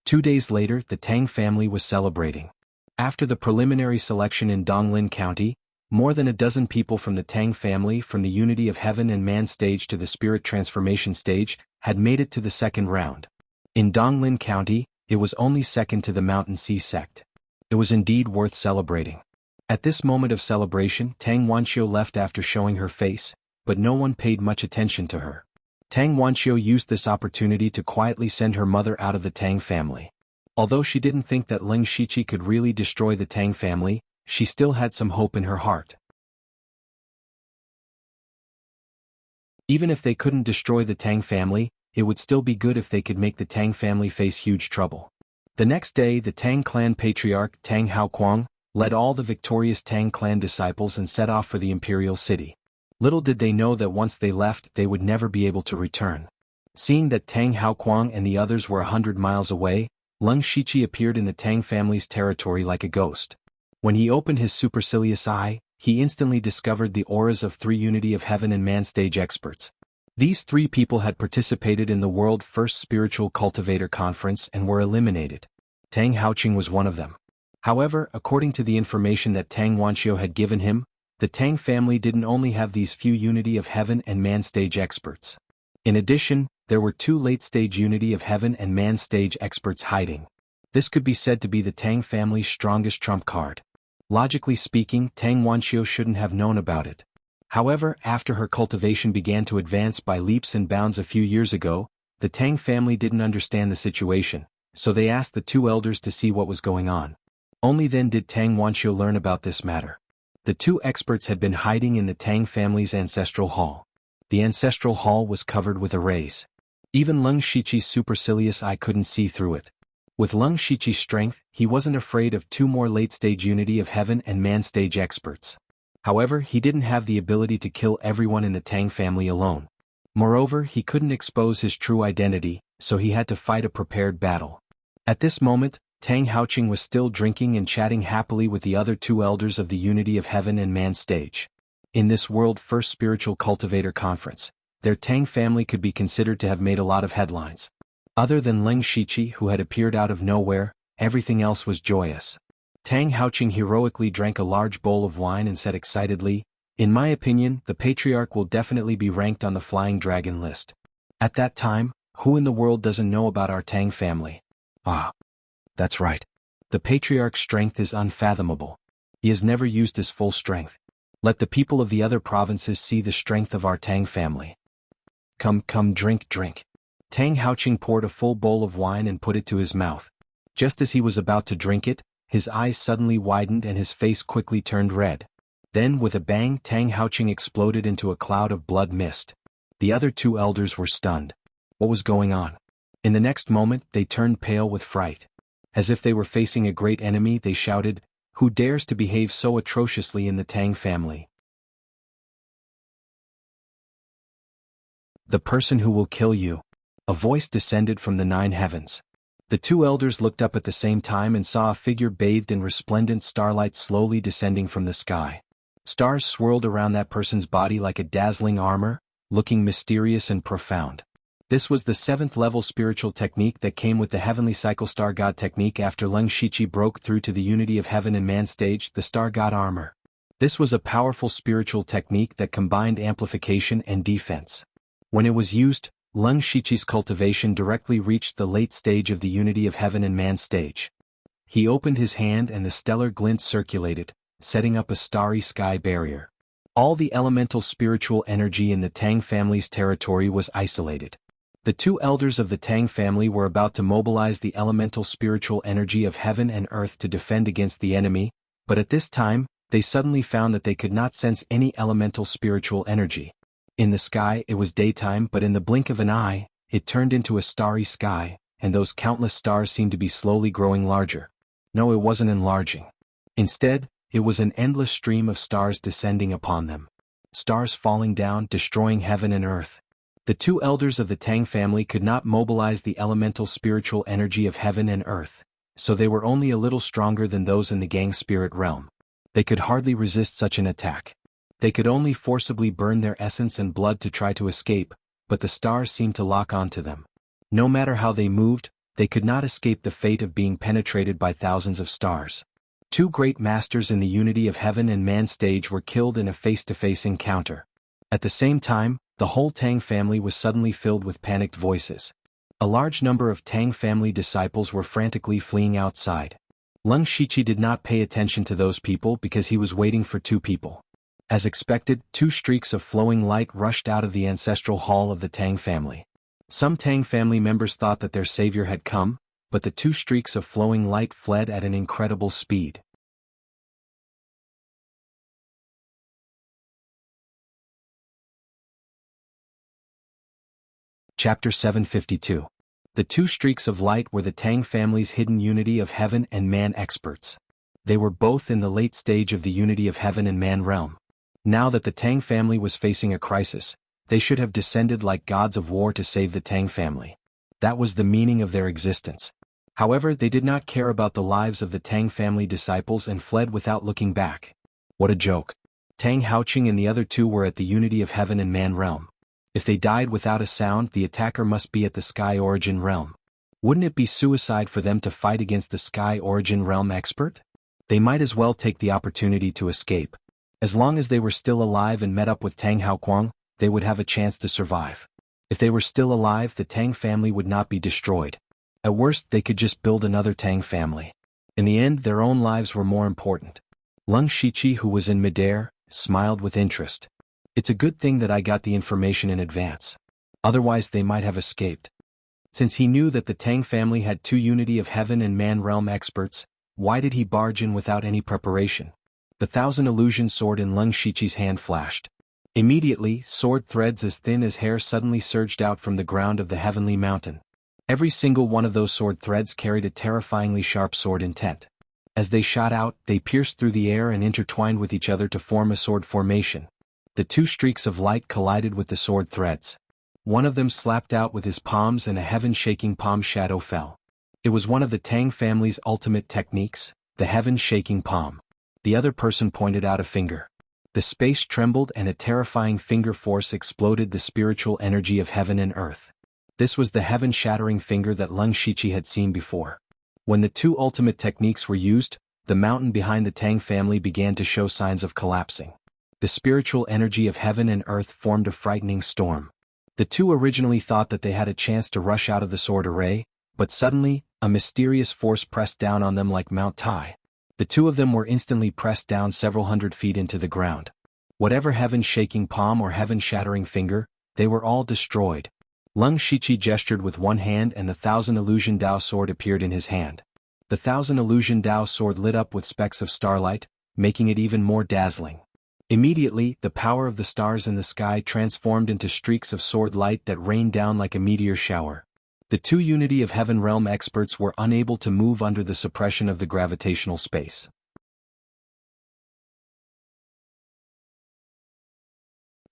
Speaker 1: 2 days later, the Tang family was celebrating. After the preliminary selection in Donglin County, more than a dozen people from the Tang family, from the Unity of Heaven and Man stage to the Spirit Transformation stage, had made it to the second round. In Donglin County, it was only second to the Mountain Sea sect. It was indeed worth celebrating. At this moment of celebration, Tang Wanqiu left after showing her face, but no one paid much attention to her. Tang Wanqiu used this opportunity to quietly send her mother out of the Tang family. Although she didn't think that Leng Shiqi could really destroy the Tang family, she still had some hope in her heart. Even if they couldn't destroy the Tang family, it would still be good if they could make the Tang family face huge trouble. The next day, the Tang clan patriarch Tang Haoquang led all the victorious Tang clan disciples and set off for the imperial city. Little did they know that once they left, they would never be able to return. Seeing that Tang Haoquang and the others were 100 miles away, Leng Shiqi appeared in the Tang family's territory like a ghost. When he opened his supercilious eye, he instantly discovered the auras of 3 Unity of Heaven and Man stage experts. These 3 people had participated in the World First Spiritual Cultivator Conference and were eliminated. Tang Haoqing was one of them. However, according to the information that Tang Wanqiu had given him, the Tang family didn't only have these few Unity of Heaven and Man stage experts. In addition, there were 2 late-stage Unity of Heaven and Man stage experts hiding. This could be said to be the Tang family's strongest trump card. Logically speaking, Tang Wanqiu shouldn't have known about it. However, after her cultivation began to advance by leaps and bounds a few years ago, the Tang family didn't understand the situation, so they asked the 2 elders to see what was going on. Only then did Tang Wanqiu learn about this matter. The 2 experts had been hiding in the Tang family's ancestral hall. The ancestral hall was covered with arrays. Even Leng Shiqi's supercilious eye couldn't see through it. With Leng Shiqi's strength, he wasn't afraid of 2 more late-stage Unity of Heaven and Man stage experts. However, he didn't have the ability to kill everyone in the Tang family alone. Moreover, he couldn't expose his true identity, so he had to fight a prepared battle. At this moment, Tang Haoqing was still drinking and chatting happily with the other 2 elders of the Unity of Heaven and Man stage. In this World First Spiritual Cultivator Conference, their Tang family could be considered to have made a lot of headlines. Other than Leng Shiqi, who had appeared out of nowhere, everything else was joyous. Tang Haoqing heroically drank a large bowl of wine and said excitedly, "In my opinion, the patriarch will definitely be ranked on the Flying Dragon list. At that time, who in the world doesn't know about our Tang family? Ah, that's right. The patriarch's strength is unfathomable. He has never used his full strength. Let the people of the other provinces see the strength of our Tang family. Come, drink, drink." Tang Haoqing poured a full bowl of wine and put it to his mouth. Just as he was about to drink it, his eyes suddenly widened and his face quickly turned red. Then, with a bang, Tang Haoqing exploded into a cloud of blood mist. The other two elders were stunned. What was going on? In the next moment, they turned pale with fright. As if they were facing a great enemy, they shouted, "Who dares to behave so atrociously in the Tang family?" "The person who will kill you." A voice descended from the 9 heavens. The two elders looked up at the same time and saw a figure bathed in resplendent starlight slowly descending from the sky. Stars swirled around that person's body like a dazzling armor, looking mysterious and profound. This was the 7th level spiritual technique that came with the heavenly cycle star god technique after Leng Shiqi broke through to the unity of heaven and man stage, the star god armor. This was a powerful spiritual technique that combined amplification and defense. When it was used, Leng Shiqi's cultivation directly reached the late stage of the unity of heaven and man stage. He opened his hand and the stellar glint circulated, setting up a starry sky barrier. All the elemental spiritual energy in the Tang family's territory was isolated. The two elders of the Tang family were about to mobilize the elemental spiritual energy of heaven and earth to defend against the enemy, but at this time, they suddenly found that they could not sense any elemental spiritual energy. In the sky it was daytime, but in the blink of an eye, it turned into a starry sky, and those countless stars seemed to be slowly growing larger. No, it wasn't enlarging. Instead, it was an endless stream of stars descending upon them. Stars falling down, destroying heaven and earth. The two elders of the Tang family could not mobilize the elemental spiritual energy of heaven and earth, so they were only a little stronger than those in the gang spirit realm. They could hardly resist such an attack. They could only forcibly burn their essence and blood to try to escape, but the stars seemed to lock onto them. No matter how they moved, they could not escape the fate of being penetrated by thousands of stars. Two great masters in the unity of heaven and man stage were killed in a face-to-face encounter. At the same time, the whole Tang family was suddenly filled with panicked voices. A large number of Tang family disciples were frantically fleeing outside. Leng Shiqi did not pay attention to those people because he was waiting for two people. As expected, 2 streaks of flowing light rushed out of the ancestral hall of the Tang family. Some Tang family members thought that their savior had come, but the 2 streaks of flowing light fled at an incredible speed. Chapter 752. The 2 streaks of light were the Tang family's hidden unity of heaven and man experts. They were both in the late stage of the unity of heaven and man realm. Now that the Tang family was facing a crisis, they should have descended like gods of war to save the Tang family. That was the meaning of their existence. However, they did not care about the lives of the Tang family disciples and fled without looking back. What a joke. Tang Haoqing and the other two were at the unity of heaven and man realm. If they died without a sound, the attacker must be at the sky origin realm. Wouldn't it be suicide for them to fight against the sky origin realm expert? They might as well take the opportunity to escape. As long as they were still alive and met up with Tang Haoquang, they would have a chance to survive. If they were still alive, the Tang family would not be destroyed. At worst, they could just build another Tang family. In the end, their own lives were more important. Leng Shiqi, who was in midair, smiled with interest. It's a good thing that I got the information in advance. Otherwise they might have escaped. Since he knew that the Tang family had 2 unity of heaven and man realm experts, why did he barge in without any preparation? The 1000 illusion sword in Leng Shiqi's hand flashed. Immediately, sword threads as thin as hair suddenly surged out from the ground of the heavenly mountain. Every single one of those sword threads carried a terrifyingly sharp sword intent. As they shot out, they pierced through the air and intertwined with each other to form a sword formation. The 2 streaks of light collided with the sword threads. One of them slapped out with his palms and a heaven-shaking palm shadow fell. It was one of the Tang family's ultimate techniques, the heaven-shaking palm. The other person pointed out a finger. The space trembled and a terrifying finger force exploded the spiritual energy of heaven and earth. This was the heaven-shattering finger that Leng Shiqi had seen before. When the 2 ultimate techniques were used, the mountain behind the Tang family began to show signs of collapsing. The spiritual energy of heaven and earth formed a frightening storm. The 2 originally thought that they had a chance to rush out of the sword array, but suddenly, a mysterious force pressed down on them like Mount Tai. The 2 of them were instantly pressed down several hundred feet into the ground. Whatever heaven-shaking palm or heaven-shattering finger, they were all destroyed. Leng Shiqi gestured with one hand and the Thousand Illusion Dao sword appeared in his hand. The Thousand Illusion Dao sword lit up with specks of starlight, making it even more dazzling. Immediately, the power of the stars in the sky transformed into streaks of sword light that rained down like a meteor shower. The two Unity of Heaven realm experts were unable to move under the suppression of the gravitational space.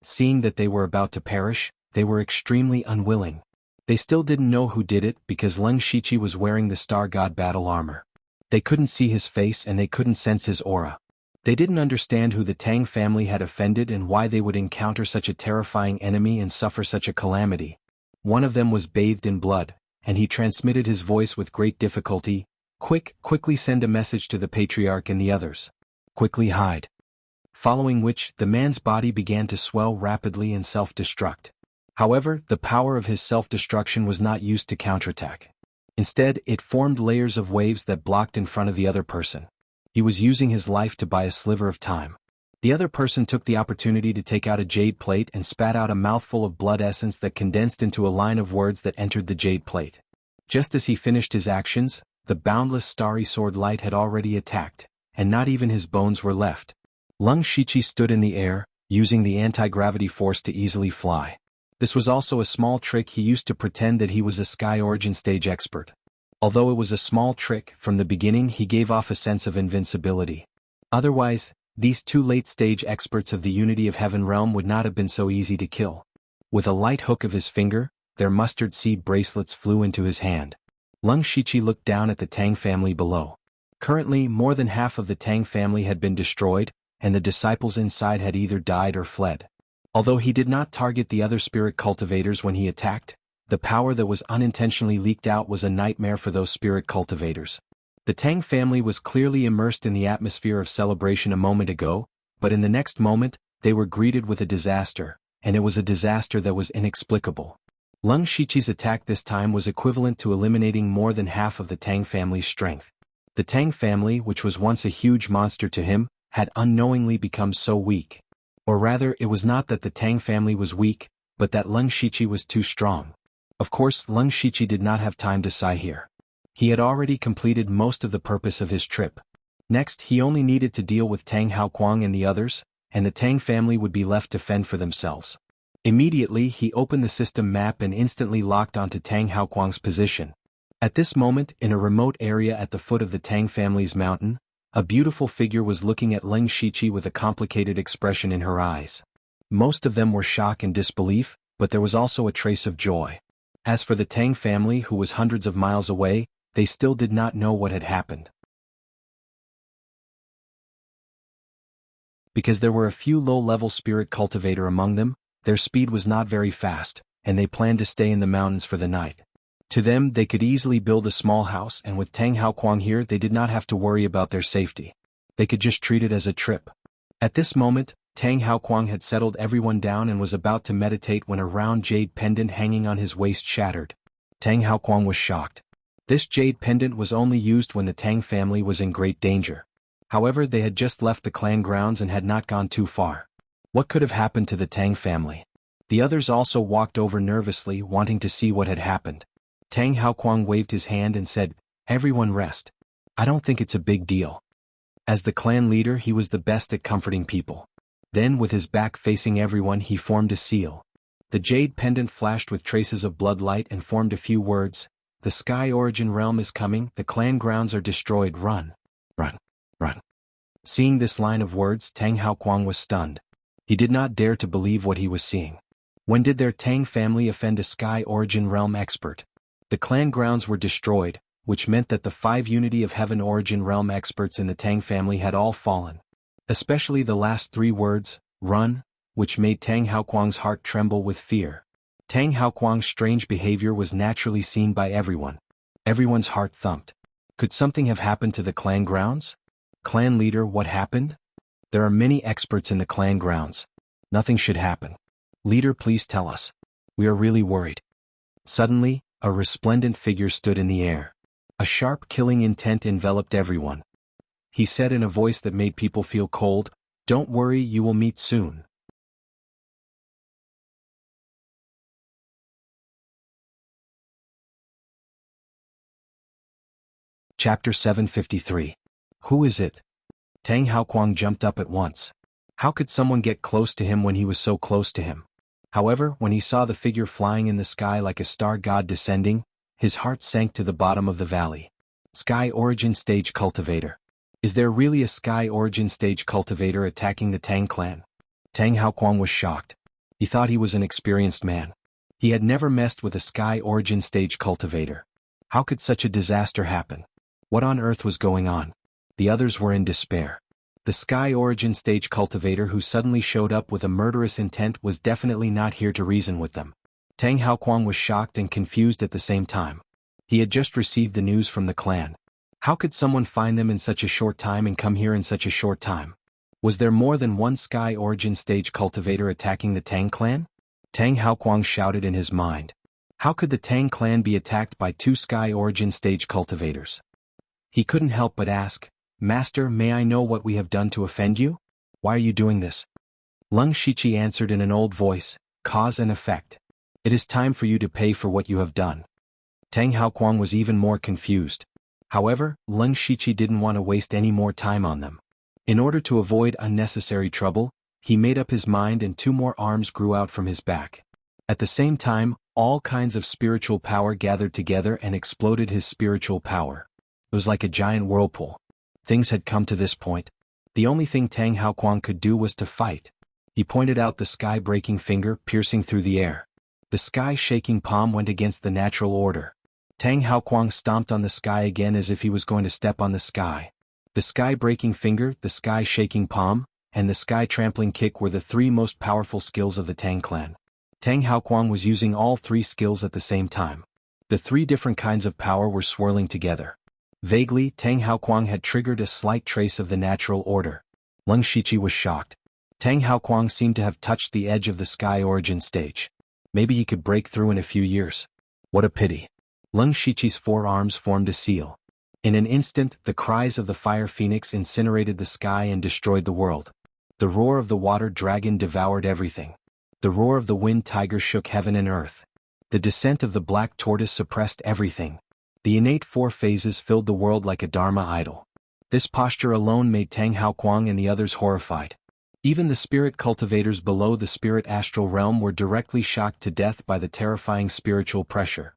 Speaker 1: Seeing that they were about to perish, they were extremely unwilling. They still didn't know who did it because Leng Shiqi was wearing the Star God battle armor. They couldn't see his face and they couldn't sense his aura. They didn't understand who the Tang family had offended and why they would encounter such a terrifying enemy and suffer such a calamity. One of them was bathed in blood, and he transmitted his voice with great difficulty. Quickly send a message to the Patriarch and the others. Quickly hide. Following which, the man's body began to swell rapidly and self-destruct. However, the power of his self-destruction was not used to counterattack. Instead, it formed layers of waves that blocked in front of the other person. He was using his life to buy a sliver of time. The other person took the opportunity to take out a jade plate and spat out a mouthful of blood essence that condensed into a line of words that entered the jade plate. Just as he finished his actions, the boundless starry sword light had already attacked, and not even his bones were left. Leng Shiqi stood in the air, using the anti-gravity force to easily fly. This was also a small trick he used to pretend that he was a Sky Origin stage expert. Although it was a small trick, from the beginning he gave off a sense of invincibility. Otherwise, these two late-stage experts of the Unity of Heaven realm would not have been so easy to kill. With a light hook of his finger, their mustard seed bracelets flew into his hand. Leng Shiqi looked down at the Tang family below. Currently, more than half of the Tang family had been destroyed, and the disciples inside had either died or fled. Although he did not target the other spirit cultivators when he attacked, the power that was unintentionally leaked out was a nightmare for those spirit cultivators. The Tang family was clearly immersed in the atmosphere of celebration a moment ago, but in the next moment, they were greeted with a disaster, and it was a disaster that was inexplicable. Leng Shiqi's attack this time was equivalent to eliminating more than half of the Tang family's strength. The Tang family, which was once a huge monster to him, had unknowingly become so weak. Or rather, it was not that the Tang family was weak, but that Leng Shiqi was too strong. Of course, Leng Shiqi did not have time to sigh here. He had already completed most of the purpose of his trip. Next, he only needed to deal with Tang Haoquang and the others, and the Tang family would be left to fend for themselves. Immediately, he opened the system map and instantly locked onto Tang Haoquang's position. At this moment, in a remote area at the foot of the Tang family's mountain, a beautiful figure was looking at Leng Shiqi with a complicated expression in her eyes. Most of them were shock and disbelief, but there was also a trace of joy. As for the Tang family, who was hundreds of miles away, they still did not know what had happened. Because there were a few low-level spirit cultivator among them, their speed was not very fast, and they planned to stay in the mountains for the night. To them, they could easily build a small house, and with Tang Haoquang here, they did not have to worry about their safety. They could just treat it as a trip. At this moment, Tang Haoquang had settled everyone down and was about to meditate when a round jade pendant hanging on his waist shattered. Tang Haoquang was shocked. This jade pendant was only used when the Tang family was in great danger. However, they had just left the clan grounds and had not gone too far. What could have happened to the Tang family? The others also walked over nervously, wanting to see what had happened. Tang Haoquang waved his hand and said, "Everyone rest. I don't think it's a big deal." As the clan leader, he was the best at comforting people. Then, with his back facing everyone, he formed a seal. The jade pendant flashed with traces of blood light and formed a few words. "The Sky Origin realm is coming, the clan grounds are destroyed, run. Run. Run." Seeing this line of words, Tang Haoquang was stunned. He did not dare to believe what he was seeing. When did their Tang family offend a Sky Origin realm expert? The clan grounds were destroyed, which meant that the 5 Unity of Heaven Origin realm experts in the Tang family had all fallen. Especially the last 3 words, "run," which made Tang Haoquang's heart tremble with fear. Tang Haoquang's strange behavior was naturally seen by everyone. Everyone's heart thumped. Could something have happened to the clan grounds? Clan leader, what happened? There are many experts in the clan grounds. Nothing should happen. Leader, please tell us. We are really worried. Suddenly, a resplendent figure stood in the air. A sharp killing intent enveloped everyone. He said in a voice that made people feel cold, "Don't worry, you will meet soon." Chapter 753. Who is it? Tang Haoquang jumped up at once. How could someone get close to him when he was so close to him? However, when he saw the figure flying in the sky like a star god descending, his heart sank to the bottom of the valley. Sky Origin Stage Cultivator. Is there really a Sky Origin Stage Cultivator attacking the Tang clan? Tang Haoquang was shocked. He thought he was an experienced man. He had never messed with a Sky Origin Stage Cultivator. How could such a disaster happen? What on earth was going on? The others were in despair. The Sky Origin Stage Cultivator who suddenly showed up with a murderous intent was definitely not here to reason with them. Tang Haoquang was shocked and confused at the same time. He had just received the news from the clan. How could someone find them in such a short time and come here in such a short time? Was there more than one Sky Origin Stage Cultivator attacking the Tang clan? Tang Haoquang shouted in his mind. How could the Tang clan be attacked by two Sky Origin Stage Cultivators? He couldn't help but ask, "Master, may I know what we have done to offend you? Why are you doing this?" Lung Shiqi answered in an old voice, "Cause and effect. It is time for you to pay for what you have done." Tang Haoquang was even more confused. However, Lung Shiqi didn't want to waste any more time on them. In order to avoid unnecessary trouble, he made up his mind and two more arms grew out from his back. At the same time, all kinds of spiritual power gathered together and exploded his spiritual power. It was like a giant whirlpool. Things had come to this point. The only thing Tang Haoquang could do was to fight. He pointed out the sky-breaking finger piercing through the air. The sky-shaking palm went against the natural order. Tang Haoquang stomped on the sky again as if he was going to step on the sky. The sky-breaking finger, the sky-shaking palm, and the sky-trampling kick were the three most powerful skills of the Tang clan. Tang Haoquang was using all three skills at the same time. The three different kinds of power were swirling together. Vaguely, Tang Haoquang had triggered a slight trace of the natural order. Lung Shiqi was shocked. Tang Haoquang seemed to have touched the edge of the Sky Origin stage. Maybe he could break through in a few years. What a pity. Lung Shiqi's forearms formed a seal. In an instant, the cries of the fire phoenix incinerated the sky and destroyed the world. The roar of the water dragon devoured everything. The roar of the wind tiger shook heaven and earth. The descent of the black tortoise suppressed everything. The innate four phases filled the world like a Dharma idol. This posture alone made Tang Haoquang and the others horrified. Even the spirit cultivators below the spirit astral realm were directly shocked to death by the terrifying spiritual pressure.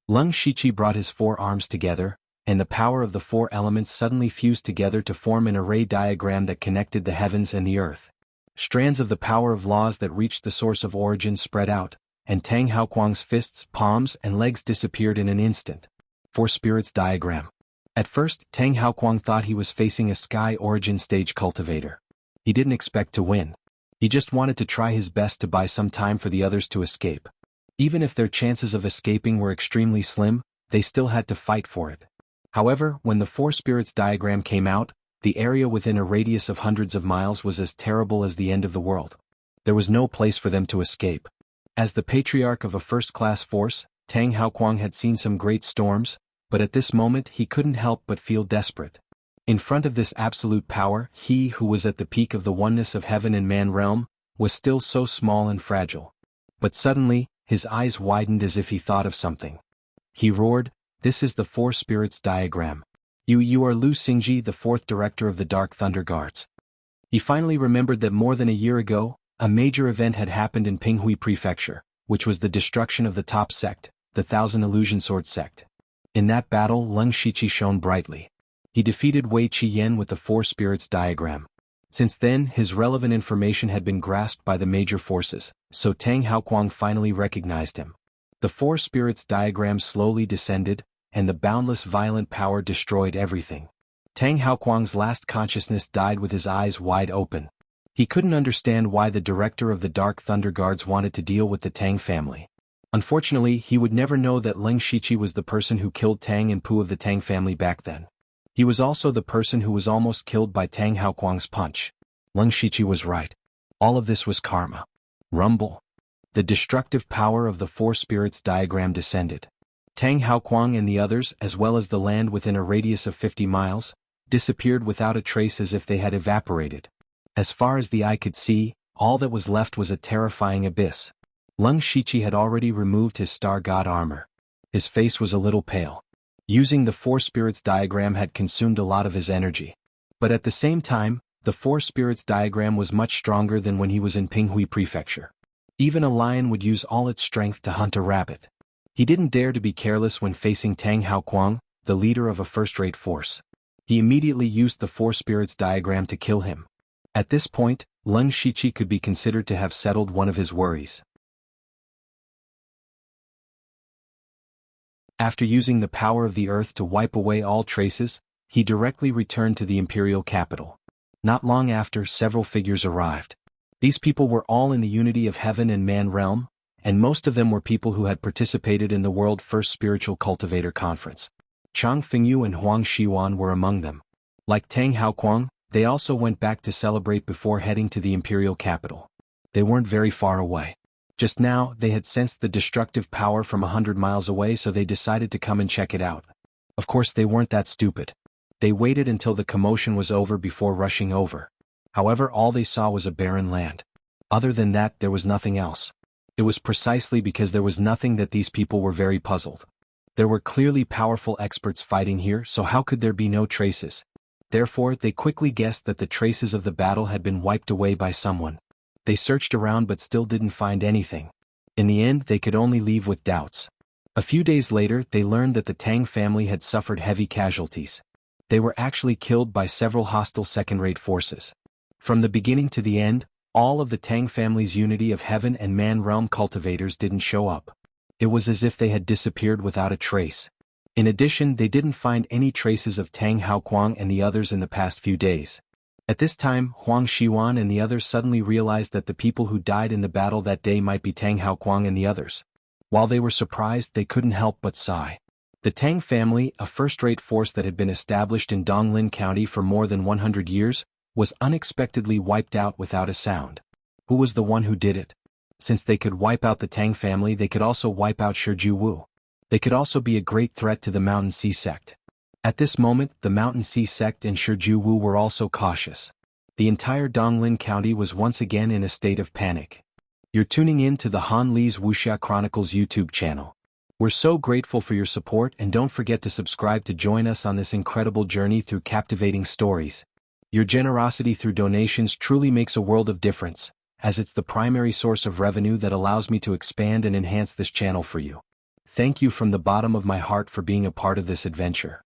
Speaker 1: Lung Shiqi brought his four arms together, and the power of the four elements suddenly fused together to form an array diagram that connected the heavens and the earth. Strands of the power of laws that reached the source of origin spread out, and Tang Haoquang's fists, palms, and legs disappeared in an instant. Four Spirits Diagram. At first, Tang Haoquang thought he was facing a Sky Origin Stage Cultivator. He didn't expect to win. He just wanted to try his best to buy some time for the others to escape. Even if their chances of escaping were extremely slim, they still had to fight for it. However, when the Four Spirits diagram came out, the area within a radius of hundreds of miles was as terrible as the end of the world. There was no place for them to escape. As the patriarch of a first-class force, Tang Haoquang had seen some great storms, but at this moment he couldn't help but feel desperate. In front of this absolute power, he who was at the peak of the oneness of heaven and man realm, was still so small and fragile. But suddenly, his eyes widened as if he thought of something. He roared, "This is the Four Spirits diagram. You are Lu Xingji, the fourth director of the Dark Thunder Guards." He finally remembered that more than a year ago, a major event had happened in Pinghui Prefecture, which was the destruction of the top sect, the Thousand Illusion Sword sect. In that battle, Lung Shiqi shone brightly. He defeated Wei Qiyan with the Four Spirits diagram. Since then, his relevant information had been grasped by the major forces, so Tang Haoquang finally recognized him. The Four Spirits diagram slowly descended, and the boundless violent power destroyed everything. Tang Haoquang's last consciousness died with his eyes wide open. He couldn't understand why the director of the Dark Thunder Guards wanted to deal with the Tang family. Unfortunately, he would never know that Lung Shiqi was the person who killed Tang and Pu of the Tang family back then. He was also the person who was almost killed by Tang Haoquang's punch. Lung Shiqi was right. All of this was karma. Rumble. The destructive power of the Four Spirits diagram descended. Tang Haoquang and the others, as well as the land within a radius of 50 miles, disappeared without a trace as if they had evaporated. As far as the eye could see, all that was left was a terrifying abyss. Lung Shiqi had already removed his Star God armor. His face was a little pale. Using the four spirits diagram had consumed a lot of his energy. But at the same time, the four spirits diagram was much stronger than when he was in Pinghui Prefecture. Even a lion would use all its strength to hunt a rabbit. He didn't dare to be careless when facing Tang Haoquang, the leader of a first-rate force. He immediately used the four spirits diagram to kill him. At this point, Leng Shiqi could be considered to have settled one of his worries. After using the power of the earth to wipe away all traces, he directly returned to the imperial capital. Not long after, several figures arrived. These people were all in the unity of heaven and man realm, and most of them were people who had participated in the World First Spiritual Cultivator Conference. Chang Fengyu and Huang Xiwan were among them. Like Tang Haoquang, they also went back to celebrate before heading to the imperial capital. They weren't very far away. Just now, they had sensed the destructive power from 100 miles away, so they decided to come and check it out. Of course, they weren't that stupid. They waited until the commotion was over before rushing over. However, all they saw was a barren land. Other than that, there was nothing else. It was precisely because there was nothing that these people were very puzzled. There were clearly powerful experts fighting here, so how could there be no traces? Therefore, they quickly guessed that the traces of the battle had been wiped away by someone. They searched around but still didn't find anything. In the end, they could only leave with doubts. A few days later, they learned that the Tang family had suffered heavy casualties. They were actually killed by several hostile second-rate forces. From the beginning to the end, all of the Tang family's unity of heaven and man realm cultivators didn't show up. It was as if they had disappeared without a trace. In addition, they didn't find any traces of Tang Haoquang and the others in the past few days. At this time, Huang Xiwan and the others suddenly realized that the people who died in the battle that day might be Tang Haoquang and the others. While they were surprised, they couldn't help but sigh. The Tang family, a first-rate force that had been established in Donglin County for more than 100 years, was unexpectedly wiped out without a sound. Who was the one who did it? Since they could wipe out the Tang family, they could also wipe out Shiju Wu. They could also be a great threat to the Mountain Sea sect. At this moment, the Mountain Sea sect and Shiju Wu were also cautious. The entire Donglin County was once again in a state of panic. You're tuning in to the Han Li's Wuxia Chronicles YouTube channel. We're so grateful for your support, and don't forget to subscribe to join us on this incredible journey through captivating stories. Your generosity through donations truly makes a world of difference, as it's the primary source of revenue that allows me to expand and enhance this channel for you. Thank you from the bottom of my heart for being a part of this adventure.